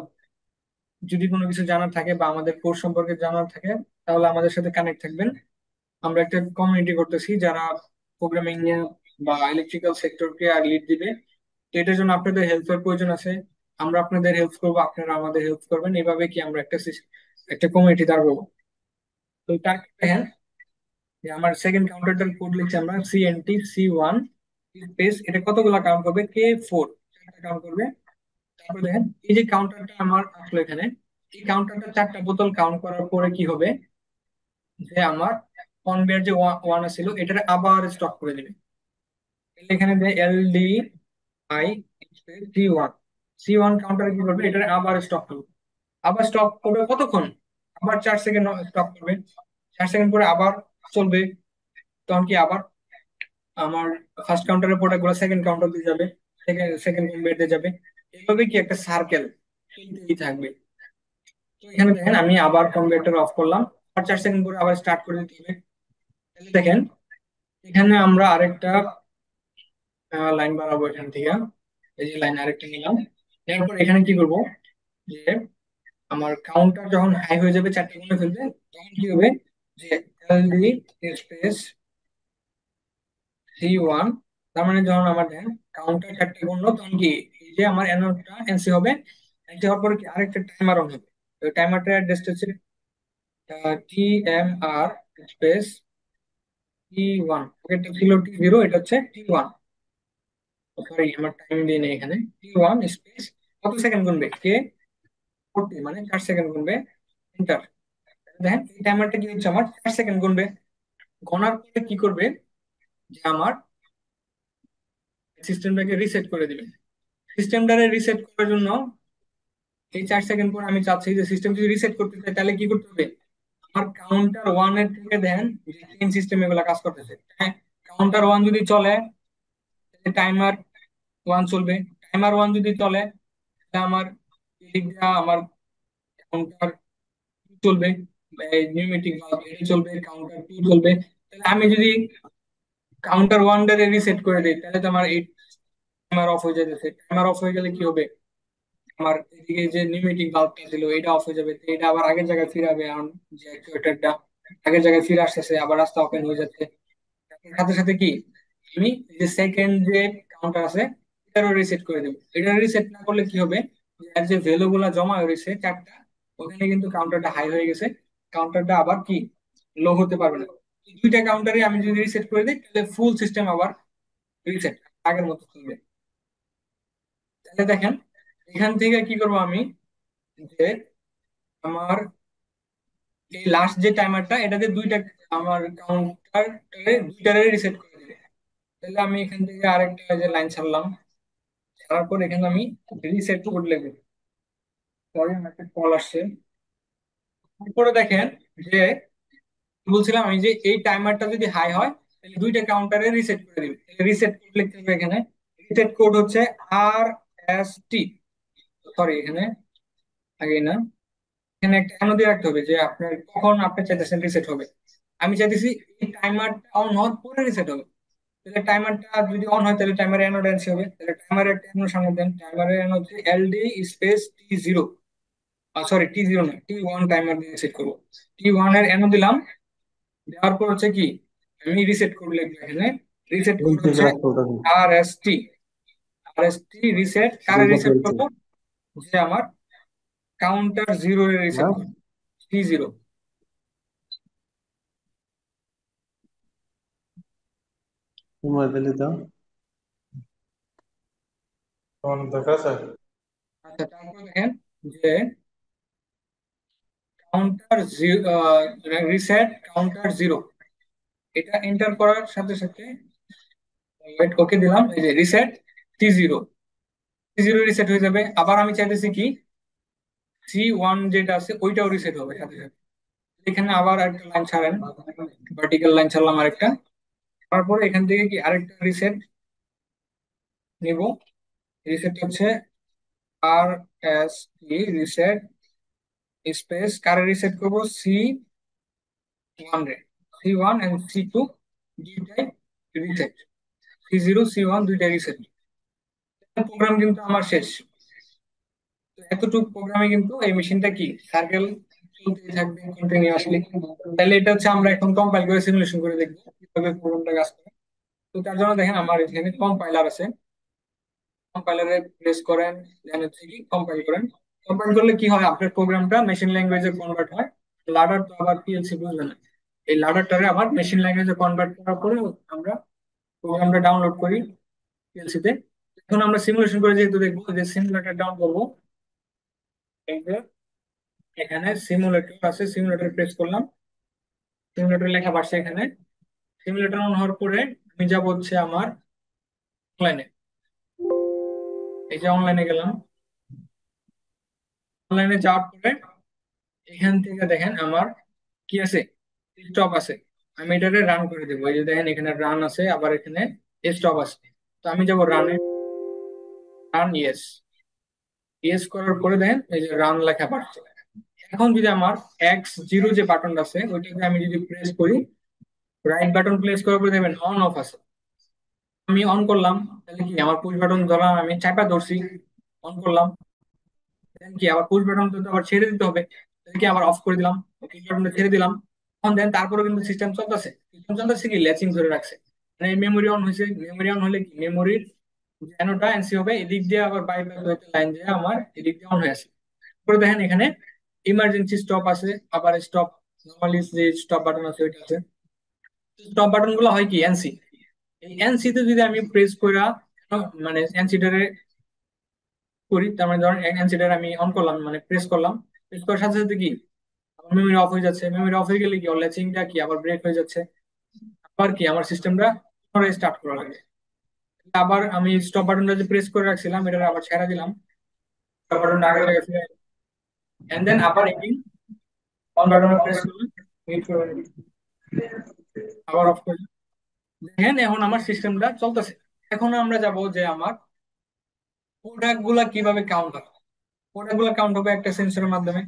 যদি কোনো কিছু জানার থাকে বা আমাদের কোর্স সম্পর্কে জানার থাকে তাহলে আমাদের সাথে কানেক্ট থাকবেন। আমরা একটা কমিউনিটি করতেছি যারা প্রোগ্রামিং নিয়ে বা ইলেকট্রিক্যাল সেক্টরকে আর লিড দিবে। তো এটার জন্য আপনাদের হেল্পের প্রয়োজন আছে, আমরা আপনাদের হেল্প করবো, আপনারা আমাদের হেল্প করবেন, এইভাবে কি আমরা একটা কমিউনিটি দাঁড় করবো। তো তার দেখেন যে আমার সেকেন্ড কাউন্টারটার কোড লিখছি আমরা CNT C1 স্পেস, এটা কতগুলো কাউন্ট করবে K4, চারটা কাউন্ট করবে। তারপরে দেখেন এই যে কাউন্টারটা আমার আসলো এখানে, এই কাউন্টারটা চারটা বোতল কাউন্ট করার পরে কি হবে যে আমার কনভেয়ার যে ওয়ান ছিল এটারে আবার স্টপ করে দিবে। তাহলে এখানে যে LDI C1 কাউন্টারে কি করবে এটারে আবার স্টপ করবে। আবার স্টপ করবে কতক্ষণ, আবার 4 সেকেন্ড স্টপ করবে, 4 সেকেন্ড পরে আবার চলবে। তখন কি আবার আমার ফার্স্ট কাউন্টারের প্রোডাক্ট গুলো সেকেন্ড কাউন্টার দিয়ে যাবে, সেকেন্ড সেকেন্ড কনভেয়ার দিয়ে যাবে, এইভাবে কি একটা সার্কেল চলতেই থাকবে। তো এখানে দেখেন আমি আবার কনভার্টার অফ করলাম, আর 4 সেকেন্ড পরে আবার স্টার্ট করে দিতে হবে। তাহলে দেখেন এখানে আমরা আরেকটা লাইন বাড়াবো এখান থেকে, এই যে লাইন আরেকটা নিলাম। এরপর এখানে কি করব যে আমার কাউন্টার যখন হাই হয়ে যাবে, চারটে গুণে ফেলবে, তখন কি হবে যে এলডি স্পেস C1, তার মানে যখন আমার দেখেন কাউন্টার চারটে গুণলো তখন কি এই যে আমার অ্যানোডটা এনসি হবে, এনসি হওয়ার পরে কি আরেকটা টাইমার অন হবে। তো টাইমারটার অ্যাড্রেস হচ্ছে TMR স্পেস T1, এটা ছিল T0, এটা হচ্ছে T1, সরি আমার টাইম দিয়ে নেই এখানে, T1 স্পেস কত সেকেন্ড গুনবে K40, মানে 4 সেকেন্ড গুনবে এন্টার। দেখেন এই টাইমারটা কি হচ্ছে আমার 4 সেকেন্ড গুনবে, গণার পরে কি করবে যে আমার সিস্টেমটাকে রিসেট করে দিবে। সিস্টেমটাকে রিসেট করার জন্য এই 4 সেকেন্ড পর আমি চাচ্ছি যে সিস্টেম যদি রিসেট করতে চাই তাহলে কি করতে হবে, আমার কাউন্টার ওয়ান এর থেকে দেখেন যে চেইন সিস্টেম এগুলা কাজ করতেছে, হ্যাঁ কাউন্টার ওয়ান যদি চলে টাইমার ওয়ান চলবে, টাইমার ওয়ান যদি চলে তাহলে আমার এদিক দিয়ে আমার কাউন্টার চলবে, নিউমেটিক ভালভ এটা চলবে, কাউন্টার টু চলবে। তাহলে আমি যদি কাউন্টার ওয়ান টারে রিসেট করে দিই তাহলে তো আমার এই টাইমার অফ হয়ে যাচ্ছে, টাইমার অফ হয়ে গেলে কি হবে আমার এদিকে যে নিউমেটিক ভালভটা ছিল এটা অফ হয়ে যাবে, তো এটা আবার আগের জায়গায় ফিরাবে, কারণ যে অ্যাকচুয়েটরটা আগের জায়গায় ফিরে আসতেছে, আবার রাস্তা ওপেন হয়ে যাচ্ছে। এর সাথে সাথে কি আমি এই যে সেকেন্ড যে কাউন্টার আছে এটারও রিসেট করে দেবো। এটা রিসেট না করলে কি হবে যে এর যে ভ্যালু গুলা জমা হয়ে রয়েছে চারটা, ওখানে কিন্তু কাউন্টারটা হাই হয়ে গেছে, কাউন্টারটা আবার কি লো হতে পারবে না। এই দুইটা কাউন্টারে আমি যদি রিসেট করে দিই তাহলে ফুল সিস্টেম আবার রিসেট আগের মতো চলবে। তাহলে দেখেন এখান থেকে কি করবো আমি যে আমার এই লাস্ট যে টাইমারটা এটাতে দুইটা আমার কাউন্টার দুইটারে রিসেট করে দিবে। তাহলে আমি এখান থেকে আরেকটা যে লাইন ছাড়লাম, ছাড়ার পর এখানে আমি রিসেট কোড লিখবো। পরে আমার একটা কল আসছে, তারপরে দেখেন যে কি বলছিলাম আমি যে এই টাইমারটা যদি হাই হয় তাহলে দুইটা কাউন্টারে রিসেট করে দিবে। রিসেট কোড লিখতে হবে এখানে, রিসেট কোড হচ্ছে RST, সরি এখানে আগে না, এখানে একটা এনো দিয়ে রাখতে হবে যে আপনার কখন আপনি চাইতেছেন রিসেট হবে। আমি চাইতেছি এই টাইমারটা অন হওয়ার পরে রিসেট হবে। তাহলে টাইমারটা যদি অন হয় তাহলে টাইমার এনো ড্যান্স হবে, তাহলে টাইমারের একটা এনো সামনে দেন, টাইমারের এনো হচ্ছে LD space T0, sorry T0 না T1, টাইমার দিয়ে সেট করবো। T1 এর এনো দিলাম, দেওয়ার পর হচ্ছে কি আমি রিসেট কোড লিখবো এখানে, রিসেট কোড হচ্ছে RST, RST রিসেট কারে দুইটা রিসেট ফেলছে। করবো? যে আমার কাউন্টার জিরো এর রিসেট হ্যাঁ, করবো, T0। তোমার দিলে তো আচ্ছা, তারপর দেখেন যে কাউন্টার রিসেট কাউন্টার জিরো, এটা এন্টার করার সাথে সাথে ওকে দিলাম, এই যে রিসেট T0, T0 রিসেট হয়ে যাবে। আবার আমি চাইতেছি কি C1 যেটা আছে ওইটাও রিসেট হবে সাথে সাথে। এখানে আবার একটা লাইন ছাড়েন, ভার্টিক্যাল লাইন ছাড়লাম আরেকটা, তারপরে এখান থেকে কি আরেকটা রিসেট নিব। রিসেট হচ্ছে RST রিসেট স্পেস কারে রিসেট করবো? C1 রে, C1 এন্ড C2 দুইটাই রিসেট, C0 C1 দুইটাই রিসেট। প্রোগ্রাম কিন্তু আমার শেষ। তো এতটুকু প্রোগ্রামে কিন্তু এই মেশিনটা কি সার্কেল চলতেই থাকবে কন্টিনিউয়াসলি। তাহলে এটা হচ্ছে আমরা এখন কম্পাইল করে সিমুলেশন করে দেখবো কিভাবে প্রোগ্রামটা কাজ করে। তো তার জন্য দেখেন আমার এখানে কম্পাইলার আছে, কম্পাইলারে প্রেস করেন, দেন হচ্ছে কি কম্পাইল করেন। কম্পাইল করলে কি হয়, আপনার প্রোগ্রামটা মেশিন ল্যাঙ্গুয়েজে কনভার্ট হয়। লাডার তো আবার পিএলসি বুঝবে না, এই লাডারটারে আবার মেশিন ল্যাঙ্গুয়েজে কনভার্ট করার পরে আমরা প্রোগ্রামটা ডাউনলোড করি পিএলসি তে। এখন আমরা সিমুলেশন করে যেহেতু দেখবো, যে সিমুলেটর ডাউন করবো, এই যে এখানে সিমুলেটর আছে, সিমুলেটর প্রেস করলাম, সিমুলেটর লেখা পাচ্ছে এখানে। সিমুলেটর অন হওয়ার পরে আমি যাব হচ্ছে আমার অনলাইনে, এই যে অনলাইনে গেলাম। অনলাইনে যাওয়ার পরে এখান থেকে দেখেন আমার কি আছে, স্টপ আছে। আমি এটাকে রান করে দেবো, এই যে দেখেন এখানে রান আছে, আবার এখানে স্টপ আছে। তো আমি যাব রানে, রান ইয়েস, ইয়েস করার পরে দেখেন এই যে রান লেখা পাচ্ছে। এখন যদি আমার X0 যে বাটনটা আছে ওইটাকে আমি যদি প্রেস করি, রাইট বাটন প্রেস করার পরে দেখবেন অন অফ আছে। আমি অন করলাম, তাহলে কি আমার পুশ বাটন ধরলাম, আমি চাপা ধরছি, অন করলাম, then কি আবার পুশ বাটন তো আবার ছেড়ে দিতে হবে, তাহলে কি আবার অফ করে দিলাম, পুশ বাটনটা ছেড়ে দিলাম। এখন দেন তারপরে কিন্তু সিস্টেম চলতেছে, সিস্টেম চলতেছে কি ল্যাচিং ধরে রাখছে, মানে মেমোরি অন হয়েছে। মেমোরি অন হলে কি মেমোরির যে অ্যানোটা এনসি হবে, এদিক দিয়ে আবার বাইপাস হইতে লাইন দিয়ে আমার এদিক দিয়ে অন হয়ে আছে। তারপরে দেখেন এখানে ইমার্জেন্সি স্টপ আছে, আবার স্টপ নর্মালি যে স্টপ বাটন আছে ওইটা আছে। স্টপ বাটন গুলো হয় কি এনসি, এই এনসি তে যদি আমি প্রেস কইরা মানে এনসিটারে করি, তার মানে ধরেন এনসিটার আমি অন করলাম মানে প্রেস করলাম, প্রেস করার সাথে সাথে কি মেমোরি অফ হয়ে যাচ্ছে। মেমোরি অফ হয়ে গেলে কি ল্যাচিংটা কি আবার ব্রেক হয়ে যাচ্ছে, আবার কি আমার সিস্টেমটা স্টার্ট করা লাগে। আবার আমি স্টপ বাটনটা যে প্রেস করে রাখছিলাম এটা আবার ছেড়ে দিলাম, স্টপ বাটনটা আগের জায়গায় ফিরে এন্ড দেন আবার এগেইন অন বাটনে প্রেস করলাম, wait for a minute, আবার অফ করলাম। দেখেন এখন আমার সিস্টেমটা চলতেছে। এখন আমরা যাব যে আমার প্রোডাক্ট গুলা কিভাবে কাউন্ট হবে। প্রোডাক্ট গুলা কাউন্ট হবে একটা সেন্সরের মাধ্যমে।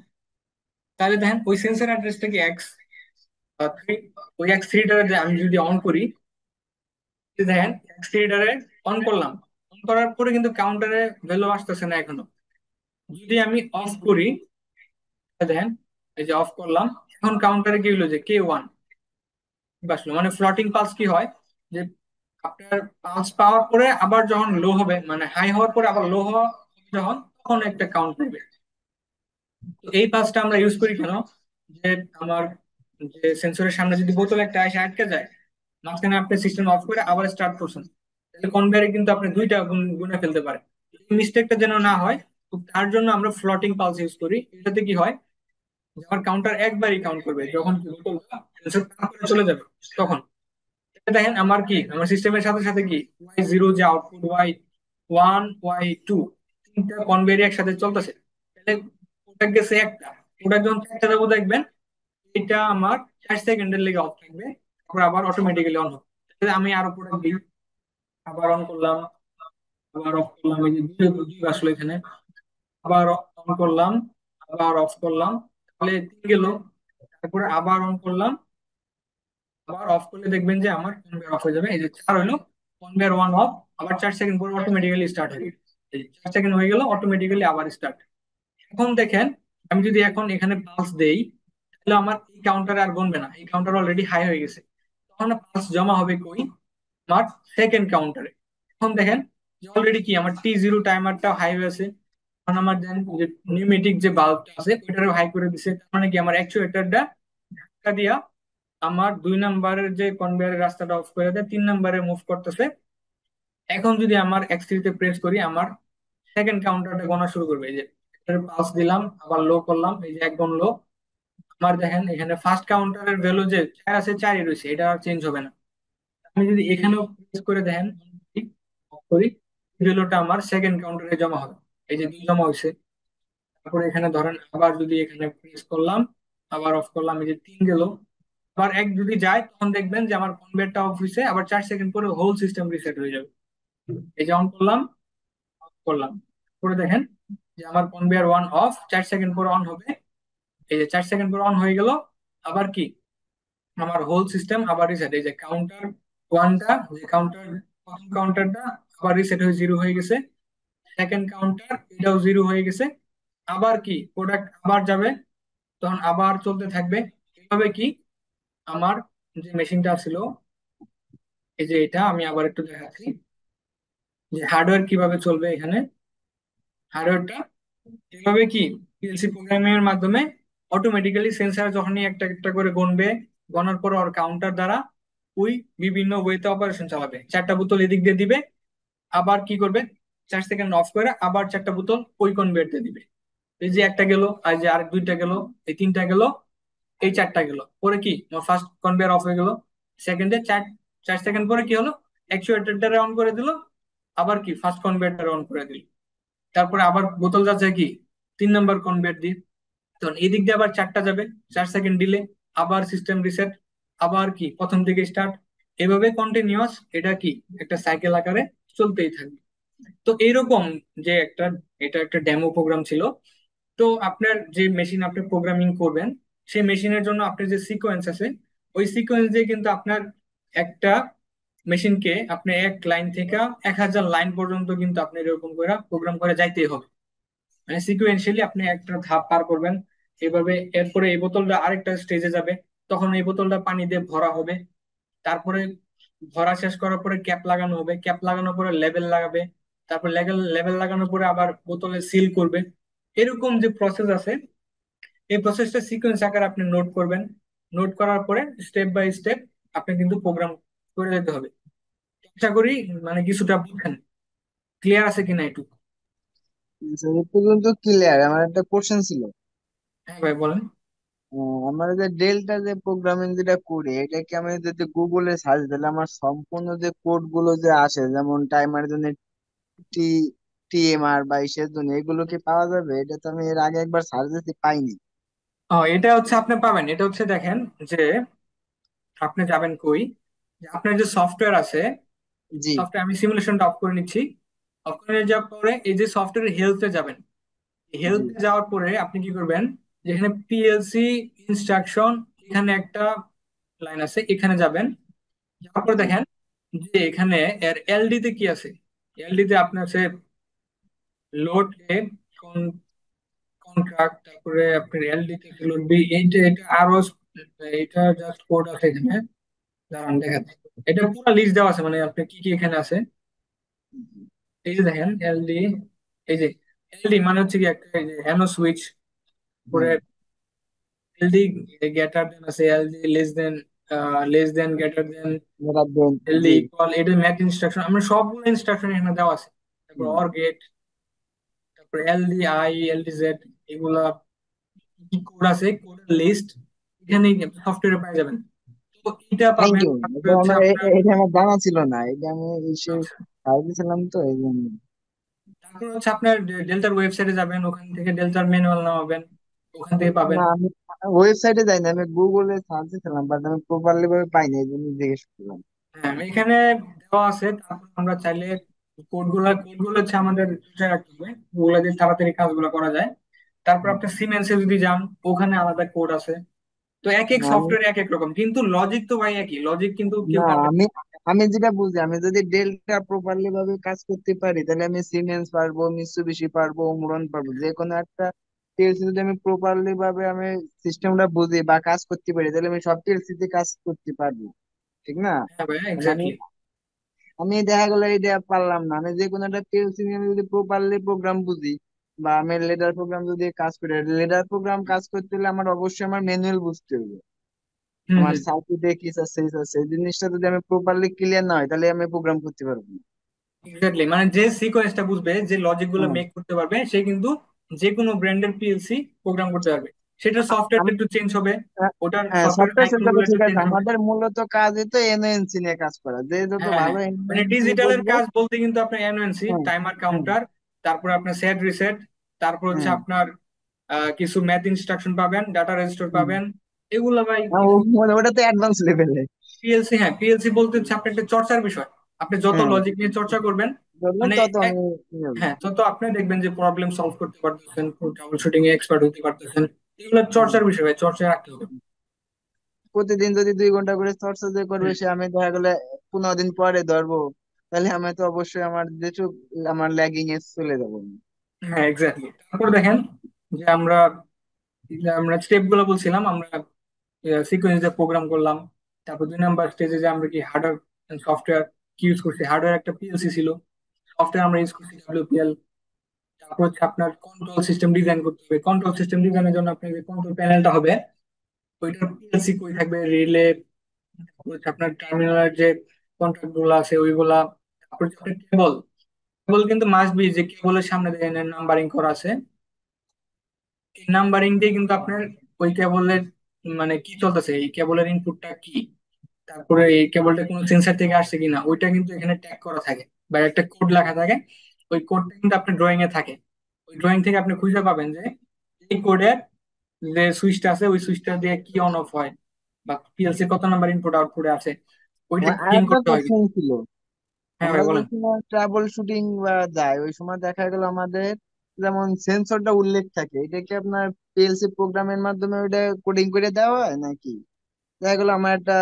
তাহলে দেখেন ওই সেন্সর অ্যাড্রেসটা কি থ্রি, ওই X3টারে আমি যদি অন করি, দেখেন X3টারে অন করলাম, অন করার পরে কিন্তু কাউন্টারে ভ্যালু আসতেছে না এখনো। যদি আমি অফ করি, দেখেন এই যে অফ করলাম, এখন কাউন্টারে কি হলো যে K1 আসলো, মানে ফ্লোটিং পালস কি হয় যে আপনার পালস পাওয়ার পরে আবার যখন লো হবে, মানে হাই হওয়ার পরে আবার লো হওয়া যখন, তখন একটা কাউন্ট করবে। তো এই পালসটা আমরা ইউজ করি কেন, যে আমার যে সেন্সরের সামনে যদি বোতল একটা এসে আটকে যায়, মাঝখানে আপনি সিস্টেম অফ করে আবার স্টার্ট করছেন, তাহলে কনভেয়ারে কিন্তু আপনি দুইটা গুণে ফেলতে পারেন। এই মিস্টেকটা যেন না হয়, তো তার জন্য আমরা ফ্লোটিং পালস ইউজ করি। এটাতে কি হয় যে আমার কাউন্টার একবারই কাউন্ট করবে, যখন কি বোতলটা সেন্সর পার করে চলে যাবে তখন। এটা দেখেন আমার কি আমার সিস্টেমের সাথে সাথে কি Y0 যে আউটপুট Y1 Y2 তিনটা কনভেয়ারই একসাথে চলতেছে। তাহলে প্রোডাক্ট গেছে একটা, প্রোডাক্ট যখন একটা যাবো দেখবেন এটা আমার 4 সেকেন্ডের লেগে অফ থাকবে, তারপর আবার অটোমেটিক্যালি অন হবে। তাহলে আমি আরো প্রোডাক্ট দিই, আবার অন করলাম, আবার অফ করলাম, এই যে দুই দুই আসলো এখানে, আবার অন করলাম, আবার অফ করলাম, তাহলে তিন গেল। তারপরে আবার অন করলাম, আবার অফ করলে দেখবেন যে আমার কনভেয়ার অফ হয়ে যাবে। এই যে 4 হলো, কনভেয়ার 1 অফ, আবার 4 সেকেন্ড পরে অটোমেটিক্যালি স্টার্ট হবে। এই 4 সেকেন্ড হয়ে গেল, অটোমেটিক্যালি আবার স্টার্ট। এখন দেখেন আমি যদি এখন এখানে পালস দেই, তাহলে আমার এই কাউন্টার আর গুনবে না, এই কাউন্টার অলরেডি হাই হয়ে গেছে। তখন পালস জমা হবে কই, আমার সেকেন্ড কাউন্টারে। এখন দেখেন অলরেডি কি আমার T0 টাইমারটা হাই হয়েছে, এখন আমার দেন যে নিউমেটিক যে বাল্বটা আছে ওইটারও হাই করে দিছে, তার মানে কি আমার অ্যাকচুয়েটরটা ধাক্কা দিয়া আমার 2 নাম্বারের যে কনভেয়ারের রাস্তাটা অফ করে দেয়, 3 নাম্বারে মুভ করতেছে। এখন যদি আমার X3 তে প্রেস করি, আমার সেকেন্ড কাউন্টারটা গোনা শুরু করবে। এই যে পালস দিলাম, আবার লো করলাম, এই যে একদম লো। আমার দেখেন এখানে ফার্স্ট কাউন্টারের ভ্যালু যে 4 আছে 4ই রয়েছে, এটা আর চেঞ্জ হবে না। আমি যদি এখানেও প্রেস করে দেখেন off করি, ভ্যালুটা আমার সেকেন্ড কাউন্টারে জমা হবে। এই যে 2 জমা হয়েছে। তারপরে এখানে ধরেন আবার যদি এখানে প্রেস করলাম, আবার অফ করলাম, এই যে 3 গেল। আবার 1 যদি যায় তখন দেখবেন যে আমার কনভেয়ারটা অফ হয়েছে, আবার 4 সেকেন্ড পরে হোল সিস্টেম রিসেট হয়ে যাবে। এই যে অন করলাম, অফ করলাম, করে দেখেন যে আমার কনভেয়ার 1 অফ, 4 সেকেন্ড পরে অন হবে। এই যে 4 সেকেন্ড পরে অন হয়ে গেল। আবার কি আমার হোল সিস্টেম আবার রিসেট। এই যে কাউন্টার ওয়ানটা, যে কাউন্টার প্রথম কাউন্টারটা আবার রিসেট হয়ে 0 হয়ে গেছে। সেকেন্ড কাউন্টার এটাও 0 হয়ে গেছে। আবার কি প্রোডাক্ট আবার যাবে, তখন আবার চলতে থাকবে। এভাবে কি আমার যে মেশিনটা ছিল, এই যে এটা আমি আবার একটু দেখাচ্ছি যে হার্ডওয়্যার কিভাবে চলবে এখানে। হার্ডওয়্যারটা এভাবে কি পিএলসি প্রোগ্রামিং এর মাধ্যমে অটোমেটিক্যালি সেন্সার যখনই একটা একটা করে গুনবে, গণার পর ওর কাউন্টার দ্বারা ওই বিভিন্ন ওয়েতে অপারেশন চালাবে। 4টা বোতল এদিক দিয়ে দিবে, আবার কি করবে, 4 সেকেন্ড অফ করে আবার 4টা বোতল ওই কনভেয়ার দিয়ে দিবে। এই যে একটা গেল, আর যে আরেক 2টা গেল, এই 3টা গেল, এই 4টা গেল। পরে কি আমার ফার্স্ট কনভেয়ার অফ হয়ে গেল। সেকেন্ডে 4 4 সেকেন্ড পরে কি হলো, অ্যাকচুয়েটরটা অন করে দিল, আবার কি ফার্স্ট কনভেয়ারটা অন করে দিল। তারপরে আবার বোতল যাচ্ছে কি 3 নাম্বার কনভেয়ার দিয়ে, তখন এই দিক দিয়ে আবার 4টা যাবে, 4 সেকেন্ড দিলে আবার সিস্টেম রিসেট, আবার কি প্রথম থেকে স্টার্ট। এভাবে কন্টিনিউয়াস এটা কি একটা সাইকেল আকারে চলতেই থাকবে। তো এইরকম যে একটা, এটা একটা ডেমো প্রোগ্রাম ছিল। তো আপনার যে মেশিন আপনি প্রোগ্রামিং করবেন, সেই মেশিনের জন্য আপনার যে সিকোয়েন্স আছে, ওই সিকোয়েন্স দিয়ে কিন্তু আপনার একটা মেশিনকে আপনি 1 লাইন থেকে 1000 লাইন পর্যন্ত কিন্তু আপনি এরকম করে প্রোগ্রাম করে যাইতেই হবে। মানে সিকুয়েন্সিয়ালি আপনি একটা ধাপ পার করবেন এভাবে। এরপরে এই বোতলটা আরেকটা স্টেজে যাবে, তখন এই বোতলটা পানি দিয়ে ভরা হবে। তারপরে ভরা শেষ করার পরে ক্যাপ লাগানো হবে, ক্যাপ লাগানোর পরে লেবেল লাগাবে। তারপর লেবেল লেবেল লাগানোর পরে আবার বোতলে সিল করবে। এরকম যে প্রসেস আছে, এই প্রসেসটা সিকোয়েন্স আকারে আপনি নোট করবেন। নোট করার পরে স্টেপ বাই স্টেপ আপনি কিন্তু প্রোগ্রাম করে যেতে হবে। আশা করি মানে কিছুটা বুঝছেন, ক্লিয়ার আছে কিনা একটু। আচ্ছা, এ পর্যন্ত ক্লিয়ার। আমার একটা কোশ্চেন ছিল। হ্যাঁ ভাই বলেন। আমরা যে ডেল্টা যে প্রোগ্রামিং যেটা করি, এটা কি আমি যদি গুগলে সার্চ দিলে আমার সম্পূর্ণ যে কোড গুলো যে আসে, যেমন টাইমার জন্য টি টিএমআর বা ইসের জন্য, এগুলো কি পাওয়া যাবে? এটা তো আমি এর আগে একবার সার্চ দিতে পাইনি। এটা হচ্ছে আপনি পাবেন, এটা হচ্ছে দেখেন যে আপনি যাবেন কই, যে আপনার যে সফটওয়্যার আছে, জি। সফটওয়্যার আমি সিমুলেশনটা অফ করে নিচ্ছি। অফ করে যাওয়ার পরে এই যে সফটওয়্যার হেলথে যাবেন। জি। হেলথে যাওয়ার পরে আপনি কি করবেন, যেখানে পিএলসি ইনস্ট্রাকশন, এখানে একটা লাইন আছে, এখানে যাবেন। যাওয়ার পরে জি। দেখেন যে এখানে এর এলডি তে কি আছে। এলডি তে আপনার আছে লোড এ কন্ট্রাক্ট, তারপরে আপনার এলডি তে লোড বি, এইটা এটা আরো, এটা জাস্ট কোড আছে এখানে, দাঁড়ান দেখাচ্ছি। এটা পুরো লিস্ট দেওয়া আছে, মানে আপনি কি কি এখানে আছে। এই যে দেখেন এলডি, এই যে এলডি মানে হচ্ছে কি একটা, এই যে হ্যানো সুইচ, পরে হ্যাঁ। এলডি গ্রেটার দেন আছে, এলডি লেস দেন গ্রেটার দেন, মেরা দেন। এলডি জি। ইকুয়াল, এটা ম্যাথ ইনস্ট্রাকশন, আমরা সবগুলো ইনস্ট্রাকশন এখানে দেওয়া আছে। তারপর হুম। অর গেট, তারপর এলডি আই, এলডি জেড, এগুলা কি কোড আছে, কোডের লিস্ট এখানে সফটওয়্যারে পেয়ে যাবেন। তো এটা থ্যাংক পাবেন। ইউ। তারপরে এটা হচ্ছে আমার আপনার, এটা আমার জানা ছিল না। এটা আমি এসে আচ্ছা, সার্চ দিয়েছিলাম তো এই জন্য। তারপর হচ্ছে আপনার ডেল্টার ওয়েবসাইটে যাবেন, ওখান থেকে ডেল্টার ম্যানুয়াল নামাবেন, ওখান থেকে পাবেন। না, আমি ওয়েবসাইটে যাই না, আমি গুগলে সার্চ দিয়েছিলাম, বাট আমি প্রপারলি ভাবে পাইনি, এই জন্য জিজ্ঞেস করলাম। হ্যাঁ এখানে দেওয়া আছে। তারপর আমরা চাইলে কোডগুলো হচ্ছে আমাদের চুষে রাখতে হবে, ওগুলো দিয়ে তাড়াতাড়ি কাজগুলো করা যায়। তারপর হুম। আপনি সিমেন্সে যদি যান, ওখানে আলাদা কোড আছে। তো এক এক না আমি সফটওয়্যার এক এক রকম, কিন্তু লজিক তো ভাই একই, লজিক কিন্তু কেউ না পাল্টে। আমি আমি যেটা বুঝি, আমি যদি ডেলটা প্রপারলি ভাবে কাজ করতে পারি, তাহলে আমি সিমেন্স পারবো, মিৎসুবিশি পারবো, ওমরন পারবো, যে কোনো একটা টিএলসি যদি আমি প্রপারলি ভাবে আমি সিস্টেমটা বুঝি বা কাজ করতে পারি, তাহলে আমি সব টিএলসি তে কাজ করতে পারবো। ঠিক না? হ্যাঁ ভাই মানে আমি এক্স্যাক্টলি। আমি দেখা গেলো এইটা পারলাম না, আমি যে কোনো একটা পিএলসি নিয়ে আমি যদি প্রপারলি প্রোগ্রাম বুঝি, বা আমি লেডার প্রোগ্রাম যদি কাজ করি, লেডার প্রোগ্রাম কাজ করতে হলে আমার অবশ্যই আমার ম্যানুয়াল বুঝতে হবে, হুম আমার হুম। সার্কিটে কি আছে এই আছে, এই জিনিসটা যদি আমি প্রপারলি ক্লিয়ার না হয় তাহলে আমি প্রোগ্রাম করতে পারবো না। এক্স্যাক্টলি, মানে যে সিকোয়েন্সটা বুঝবে, যে লজিক গুলো হ্যাঁ। মেক করতে পারবে, সে কিন্তু যে কোনো ব্র্যান্ডের পিএলসি প্রোগ্রাম করতে পারবে। সেটা সফটওয়্যার একটু চেঞ্জ হবে, ওটার হ্যাঁ, সফটওয়্যার সফটওয়্যার আইকন সেটআপ গুলো একটু ঠিক আছে, চেঞ্জ হবে। আমাদের মূলত কাজই তো এনওএনসি নিয়ে কাজ করা, যে যত হ্যাঁ ভালো হ্যাঁ, মানে এনওএনসি ডিজিটালের বুঝবে। কাজ বলতে কিন্তু আপনার এনওএনসি, হ্যাঁ। টাইমার হ্যাঁ। কাউন্টার, তারপর আপনার সেট রিসেট, তারপর হচ্ছে হ্যাঁ। আপনার কিছু ম্যাথ ইনস্ট্রাকশন পাবেন, ডাটা রেজিস্টার হুম। পাবেন, এগুলো ভাই আর কিছু। ওটা তো অ্যাডভান্স লেভেলে। পিএলসি, হ্যাঁ পিএলসি বলতে হচ্ছে আপনার একটা চর্চার বিষয়। আপনি যত হ্যাঁ, লজিক নিয়ে চর্চা করবেন, বললেন মানে তত আমি ইয়ে হবো। হ্যাঁ যত আপনি দেখবেন যে প্রবলেম সলভ করতে পারতেছেন, ট্রাবল শুটিং এ এক্সপার্ট হতে পারতেছেন, এগুলো হ্যাঁ। চর্চার বিষয় ভাই, চর্চায় রাখতে হবে। প্রতিদিন যদি 2 ঘন্টা করে চর্চা যে করবে, হুম, সে আমি দেখা গেলে 15 দিন পরে ধরবো, তাহলে আমি তো অবশ্যই আমার যেটুক আমার ল্যাগিং এ চলে যাবো আমি। হ্যাঁ এক্স্যাক্টলি। তারপর দেখেন যে আমরা আমরা স্টেপ গুলো বলছিলাম, আমরা সিকোয়েন্স দিয়ে প্রোগ্রাম করলাম। তারপর 2 নাম্বার স্টেজে যে আমরা কি হার্ডওয়্যার সফটওয়্যার কি ইউজ করছি, হার্ডওয়্যার একটা পিএলসি ছিল, সফটওয়্যার আমরা ইউজ করছি ডব্লিউপিএল। তারপর হচ্ছে আপনার কন্ট্রোল সিস্টেম ডিজাইন করতে হবে, কন্ট্রোল সিস্টেম ডিজাইনের জন্য আপনার যে কন্ট্রোল প্যানেলটা হবে, ওইটার পিএলসি কই থাকবে, রিলে, হচ্ছে আপনার টার্মিনালের যে কন্ট্যাক্ট গুলো আছে ওইগুলা। তারপর হচ্ছে আপনার কেবল, কেবল কিন্তু মাস্ট বি, যে কেবলের সামনে দেখেন নাম্বারিং করা আছে, এই নাম্বারিং দিয়ে কিন্তু আপনার ওই কেবলের মানে কি চলতেছে, এই কেবলের ইনপুটটা কি, তারপরে এই কেবলটা কোনো সেন্সার থেকে আসছে কিনা, ওইটা কিন্তু এখানে ট্যাগ করা থাকে বা একটা কোড লেখা থাকে। ওই কোডটা কিন্তু আপনার ড্রয়িং এ থাকে। ওই ড্রয়িং থেকে আপনি খুঁজে পাবেন যে এই কোডের যে সুইচটা আছে, ওই সুইচটা দিয়ে কি অন অফ হয়, বা পিএলসি কত নাম্বার ইনপুট আউটপুটে আছে, ওইটা আমার চেঞ্জ আরেকটা করতে হয় কোশ্চেন কিন্তু। ছিল, হ্যাঁ আমরা ভাই যে বলেন। সময় ট্রাবল শুটিং বা যাই, ওই সময় দেখা গেল আমাদের যেমন সেন্সরটা উল্লেখ থাকে, এটা কি আপনার পিএলসি প্রোগ্রামের মাধ্যমে ওইটা কোডিং করে দেওয়া হয় নাকি? দেখা গেলো আমার একটা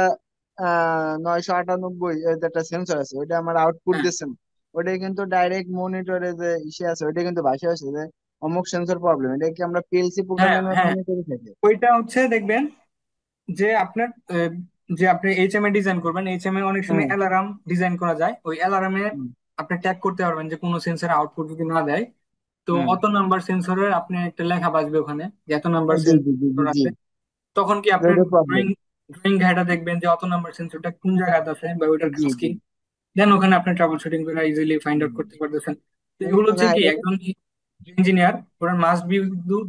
998 একটা সেন্সর আছে, ওইটা আমার আউটপুট হ্যাঁ দিচ্ছে না, ওইটা কিন্তু ডাইরেক্ট মনিটরে যে ইসে আছে ওইটা কিন্তু ভাসে আছে যে অমুক সেন্সর প্রবলেম, এটা কি আমরা পিএলসি হ্যাঁ প্রোগ্রামের হ্যাঁ, মাধ্যমে করে থাকি? ওইটা হচ্ছে দেখবেন যে আপনার যে আপনি এইচএমএ ডিজাইন করবেন, এইচএমএ অনেক সময় হ্যাঁ। অ্যালার্ম ডিজাইন করা যায়, ওই অ্যালার্মে হুম। আপনি ট্যাগ করতে পারবেন যে কোনো সেন্সর আউটপুট যদি না দেয়, তো হ্যাঁ। অত নাম্বার সেন্সরের আপনি একটা লেখা বাজবে ওখানে যে এত নাম্বার জি জি জি জি সেন্সর জি। আছে। তখন কি তো আপনার এটা প্রবলেম। ড্রয়িং ড্রয়িং ঘাটা দেখবেন যে অত নাম্বার সেন্সরটা কোন জায়গাতে আছে বা ওইটার জি কাজ কি, জি। দেন ওখানে আপনি ট্রাবল শুটিং করে ইজিলি ফাইন্ড আউট হুম। করতে পারতেছেন। তো এগুলো হচ্ছে না কি, এটা, একজন ইঞ্জিনিয়ার ওরা must be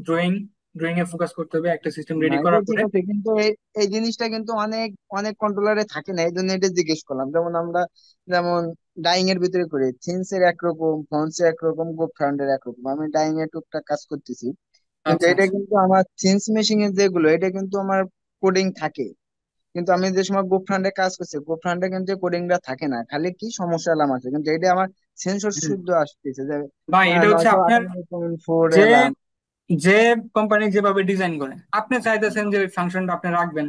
drawing, drawing A focus করতে হবে একটা সিস্টেম না রেডি এটা করার ঠিক পরে। আছে, কিন্তু এই এই জিনিসটা কিন্তু অনেক অনেক কন্ট্রোলারে থাকে না, এই জন্য এটা জিজ্ঞেস করলাম। যেমন আমরা যেমন ডাইং এর ভিতরে করি, থিনস এর একরকম, ফন্স এর একরকম, গোপ এর একরকম, আমি ডাইং এর টুকটাক কাজ করতেছি, কিন্তু আচ্ছা এটা আচ্ছা। কিন্তু আমার থিনস মেশিং এর যেগুলো এটা কিন্তু আমার কোডিং থাকে, কিন্তু আমি যে সময় গোপ ফ্রন্টে কাজ করছি, গোপ ফ্রন্টে কিন্তু কোডিংটা থাকে না, খালি কি সমস্যা এলাম আছে, কিন্তু এটা আমার সেন্সর হুম। শুদ্ধ আসতেছে যে ভাই এটা হচ্ছে নয়শো আপনার আটানব্বই পয়েন্ট ফোর যে, এলাম। যে কোম্পানি যেভাবে ডিজাইন করে, আপনি চাইতেছেন যে ফাংশনটা আপনি রাখবেন,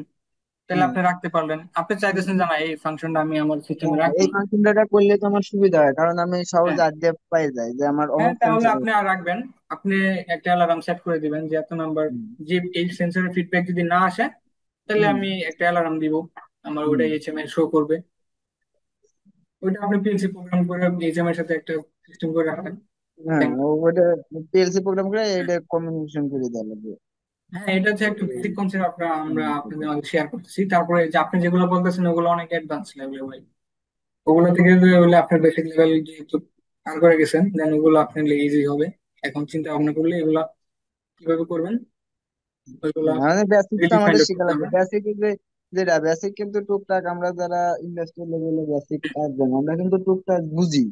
তাহলে হ্যাঁ। আপনি রাখতে পারলেন। আপনি চাইতেছেন যে না, এই ফাংশনটা আমি আমার সিস্টেমে হ্যাঁ, রাখবো এই না। ফাংশনটা করলে তো আমার সুবিধা হয়, কারণ আমি হ্যাঁ সহজে আড্ডা পাই যাই যে আমার হ্যাঁ, অমুক তাহলে সেন্সর। আপনি আর রাখবেন। আপনি একটা অ্যালার্ম সেট করে দিবেন যে এত নাম্বার, যে এই সেন্সরের ফিডব্যাক যদি না আসে, তাহলে হুম। আমি একটা অ্যালার্ম দিব, আমার ওটা হুম। এইচএমআই শো করবে। ওইটা আপনি পিএলসি প্রোগ্রাম করে এইচএমআই এর সাথে একটা সিস্টেম করে রাখবেন। হ্যাঁ, ওটা পিএলসি প্রোগ্রাম করে এটা কমিউনিকেশন করে দেওয়া লাগবে। হ্যাঁ এটা হচ্ছে একটা বেসিক কনসেপ্ট আমরা আমরা আপনাদের মাঝে শেয়ার করতেছি। তারপরে যে আপনি যেগুলো বলতেছেন ওগুলো অনেক অ্যাডভান্স লেভেল ভাই, ওগুলো থেকে যদি হলে আপনার বেসিক লেভেল যেহেতু পার করে গেছেন, দেন ওগুলো আপনার ইজি হবে। এখন চিন্তা ভাবনা করলে এগুলা কিভাবে করবেন, ওইগুলা মানে বেসিকটা ইজি ফাইন্ড আমাদের আউট শেখা করতে লাগবে, হবে। বেসিক যে যেটা বেসিক কিন্তু টুকটাক আমরা যারা ইন্ডাস্ট্রিয়াল লেভেলে বেসিক কাজ জানি আমরা কিন্তু টুকটাক বুঝি,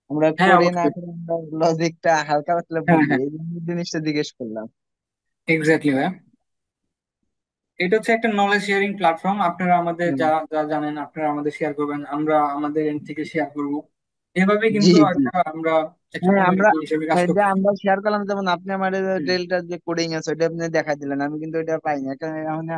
আমরা হ্যাঁ করে না অবশ্যই। করে আমরা লজিকটা হালকা পাতলা হ্যাঁ বুঝি, হ্যাঁ, এই জন্য জিনিসটা জিজ্ঞেস করলাম। এক্স্যাক্টলি ভাই। এটা হচ্ছে একটা নলেজ শেয়ারিং প্ল্যাটফর্ম, আপনারা আমাদের হুম। যা যা জানেন আপনারা আমাদের শেয়ার করবেন, আমরা আমাদের এন্ড থেকে শেয়ার করব। এভাবে জি কিন্তু জি। একটা আমরা একটা হ্যাঁ, আমরা কমিউনিটি হিসেবে কাজ এই যে করতেছি। আমরা শেয়ার করলাম, যেমন আপনি আমার হুম। ডেল্টার যে কোডিং আছে ওটা আপনি দেখাই দিলেন, আমি কিন্তু এটা পাইনি, এখন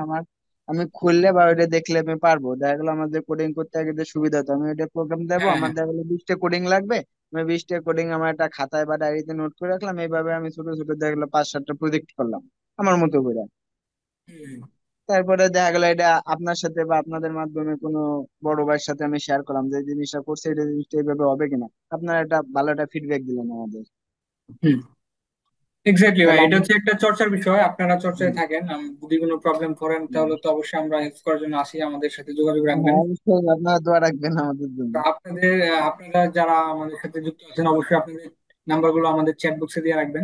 আমার আমি খুললে বা ওটা দেখলে আমি পারবো, দেখা গেলো আমার যে কোডিং করতে আগে যে সুবিধা হতো, আমি ওটা প্রোগ্রাম দেবো, হ্যাঁ আমার হ্যাঁ। দেখা গেলো 20টা কোডিং লাগবে, আমি 20টা কোডিং আমার একটা খাতায় বা ডায়েরিতে নোট করে রাখলাম, এইভাবে আমি ছোট ছোট দেখা গেলো 5-7টা প্রজেক্ট করলাম আমার মতো করে। হুম। তারপরে দেখা গেল এটা আপনার সাথে বা আপনাদের মাধ্যমে কোনো বড় ভাইয়ের সাথে আমি শেয়ার করলাম যে এই জিনিসটা করছে, এটা জিনিসটা এইভাবে হবে কিনা, আপনারা একটা ভালো একটা ফিডব্যাক দিলেন আমাদের। হুম, এক্স্যাক্টলি ভাই, তাহলে এটা আমি হচ্ছে একটা চর্চার বিষয়। আপনারা চর্চায় হুম, থাকেন, যদি কোনো প্রবলেম করেন হুম। তাহলে তো অবশ্যই আমরা হেল্প করার জন্য আসি, আমাদের সাথে যোগাযোগ রাখবেন। হ্যাঁ, অবশ্যই আপনারা দোয়া রাখবেন আমাদের জন্য। তো আপনারা যারা আমাদের সাথে যুক্ত আছেন অবশ্যই আপনাদের নাম্বার গুলো আমাদের চ্যাট বক্সে দিয়ে রাখবেন,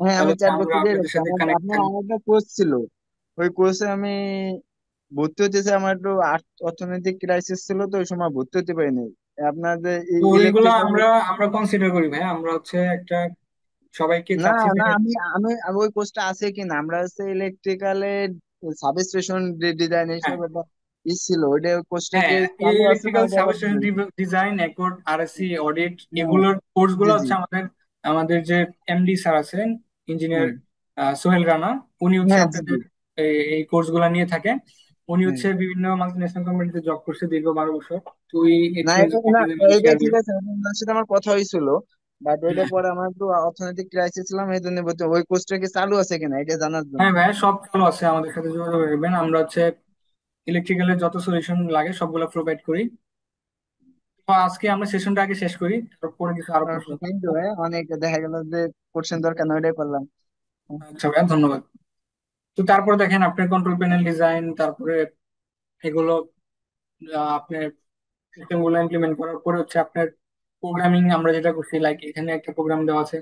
হ্যাঁ, আমি তাহলে তো চ্যাট আমরা বক্সে দিয়ে আপনাদের রাখছি। সাথে আমার কানেক্ট আপনার থাকবো। আমার একটা কোর্স ছিল, ওই কোর্সে আমি ভর্তি হতেছে, আমার একটু অর্থনৈতিক ক্রাইসিস ছিল, তো ওই সময় ভর্তি হতে পারিনি। আপনাদের তো ওইগুলো ইলেকট্রিক্যাল, আমরা আমরা কনসিডার করি ভাই, আমরা হচ্ছে একটা সবাইকে না চাচ্ছি যে না, আমি ওই কোর্সটা আছে কিনা, আমরা হচ্ছে ইলেকট্রিক্যালের সাবস্টেশন ডিজাইন হ্যাঁ, এইসব একটা ছিল, ওইটা কোর্সটা হ্যাঁ, কি চালু আছে না ইলেকট্রিক্যাল ওটা আবার সাবস্টেশন কি? ডিজাইন, একর্ড, আরএসসি অডিট, হ্যাঁ, এগুলোর কোর্স জি গুলো জি, হচ্ছে আমাদের আমাদের যে এমডি স্যার আছেন, ইঞ্জিনিয়ার হ্যাঁ সোহেল রানা, উনি হচ্ছে হ্যাঁ, জি জি, আপনাদের এই কোর্স গুলা নিয়ে থাকেন। উনি হ্যাঁ। হচ্ছে বিভিন্ন মাল্টিন্যাশনাল কোম্পানিতে জব করছে দীর্ঘ 12 বছর। তো এই না এক্সপিরিয়েন্স এটা না, আপনাদের মাঝে এইটা শেয়ার ঠিক করি। আছে, ওনার সাথে আমার কথা হয়েছিল, বাট ওইটা হ্যাঁ, পরে আমার একটু অর্থনৈতিক ক্রাইসিস ছিলাম, এই জন্য বলতে ওই কোর্সটা কি চালু আছে কিনা এটা জানার জন্য। হ্যাঁ ভাই, সব ভালো আছে, আমাদের সাথে যোগাযোগ রাখবেন। আমরা হচ্ছে ইলেকট্রিক্যালের যত সলিউশন লাগে সবগুলো প্রোভাইড করি। তো আজকে আমরা সেশনটা আগে শেষ করি, তারপরে কিছু আরো প্রশ্ন থ্যাংক করবো। ইউ ভাই, অনেক দেখা গেল যে কোশ্চেন দরকার না ওইটাই করলাম। আচ্ছা ভাইয়া, ধন্যবাদ। তো তারপরে দেখেন আপনার কন্ট্রোল প্যানেল ডিজাইন, তারপরে এগুলো আপনার সিস্টেম গুলো ইমপ্লিমেন্ট করার পরে হচ্ছে আপনার প্রোগ্রামিং আমরা যেটা করছি, লাইক এখানে একটা প্রোগ্রাম দেওয়া আছে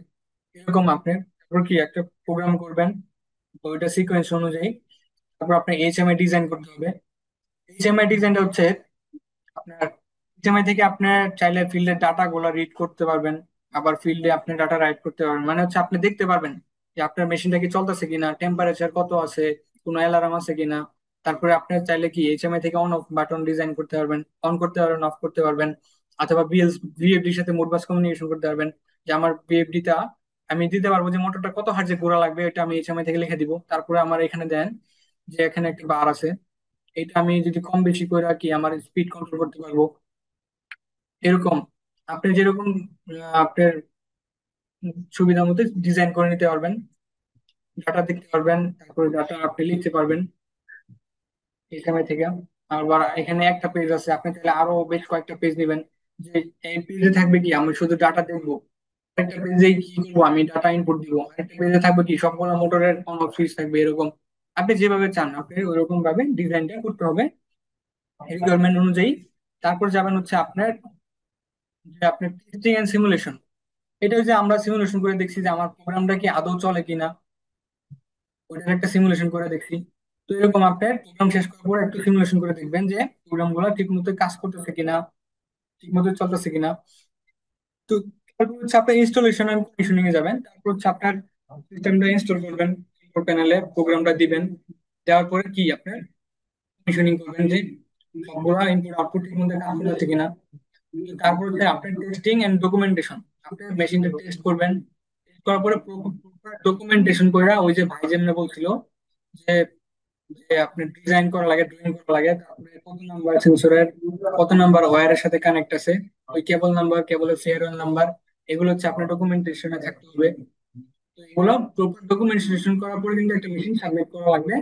এরকম, আপনি তারপর কি একটা প্রোগ্রাম করবেন, তো ওইটা সিকোয়েন্স অনুযায়ী। তারপর আপনার এইচএমআই ডিজাইন করতে হবে। এইচএমআই ডিজাইনটা হচ্ছে আপনার এইচএমআই থেকে আপনার চাইলে ফিল্ডের ডাটা গুলো রিড করতে পারবেন, আবার ফিল্ডে আপনি ডাটা রাইট করতে পারবেন। মানে হচ্ছে আপনি দেখতে পারবেন যে আপনার মেশিনটা কি চলতেছে কিনা, টেম্পারেচার কত আছে, কোনো অ্যালার্ম আছে কিনা। তারপরে আপনি চাইলে কি এইচএমআই থেকে অন অফ বাটন ডিজাইন করতে পারবেন, অন করতে পারবেন, অফ করতে পারবেন। অথবা ভিএফডির সাথে মোডবাস কমিউনিকেশন করতে পারবেন, যে আমার ভিএফডিটা আমি দিতে পারবো যে মোটরটা কত হার্জে ঘোরা লাগবে, এটা আমি এইচএমআই থেকে লিখে দিব। তারপরে আমার এখানে দেন যে এখানে একটা বার আছে, এটা আমি যদি কম বেশি করে রাখি আমার স্পিড কন্ট্রোল করতে পারবো। এরকম আপনি যেরকম আপনার সুবিধা মতো ডিজাইন করে নিতে পারবেন, ডাটা দেখতে পারবেন, তারপরে ডাটা আপনি লিখতে পারবেন এই সময় থেকে। আবার এখানে একটা পেজ আছে, আপনি চাইলে আরো বেশ কয়েকটা পেজ নেবেন, যে এই পেজে থাকবে কি আমি শুধু ডাটা দেখবো, একটা পেজে কি করবো আমি ডাটা ইনপুট দিব, আরেকটা পেজে থাকবে কি সবগুলো মোটরের অন অফ সুইচ থাকবে। এরকম আপনি যেভাবে চান আপনি ওইরকম ভাবে ডিজাইনটা করতে হবে রিকোয়ারমেন্ট অনুযায়ী। তারপর যাবেন হচ্ছে আপনার যে আপনার টেস্টিং এন্ড সিমুলেশন। এটা হচ্ছে আমরা সিমুলেশন করে দেখছি যে আমার প্রোগ্রামটা কি আদৌ চলে কিনা, ওইটার একটা সিমুলেশন করে দেখছি। তো এরকম আপনার প্রোগ্রাম শেষ করার পর একটু সিমুলেশন করে দেখবেন যে প্রোগ্রাম গুলো ঠিক মতো কাজ করতেছে কিনা, ঠিক মতো চলতেছে কিনা। তো তারপর হচ্ছে আপনার ইনস্টলেশন এন্ড কমিশনিং এ যাবেন, তারপর হচ্ছে আপনার সিস্টেমটা ইনস্টল করবেন, প্যানেলে প্রোগ্রামটা দিবেন, দেওয়ার পরে কি আপনার কমিশনিং করবেন যে সবগুলো ইনপুট আউটপুট ঠিক মতো কাজ করতেছে কিনা। তারপর হচ্ছে আপনার টেস্টিং এন্ড ডকুমেন্টেশন, আপনার মেশিনটা টেস্ট করবেন, টেস্ট করার পরে ডকুমেন্টেশন করে ওই যে ভাই যেমনি বলছিল যে যে আপনি ডিজাইন করা লাগে, ড্রয়িং করা লাগে, তারপরে কত নাম্বার সেন্সরের, কত নাম্বার ওয়্যারের সাথে কানেক্ট আছে, ওই কেবল নাম্বার, কেবলের ফেয়ারওয়েল নাম্বার, এগুলো হচ্ছে আপনার ডকুমেন্টেশনে থাকতে হবে। তো এগুলো প্রপার ডকুমেন্টেশন করার পরে কিন্তু একটা মেশিন সাবমিট করা লাগবে।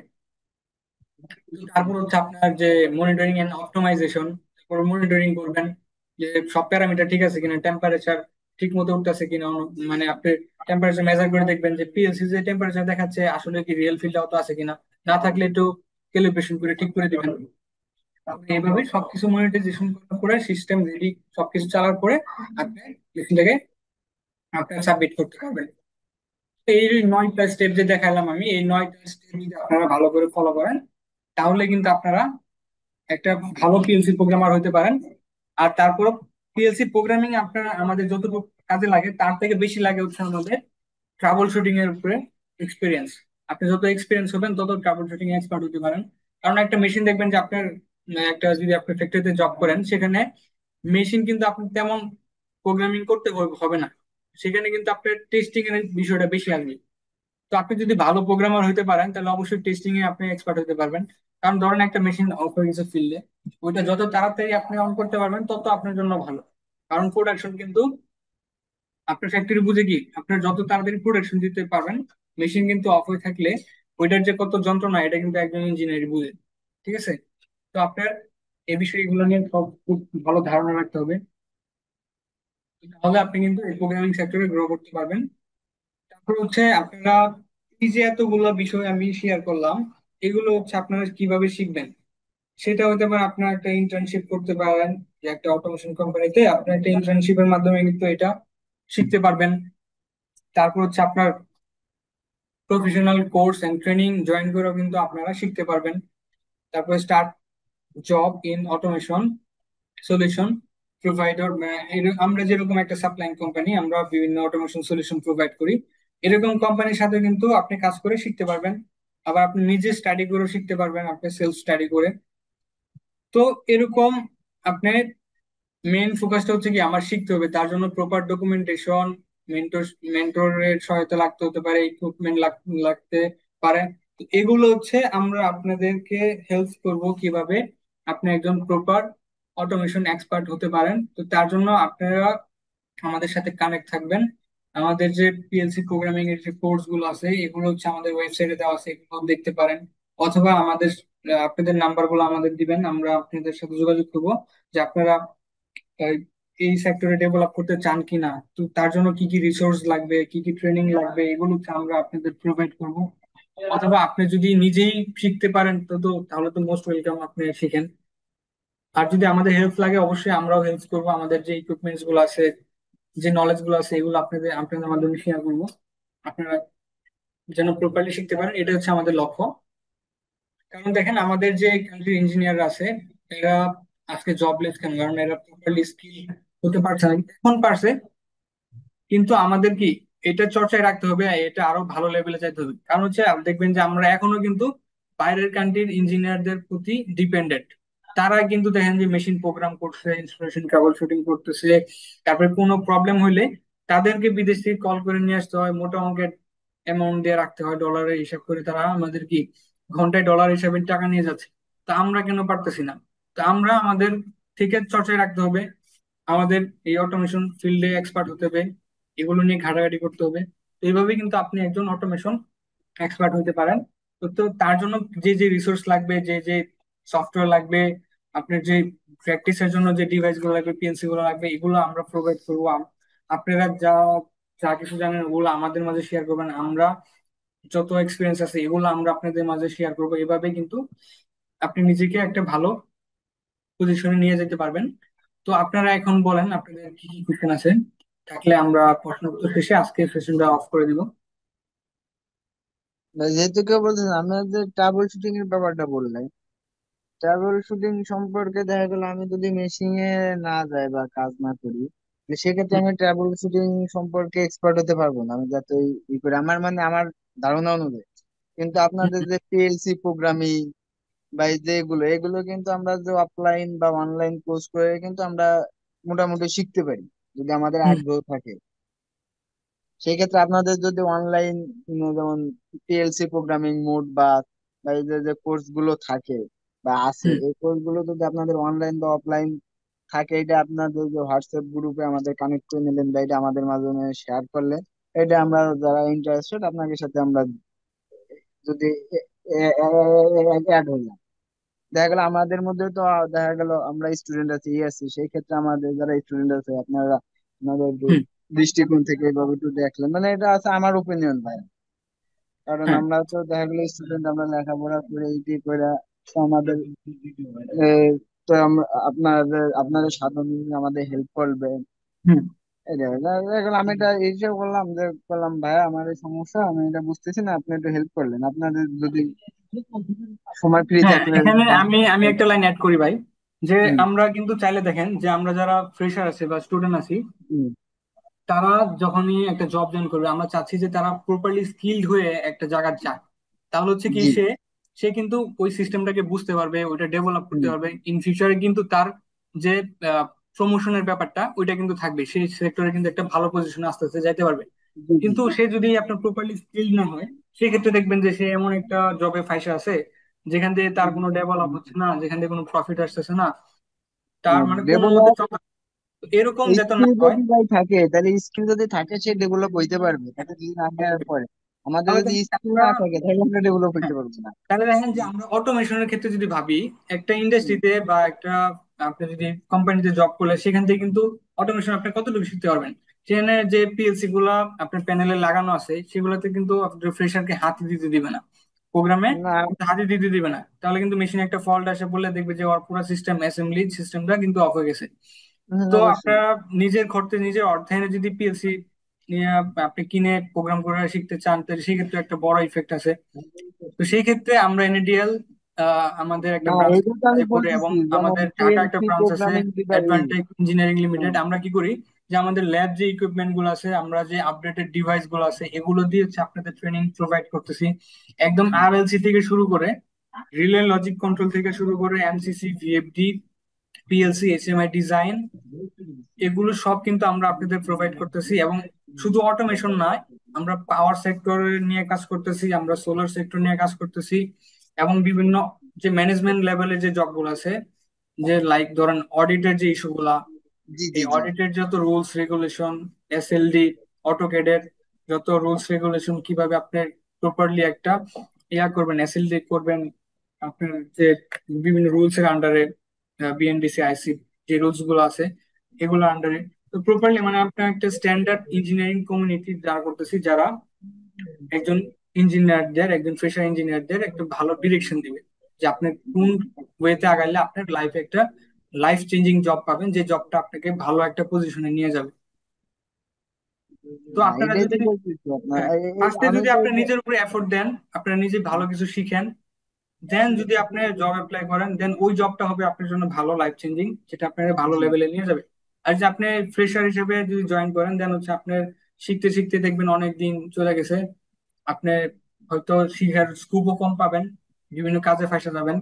তো তারপর হচ্ছে আপনার যে মনিটরিং এন্ড অপটিমাইজেশন, তারপর মনিটরিং করবেন যে সব প্যারামিটার ঠিক আছে কিনা, টেম্পারেচার ঠিক মতো উঠতেছে কিনা। মানে আপনি টেম্পারেচার মেজার করে দেখবেন যে পিএলসি যে টেম্পারেচার দেখাচ্ছে আসলে কি রিয়েল ফিল্ড আউট আছে কিনা, না থাকলে একটু ক্যালিব্রেশন করে ঠিক করে দিবেন। আপনি এইভাবে সবকিছু মনিটাইজেশন করার পরে সিস্টেম রেডি, সবকিছু চালার পরে আপনি মেশিনটাকে আপনার সাবমিট করতে পারবেন। তো এই যে 9টা স্টেপ যে দেখালাম আমি, এই 9টা স্টেপ যদি আপনারা ভালো করে ফলো করেন তাহলে কিন্তু আপনারা একটা ভালো পিএলসি প্রোগ্রামার হতে পারেন। আর তারপর পিএলসি প্রোগ্রামিং আপনার আমাদের যতটুকু কাজে লাগে তার থেকে বেশি লাগে হচ্ছে আমাদের ট্রাবল শুটিং এর উপরে এক্সপিরিয়েন্স। আপনি যত এক্সপিরিয়েন্স হবেন তত ট্রাবল শুটিং এক্সপার্ট হতে পারেন। কারণ একটা মেশিন দেখবেন যে আপনার একটা যদি আপনি ফ্যাক্টরিতে জব করেন সেখানে মেশিন কিন্তু আপনি তেমন প্রোগ্রামিং করতে হবে না, সেখানে কিন্তু আপনার টেস্টিং এর বিষয়টা বেশি আসবে। তো আপনি যদি ভালো প্রোগ্রামার হতে পারেন তাহলে অবশ্যই টেস্টিং এ আপনি এক্সপার্ট হতে পারবেন। কারণ ধরেন একটা মেশিন অফ হয়ে গেছে ফিল্ডে, ওইটা যত তাড়াতাড়ি আপনি অন করতে পারবেন তত আপনার জন্য ভালো। কারণ প্রোডাকশন কিন্তু আপনার ফ্যাক্টরি বুঝে কি আপনার যত তাড়াতাড়ি প্রোডাকশন দিতে পারবেন, মেশিন কিন্তু অফ হয়ে থাকলে ওইটার যে কত যন্ত্রণা এটা কিন্তু একজন ইঞ্জিনিয়ার বুঝে। ঠিক আছে? তো আপনার এই বিষয়গুলো নিয়ে সব খুব ভালো ধারণা রাখতে হবে, তাহলে আপনি কিন্তু এই প্রোগ্রামিং সেক্টরে গ্রো করতে পারবেন। তারপর হচ্ছে আপনারা, এই যে এতগুলো বিষয় আমি শেয়ার করলাম, এগুলো হচ্ছে আপনারা কিভাবে শিখবেন। সেটা হতে পারে আপনার একটা ইন্টার্নশিপ করতে পারেন, যে একটা অটোমেশন কোম্পানিতে আপনার একটা ইন্টার্নশিপের মাধ্যমে কিন্তু এটা শিখতে পারবেন। তারপর হচ্ছে আপনার professional course and training join করেও কিন্তু আপনারা শিখতে পারবেন। তারপরে start job in automation solution provider. আমরা যেরকম একটা সাপ্লাইং কোম্পানি, আমরা বিভিন্ন অটোমেশন সলিউশন প্রোভাইড করি, এরকম কোম্পানির সাথে কিন্তু আপনি কাজ করে শিখতে পারবেন। আবার আপনি নিজে স্টাডি করে শিখতে পারবেন, আপনি সেলফ স্টাডি করে। তো এরকম আপনি মেইন ফোকাসটা হচ্ছে কি আমার শিখতে হবে, তার জন্য প্রপার ডকুমেন্টেশন, মেন্টর মেন্টরের সহায়তা লাগতে হতে পারে, ইকুইপমেন্ট লাগতে পারে। তো এগুলো হচ্ছে আমরা আপনাদেরকে হেল্প করব কিভাবে আপনি একজন প্রপার অটোমেশন এক্সপার্ট হতে পারেন। তো তার জন্য আপনারা আমাদের সাথে কানেক্ট থাকবেন। আমাদের যে পিএলসি প্রোগ্রামিং এর যে কোর্স গুলো আছে, এগুলো হচ্ছে আমাদের ওয়েবসাইটে দেওয়া আছে, এগুলো দেখতে পারেন। অথবা আমাদের আপনাদের নাম্বার গুলো আমাদের দিবেন, আমরা আপনাদের সাথে যোগাযোগ করবো যে আপনারা আহ, এই সেক্টরে ডেভেলপ করতে চান কিনা। তো তার জন্য কি কি রিসোর্স লাগবে, কি কি ট্রেনিং লাগবে, এগুলো হচ্ছে আমরা আপনাদের প্রোভাইড করব। অথবা আপনি যদি নিজেই শিখতে পারেন তো তাহলে তো মোস্ট ওয়েলকাম, আপনি শিখেন। আর যদি আমাদের হেল্প লাগে, অবশ্যই আমরাও হেল্প করবো। আমাদের যে ইকুইপমেন্টস গুলো আছে, যে নলেজ গুলো আছে, এগুলো আপনাদের মাধ্যমে শেয়ার করবো, আপনারা যেন প্রপারলি শিখতে পারেন। এটা হচ্ছে আমাদের লক্ষ্য। কারণ দেখেন, আমাদের যে কান্ট্রির ইঞ্জিনিয়ার আছে, এরা আজকে জবলেস কেন? কারণ এরা প্রপারলি স্কিল হতে পারছে না, এখন পারছে, কিন্তু আমাদের কি এটা চর্চায় রাখতে হবে, এটা আরো ভালো লেভেলে যাইতে হবে। কারণ হচ্ছে দেখবেন যে আমরা এখনো কিন্তু বাইরের কান্ট্রির ইঞ্জিনিয়ারদের প্রতি ডিপেন্ডেন্ট। তারা কিন্তু দেখেন যে মেশিন প্রোগ্রাম করছে, ইনস্টলেশন ট্রাবল শুটিং করতেছে, তারপরে কোনো প্রবলেম হইলে তাদেরকে বিদেশ থেকে কল করে নিয়ে আসতে হয়, মোটা অঙ্কের অ্যামাউন্ট দিয়ে রাখতে হয়, ডলারের হিসাব করে। তারা আমাদের কি ঘন্টায় ডলার হিসাবে টাকা নিয়ে যাচ্ছে। তা আমরা কেন পারতেছি না? তা আমরা আমাদের থেকে চর্চায় রাখতে হবে, আমাদের এই অটোমেশন ফিল্ডে এক্সপার্ট হতে হবে, এগুলো নিয়ে ঘাটাঘাটি করতে হবে। তো এইভাবে কিন্তু আপনি একজন অটোমেশন এক্সপার্ট হতে পারেন। তো তার জন্য যে যে রিসোর্স লাগবে, যে যে সফটওয়্যার লাগবে, আপনার যে প্র্যাকটিসের জন্য যে ডিভাইস গুলো লাগবে, পিএলসি গুলো লাগবে, এগুলো আমরা প্রোভাইড করবো। আপনারা যা যা কিছু জানেন ওগুলো আমাদের মাঝে শেয়ার করবেন। আমরা যত এক্সপিরিয়েন্স আছে এগুলো আমরা আপনাদের মাঝে শেয়ার করবো। এভাবে কিন্তু আপনি নিজেকে একটা ভালো পজিশনে নিয়ে যেতে পারবেন। তো আপনারা এখন বলেন আপনাদের কি কি কোশ্চেন আছে, থাকলে আমরা প্রশ্ন উত্তর শেষে আজকে সেশনটা অফ করে দিব। যেহেতু কেউ বলছেন, আমি যে ট্রাবল শুটিং এর ব্যাপারটা বললেন, ট্রাভেল শুটিং সম্পর্কে দেখা গেল আমি যদি মেশিনে না যাই বা কাজ না করি, তো সেক্ষেত্রে হুম, আমি ট্রাভেল শুটিং সম্পর্কে এক্সপার্ট হতে পারবো না। আমি যাতে ই করে আমার মানে আমার ধারণা অনুযায়ী। কিন্তু আপনাদের হুম, যে পিএলসি প্রোগ্রামিং বা এই যে এগুলো এগুলো কিন্তু আমরা যে অফলাইন বা অনলাইন কোর্স করে কিন্তু আমরা মোটামুটি শিখতে পারি, যদি আমাদের হুম, আগ্রহ থাকে। সেই ক্ষেত্রে আপনাদের যদি অনলাইন যেমন পিএলসি প্রোগ্রামিং মোড বা এই যে কোর্স গুলো থাকে বা আছে, হুম, এই কোর্স গুলো যদি আপনাদের অনলাইন বা অফলাইন থাকে, এটা আপনাদের যে হোয়াটসঅ্যাপ গ্রুপে আমাদের কানেক্ট করে নিলেন বা এটা আমাদের মাধ্যমে শেয়ার করলে, এটা আমরা যারা ইন্টারেস্টেড আপনাদের সাথে আমরা যদি অ্যাড হইলাম, দেখা গেল আমাদের মধ্যে তো দেখা গেল আমরা স্টুডেন্ট আছি আছি, সেই ক্ষেত্রে আমাদের যারা স্টুডেন্ট আছে আপনারা আপনাদের একটু হুম। দৃষ্টিকোণ থেকে এভাবে একটু দেখলেন, মানে এটা আছে আমার ওপিনিয়ন ভাই। কারণ হ্যাঁ, আমরা তো দেখা গেলো স্টুডেন্ট, আমরা লেখাপড়া করে ইটি করে, তো আমাদের এ, তো আপনাদের আপনাদের সাধনে আমাদের হেল্প করবে। হুম। এটা দেখা গেলো আমি এটা হিসেবে করলাম যে বললাম ভাই আমার এই সমস্যা, আমি এটা বুঝতেছি না, আপনি একটু হেল্প করলেন, আপনাদের যদি সময় ফ্রি হ্যাঁ, থাকলে এখানে যদি আমি একটা লাইন অ্যাড করি ভাই, যে হুম আমরা কিন্তু চাইলে দেখেন যে আমরা যারা ফ্রেশার আছি বা স্টুডেন্ট আছি, হুম তারা যখনই একটা জব জয়েন করবে, আমরা চাচ্ছি যে তারা প্রপারলি স্কিলড হয়ে একটা জায়গায় যাক। তাহলে হচ্ছে কি, জি সে সে কিন্তু ওই সিস্টেমটাকে বুঝতে পারবে, ওইটা ডেভেলপ করতে হুম পারবে। ইন ফিউচারে কিন্তু তার যে প্রমোশনের ব্যাপারটা, ওইটা কিন্তু থাকবে, সেই সেক্টরে কিন্তু একটা ভালো পজিশনে আস্তে আস্তে যাইতে পারবে। জি জি কিন্তু সে যদি আপনার প্রপারলি স্কিল না হয়, সেক্ষেত্রে দেখবেন যে সে এমন একটা জবে ফাঁসে আছে যেখান থেকে তার কোনো ডেভেলপ হচ্ছে না, যেখান থেকে কোনো প্রফিট আসতেছে না, তার মানে কোনো মতে ডেভেলপ চলতে। তো এরকম যাতে না স্কিল হয়। যদি ভাই থাকে, তাহলে স্কিল যদি থাকে সে ডেভেলপ হইতে পারবে, তাকে যদি না নেওয়ার পরে। আমাদের তাহলে যদি দেখেন স্কিল আমরা, না থাকে তাহলে আমরা ডেভেলপ হ্যাঁ, হইতে পারবো না। তাহলে দেখেন যে আমরা অটোমেশনের ক্ষেত্রে যদি ভাবি, একটা হুম। ইন্ডাস্ট্রিতে বা একটা আপনি যদি কোম্পানিতে জব করলে সেখান থেকে কিন্তু অটোমেশন আপনি কতটুকু শিখতে পারবেন। সেখানে যে পিএলসি গুলা আপনার প্যানেলে লাগানো আছে সেগুলোতে কিন্তু আপনার ফ্রেশারকে হাতে দিতে দিবে না, প্রোগ্রামে না। কিন্তু হাতে দিতে দিবে না। তাহলে কিন্তু মেশিনে একটা ফল্ট আসে বললে দেখবে যে ওর পুরো সিস্টেম অ্যাসেম্বলি সিস্টেমটা কিন্তু অফ হয়ে গেছে। তো অবশ্যই। আপনারা নিজের খরচে নিজের অর্থায়নে যদি পিএলসি নিয়ে আপনি কিনে প্রোগ্রাম করে শিখতে চান তাহলে সেক্ষেত্রে একটা বড় ইফেক্ট আছে। তো সেই ক্ষেত্রে আমরা এনএডিএল আমাদের একটা না, ব্রাঞ্চ এইটা তো আমি করে, এবং বলতেছি, যেমন আমাদের ঢাকা একটা পিএলসি ব্রাঞ্চ আছে প্রোগ্রামিং দিবা এই। অ্যাডভান্টেক ইঞ্জিনিয়ারিং লিমিটেড। হ্যাঁ। আমরা কি করি যে আমাদের ল্যাব যে ইকুইপমেন্ট গুলো আছে, আমরা যে আপডেটেড ডিভাইস গুলো আছে এগুলো দিয়ে হচ্ছে আপনাদের ট্রেনিং প্রোভাইড করতেছি। একদম আরএলসি থেকে শুরু করে রিলে লজিক কন্ট্রোল থেকে শুরু করে MCC, VFD, PLC, HMI design, এগুলো সব কিন্তু আমরা আপনাদের প্রোভাইড করতেছি। এবং শুধু অটোমেশন নয়, আমরা পাওয়ার সেক্টর নিয়ে কাজ করতেছি, আমরা সোলার সেক্টর নিয়ে কাজ করতেছি, এবং বিভিন্ন যে ম্যানেজমেন্ট লেভেলের যে জবগুলো আছে, যে লাইক ধরেন অডিটের যে ইস্যুগুলা, জি জি এই জি। অডিটের যত রুলস রেগুলেশন, এসএলডি, অটোকেডের যত রুলস রেগুলেশন, কিভাবে আপনি প্রপারলি একটা করবেন, এসএলডি করবেন, আপনার যে বিভিন্ন রুলস এর আন্ডারে, বিএনডিসি আইসি যে রুলস গুলো আছে এগুলো আন্ডারে, তো প্রপারলি মানে আপনার একটা স্ট্যান্ডার্ড ইঞ্জিনিয়ারিং কমিউনিটি যারা করতেছি, যারা একজন ইঞ্জিনিয়ারদের, একজন ফ্রেশার ইঞ্জিনিয়ারদের একটা ভালো ডিরেকশন দিবে যে আপনি কোন ওয়েতে আগাইলে আপনার লাইফে একটা লাইফ চেঞ্জিং জব পাবেন, যে জবটা আপনাকে ভালো একটা পজিশনে নিয়ে যাবে। তো না, আপনারা এটাই তো যদি, বলতেছি আপনার হ্যাঁ, ফার্স্টে আমি যদি তো আপনি নিজের উপরে এফোর্ট দেন, আপনারা নিজে ভালো কিছু শিখেন, দেন যদি আপনি জব অ্যাপ্লাই করেন, দেন ওই জবটা হবে আপনার জন্য ভালো লাইফ চেঞ্জিং, যেটা আপনাকে ভালো জি। লেভেলে নিয়ে যাবে। আর যে আপনি ফ্রেশার হিসেবে যদি জয়েন করেন, দেন হচ্ছে আপনার শিখতে শিখতে দেখবেন অনেক দিন চলে গেছে, আপনি হয়তো শিখার স্কোপও কম পাবেন, বিভিন্ন কাজে ফাঁসে যাবেন,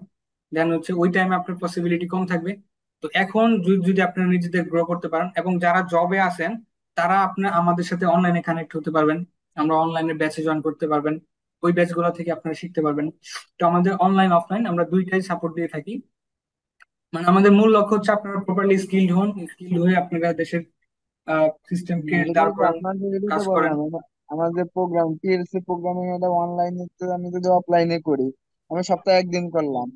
দেন হচ্ছে ওই টাইমে আপনার পসিবিলিটি কম থাকবে। তো এখন যদি আপনারা নিজেদের গ্রো করতে পারেন, এবং যারা জবে আছেন তারা আপনার আমাদের সাথে অনলাইনে কানেক্ট হতে পারবেন, আমরা অনলাইনে ব্যাচে জয়েন করতে পারবেন, ওই ব্যাচগুলো থেকে আপনারা শিখতে পারবেন। তো আমাদের অনলাইন অফলাইন আমরা দুইটাই সাপোর্ট দিয়ে থাকি। মানে আমাদের মূল লক্ষ্য হচ্ছে আপনারা প্রপারলি স্কিলড হন, স্কিলড হয়ে আপনারা দেশের সিস্টেমকে এটাই দাঁড় তো করান, আপনাদের, এটাই তো কাজ করেন। বললাম আমাদের প্রোগ্রাম পিএলসি প্রোগ্রামিং এটা অনলাইনে, তো আমি যদি অফলাইনে করি, আমি সপ্তাহে একদিন করলাম,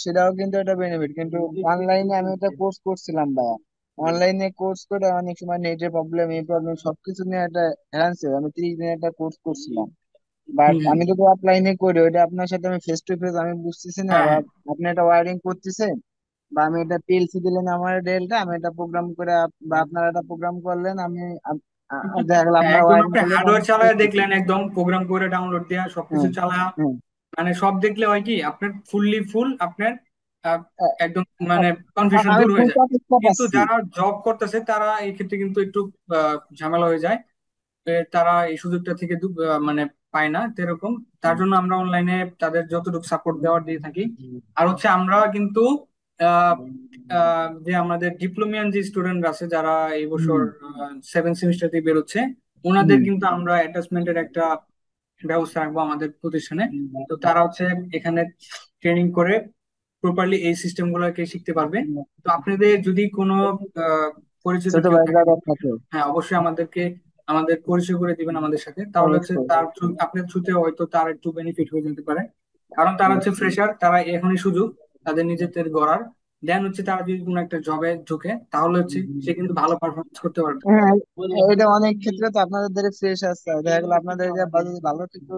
সেটাও কিন্তু একটা বেনিফিট। কিন্তু অনলাইনে আমি একটা কোর্স করছিলাম ভাইয়া, অনলাইনে কোর্স করে অনেক সময় নেটের প্রবলেম, এই প্রবলেম সবকিছু নিয়ে একটা হ্যারান ছিল। আমি 30 দিনের একটা কোর্স করছিলাম, বাট হম হম। আমি যদি অফলাইনে করি ওইটা আপনার সাথে আমি ফেস টু ফেস আমি বুঝতেছি না, হ্যাঁ বা হ্যাঁ আপনি এটা ওয়ারিং করতেছেন, বা আমি এটা পিএলসি দিলেন আমার ডেলটা, আমি এটা প্রোগ্রাম করে বা আপনারা এটা প্রোগ্রাম করলেন, আমি দেখা গেল হ্যাঁ, আপনার একদম ওয়ারিং আপনি করলেন আমি হার্ডওয়্যার চালায় বুঝতেছি। দেখলেন, একদম প্রোগ্রাম করে ডাউনলোড দেওয়া সবকিছু হ্যাঁ। চালায়া, হ্যাঁ। মানে সব দেখলে হয় কি আপনার ফুল আপনার আহ, আ- একদম মানে কনফিউশন আমি দূর হয়ে ফুল যায়। প্যাকেজটা কিন্তু পাচ্ছি। যারা জব করতেছে তারা এই ক্ষেত্রে কিন্তু একটু ঝামেলা হয়ে যায়, তারা এই সুযোগটা থেকে মানে পায় না এরকম। তার জন্য আমরা অনলাইনে তাদের যতটুকু সাপোর্ট দেওয়ার দিয়ে থাকি। আর হচ্ছে আমরা কিন্তু আহ, যে আমাদের ডিপ্লোমিয়ান যে স্টুডেন্ট আছে যারা এই বছর হুম। 7 সেমিস্টার দিয়ে বেরোচ্ছে, ওনাদের হুম। কিন্তু আমরা অ্যাটাচমেন্টের একটা ব্যবস্থা রাখবো আমাদের প্রতিষ্ঠানে। তো তারা হচ্ছে এখানে ট্রেনিং করে প্রপারলি এই সিস্টেম গুলোকে শিখতে পারবে। তো আপনাদের যদি কোনো আহ, পরিচিত ছোট কেউ থাকে, ভাইরা থাকে। হ্যাঁ অবশ্যই আমাদেরকে আমাদের পরিচয় করে দিবেন আমাদের সাথে, তাহলে হচ্ছে অবশ্যই। তার আপনার থ্রুতে হয়তো তার একটু বেনিফিট হয়ে যেতে পারে। কারণ তারা হচ্ছে ফ্রেশার, তারা এখনই সুযোগ তাদের নিজেদের গড়ার, দেন হচ্ছে তারা যদি কোনো একটা জবে ঢুকে তাহলে হচ্ছে সে কিন্তু ভালো পারফরমেন্স করতে পারবে। হ্যাঁ, এটা অনেক ক্ষেত্রে তো আপনাদের দ্বারা ফ্রেশ আসছে, দেখা গেলো আপনাদের যে যদি ভালো কিছু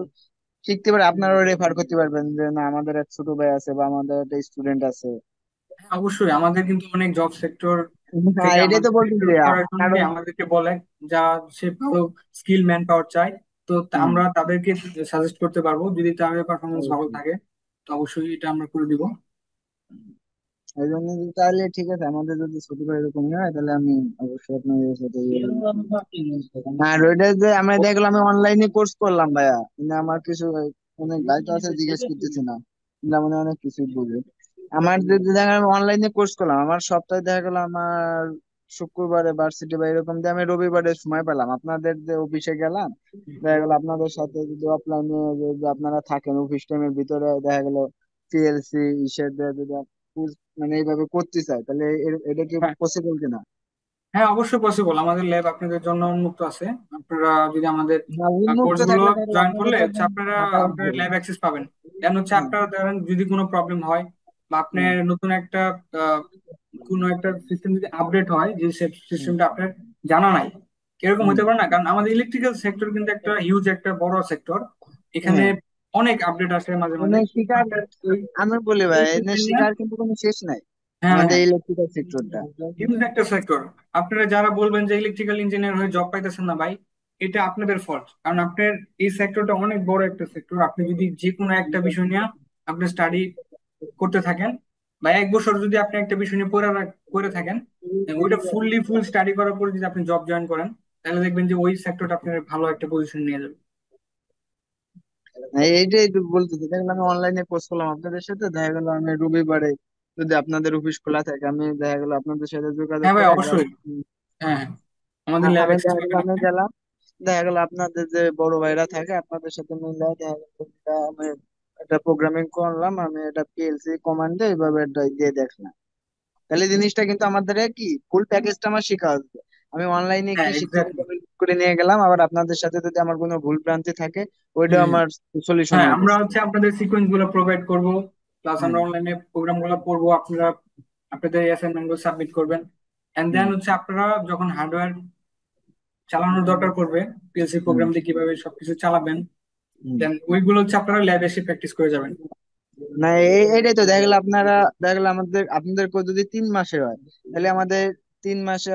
শিখতে পারে আপনারাও রেফার করতে পারবেন যে না আমাদের এক ছোট ভাই আছে বা আমাদের একটা স্টুডেন্ট আছে। হ্যাঁ, অবশ্যই আমাদের কিন্তু অনেক জব সেক্টর হ্যাঁ, থেকে এটাই তো আমাদের বলতেছি করার জন্য আরো। আমাদেরকে বলে, যা সে ভালো স্কিল ম্যান পাওয়ার চায়, তো হুম। আমরা তাদেরকে সাজেস্ট করতে পারবো যদি তাদের পারফরমেন্স ভালো অবশ্যই। থাকে। তো অবশ্যই এটা আমরা করে দিব। এই জন্য তাহলে ঠিক আছে, আমাদের যদি ছোট ভাই এরকম হয় তাহলে আমি অবশ্যই আপনাদের সাথে আর ওইটা যে আমরা দেখলাম আমি অনলাইনে কোর্স করলাম ভাইয়া, কিন্তু আমার কিছু অনেক ভাই তো আছে জিজ্ঞেস করতেছি না, কিন্তু মানে অনেক কিছুই বুঝে। আমার যে যে দেখা আমি অনলাইনে কোর্স করলাম, আমার সপ্তাহে দেখা গেল আমার শুক্রবারে ভার্সিটি বা এরকম দিয়ে আমি রবিবারে সময় পেলাম, আপনাদের যে অফিসে গেলাম, দেখা গেল আপনাদের সাথে যদি অফলাইনে যদি আপনারা থাকেন অফিস টাইমের ভিতরে, দেখা গেল পিএলসি ইসের দিয়ে যদি মানে এইভাবে করতে চাই, তাহলে এটা কি হ্যাঁ, পসিবল কিনা? হ্যাঁ, অবশ্যই পসিবল, আমাদের ল্যাব আপনাদের জন্য উন্মুক্ত আছে। আপনারা যদি আমাদের না, উন্মুক্ত কোর্স গুলো থাকলে তাহলে জয়েন আপনাদের করলে কাছে হচ্ছে আপনারা থাকা লাগবে। আপনারা ল্যাব অ্যাক্সেস পাবেন। দেন হচ্ছে হ্যাঁ, আপনারা ধরেন যদি কোনো প্রবলেম হয় বা হ্যাঁ, আপনার নতুন একটা আহ, কোনো একটা সিস্টেম যদি আপডেট হয়, যে হ্যাঁ, সিস্টেমটা আপনার জানা নাই, এরকম হুম, হতে পারে না? কারণ আমাদের ইলেকট্রিক্যাল সেক্টর কিন্তু একটা হিউজ, একটা বড় সেক্টর। এখানে হ্যাঁ। অনেক আপডেট আসে মাঝে মাঝে। মানে শিকার, আপনার ওই আমি বলি ভাই, ওই এনে system নিয়ে- শিকার কিন্তু কোনো শেষ নাই হ্যাঁ, আমাদের হ্যাঁ, ইলেকট্রিক্যাল সেক্টরটা। হিউজ একটা সেক্টর। আপনারা যারা বলবেন যে ইলেকট্রিক্যাল ইঞ্জিনিয়ার হয়ে জব পাইতেছেন না ভাই, এটা আপনাদের ফল্ট। কারণ আপনার এই সেক্টরটা অনেক বড় একটা সেক্টর। আপনি যদি যে কোনো একটা বিষয় নিয়ে আপনি স্টাডি করতে থাকেন, বা 1 বছর যদি আপনি একটা বিষয় নিয়ে করে থাকেন, ওইটা ফুল স্টাডি করার পর যদি আপনি জব জয়েন করেন, তাহলে দেখবেন যে ওই সেক্টরটা আপনার ভালো একটা পজিশন নিয়ে যাবে। এইটাই তো বলতেছি, দেখলাম আমি অনলাইনে কোর্স করলাম আপনাদের সাথে, দেখা গেল আমি রবিবারে যদি আপনাদের অফিস খোলা থাকে, আমি দেখা গেল আপনাদের সাথে যোগাযোগ হ্যাঁ ভাই, করে একবার অবশ্যই। হ্যাঁ, হ্যাঁ, আমাদের ল্যাব আমি অ্যাক্সেস দেখা গেল পাবেন আমি আপনি। গেলাম, দেখা গেল আপনাদের যে বড় ভাইরা থাকে আপনাদের সাথে মিলে দেখা গেল আমি একটা প্রোগ্রামিং করলাম, আমি এটা পিএলসি কমান্ডে এইভাবে এটা দিয়ে দেখলাম, তাহলে জিনিসটা কিন্তু আমাদের কি ফুল প্যাকেজটা আমার শেখা আসবে। আমি অনলাইনে হ্যাঁ, কি শিখছি এক্স্যাক্টলি। সেটা করে নিয়ে গেলাম, আবার আপনাদের সাথে যদি আমার কোনো ভুল ভ্রান্তি থাকে ওইটা হম। আমার সলিউশন হ্যাঁ, আমরা হইতেছে। হচ্ছে আপনাদের সিকোয়েন্স গুলো প্রোভাইড করব, প্লাস হ্যাঁ, আমরা অনলাইনে প্রোগ্রাম গুলো পড়বো, আপনারা আপনাদের অ্যাসাইনমেন্ট গুলো সাবমিট করবেন। এন্ড দেন হুম, হচ্ছে আপনারা যখন হার্ডওয়্যার চালানোর দরকার পড়বে, পিএলসি হুম, প্রোগ্রাম দিয়ে কিভাবে সবকিছু চালাবেন, হুম। দেন ওইগুলো হচ্ছে আপনারা ল্যাবে এসে প্র্যাকটিস করে যাবেন। না, এইটাই তো দেখা গেল আপনারা, দেখা গেল আপনাদের যদি 3 মাসে হয়, তাহলে আমাদের 3 মাসে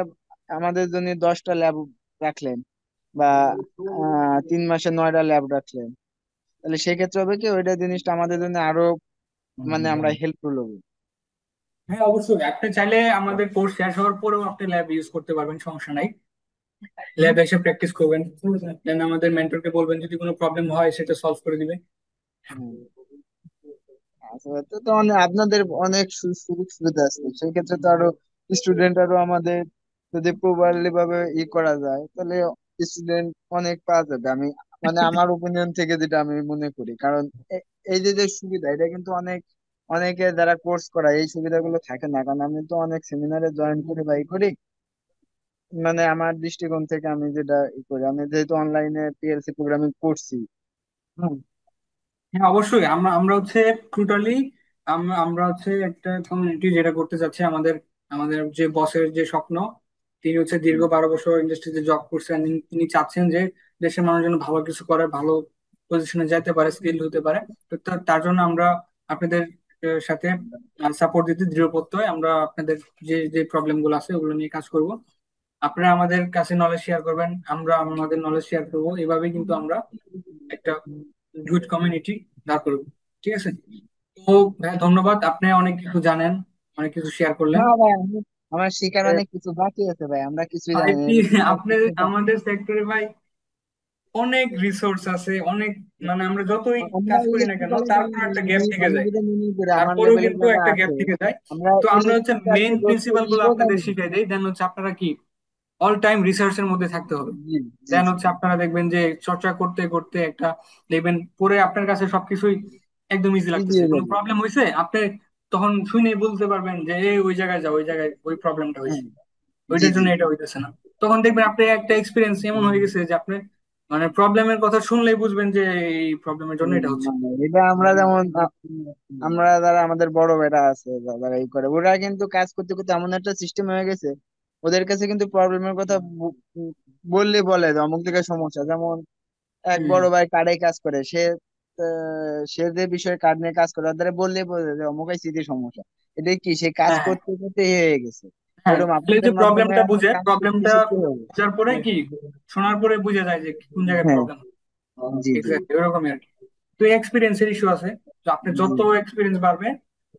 আমাদের জন্য 10টা ল্যাব রাখলেন, বা 3 মাসে 9টা ল্যাব রাখলেন, তাহলে সেক্ষেত্রে হবে কি ওইটা জিনিসটা আমাদের জন্য আরো মানে আমরা হেল্পফুল হবে। হ্যাঁ, অবশ্যই আপনি চাইলে আমাদের কোর্স শেষ হওয়ার পরেও আপনি ল্যাব ইউজ করতে পারবেন, সমস্যা নাই। ল্যাবে এসে প্র্যাকটিস করবেন, দেন আমাদের মেন্টরকে বলবেন যদি কোনো প্রবলেম হয় সেটা সলভ করে দিবে। হুম। আচ্ছা, তো তো আপনাদের অনেক সুযোগ সুবিধা আছে, সেই ক্ষেত্রে তো আরো স্টুডেন্ট আরো আমাদের যদি প্রপারলি ভাবে করা যায়, তাহলে স্টুডেন্ট অনেক পাওয়া যাবে। আমি মানে আমার ওপিনিয়ন থেকে যেটা আমি মনে করি, কারণ এই যে যে সুবিধা, এটা কিন্তু অনেকে যারা কোর্স করায় এই সুবিধাগুলো থাকে না। কারণ আমি তো অনেক সেমিনারে জয়েন করি বা করি, মানে আমার দৃষ্টিকোণ থেকে আমি যেটা করি, আমি যেহেতু অনলাইনে পিএলসি প্রোগ্রামিং করছি। হুম, হ্যাঁ, অবশ্যই। আমরা আমরা হচ্ছে টোটালি আমরা হচ্ছে একটা কমিউনিটি যেটা করতে চাচ্ছি। আমাদের আমাদের যে বসের যে স্বপ্ন, তিনি হচ্ছে দীর্ঘ 12 বছর ইন্ডাস্ট্রিতে জব করছেন। তিনি চাচ্ছেন যে দেশের মানুষ যেন ভালো কিছু করে, ভালো পজিশনে যাইতে পারে, স্কিল হতে পারে। তো তার জন্য আমরা আপনাদের সাথে সাপোর্ট দিতে দৃঢ়প্রত্যয়। আমরা আপনাদের যে যে প্রবলেম গুলো আছে ওগুলো নিয়ে কাজ করব। আপনারা আমাদের কাছে নলেজ শেয়ার করবেন, আমরা আমাদের নলেজ শেয়ার করবো। এভাবে কিন্তু আমরা একটা গুড কমিউনিটি দাঁড় করবো। ঠিক আছে? তো ভাই, ধন্যবাদ, আপনি অনেক কিছু জানেন, অনেক কিছু শেয়ার করলেন। না ভাই, আমার শেখার অনেক কিছু বাকি আছে ভাই, আমরা কিছুই জানি না, আইপি, এদিকে আপনি আমাদের সেক্টরে ভাই অনেক রিসোর্স আছে, অনেক, মানে আমরা যতই আমরা কাজ করি না কেন ইলেকট্রিক্যালে তারপর একটা গ্যাপ থেকে আমি যায়, যেটা মনে করি আমার তারপরেও লেভেলে কিন্তু যারা একটা গ্যাপ আছে, থেকে যায়। আমরা তো আমরা হচ্ছে মেইন ইলেকট্রিক্যালকে যত প্রিন্সিপাল গুলো ইগো আপনাদের শিখাই দেই। দেন হচ্ছে আপনারা কি অল টাইম রিসার্চের মধ্যে থাকতে হবে। জি, জি, দেন জি, হচ্ছে আপনারা দেখবেন যে চর্চা করতে করতে একটা দেখবেন পরে আপনার কাছে সবকিছুই একদম ইজি ইজি লাগতেছে। হয়ে কোনো যাবে। প্রবলেম হয়েছে আপনি তখন শুনে বলতে পারবেন যে এই ওই জায়গায় যাও, ওই জায়গায় ওই প্রবলেমটা হ্যাঁ, হয়েছে, জি, ওইটার জি। জন্য এটা হইতেছে না। তখন দেখবেন আপনি একটা এক্সপিরিয়েন্স এমন হয়ে গেছে যে আপনি মানে প্রবলেমের কথা শুনলেই বুঝবেন যে এই প্রবলেমের জন্য এটা হচ্ছে। মানে এটা আমরা যেমন আমরা যারা আমাদের বড় বেটা আছে যারা ওরা কিন্তু কাজ করতে করতে এমন একটা সিস্টেম হয়ে গেছে, ওদের কাছে কিন্তু প্রবলেমের কথা বললে বলে যে অমুক জায়গায় সমস্যা। যেমন এক হম। বড় ভাই কার্ডে কাজ করে, সে যে বিষয়ে কার্ড নিয়ে কাজ করে ওদের বললে বলে যে অমুক স্মৃতি সমস্যা। এটা কি সে কাজ হ্যাঁ, করতে করতে হয়ে গেছে। হ্যাঁ, ওরকম তাহলে আপনাদের যে মাধ্যমে প্রবলেমটা আমার বুঝে, কাজ শিখতে প্রবলেমটা শিখতে হবে। বুঝার পরে কি শোনার পরে বুঝে যায় যে কোন জায়গায় হ্যাঁ, প্রবলেম। জি, জি, এক্স্যাক্টলি ওরকমই আর কি। তো এক্সপিরিয়েন্সের ইস্যু আছে। তো আপনি জি, যত এক্সপিরিয়েন্স বাড়বে,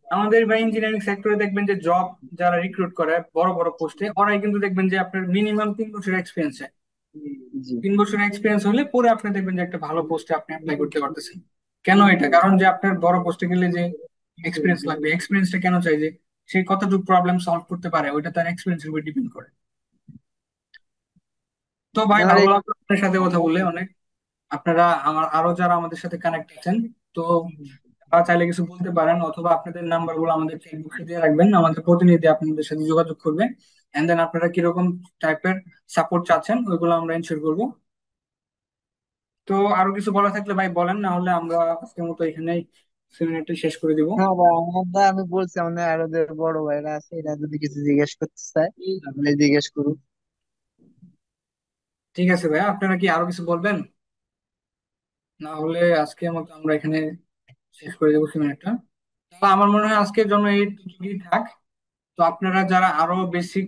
আমাদের বা ইঞ্জিনিয়ারিং সেক্টরে দেখবেন যে জব যারা রিক্রুট করে বড় বড় পোস্টে, ওরাই কিন্তু দেখবেন যে আপনার মিনিমাম 3 বছর এক্সপিরিয়েন্স চায়। জি। 3 বছর এক্সপিরিয়েন্স হলে পরে আপনি দেখবেন যে একটা ভালো পোস্টে আপনি অ্যাপ্লাই করতে পারতেছেন। কেন এটা? কারণ যে আপনার বড় পোস্টে গেলে যে এক্সপিরিয়েন্স লাগবে, এক্সপিরিয়েন্সটা কেন চাই? যে সে কতটুকু প্রবলেম সলভ করতে পারে, ওইটা তার এক্সপিরিয়েন্সের উপর ডিপেন্ড করে। তো ভাই, আমার ভালো লাগলো আপনার সাথে কথা বললে অনেক। আপনারা আমার আরো যারা আমাদের সাথে কানেক্ট আছেন, তো বা চাইলে কিছু বলতে পারেন, অথবা আপনাদের নাম্বার গুলো আমাদের চেকবুকে দিয়ে রাখবেন, আমাদের প্রতিনিধি আপনাদের সাথে যোগাযোগ করবে। এন্ড দেন আপনারা কিরকম টাইপের সাপোর্ট চাচ্ছেন ওইগুলো আমরা এনশিওর করবো। তো আরো কিছু বলা থাকলে ভাই বলেন, না হলে আমরা আজকের মতো এখানেই সেমিনারটা শেষ করে দিব। হ্যাঁ ভাই, আমি বলছি আমাদের আরো যে বড় ভাইরা আছে, এরা যদি কিছু জিজ্ঞেস করতে চায় তাহলে জিজ্ঞেস করুন। ঠিক আছে ভাই, আপনারা কি আরো কিছু বলবেন? না হলে আজকের মতো আমরা এখানে শেষ করে দেবো সেমিনারটা। তো আমার মনে হয় আজকের জন্য এইটুকুই থাক। তো আপনারা যারা আরো বেসিক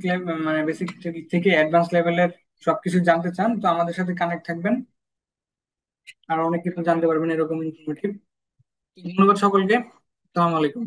মানে বেসিক থেকে অ্যাডভান্স লেভেলের সবকিছু জানতে চান, তো আমাদের সাথে কানেক্ট থাকবেন, আর অনেক কিছু জানতে পারবেন এরকম ইনফরমেটিভ। ধন্যবাদ সকলকে। আসসালামু আলাইকুম।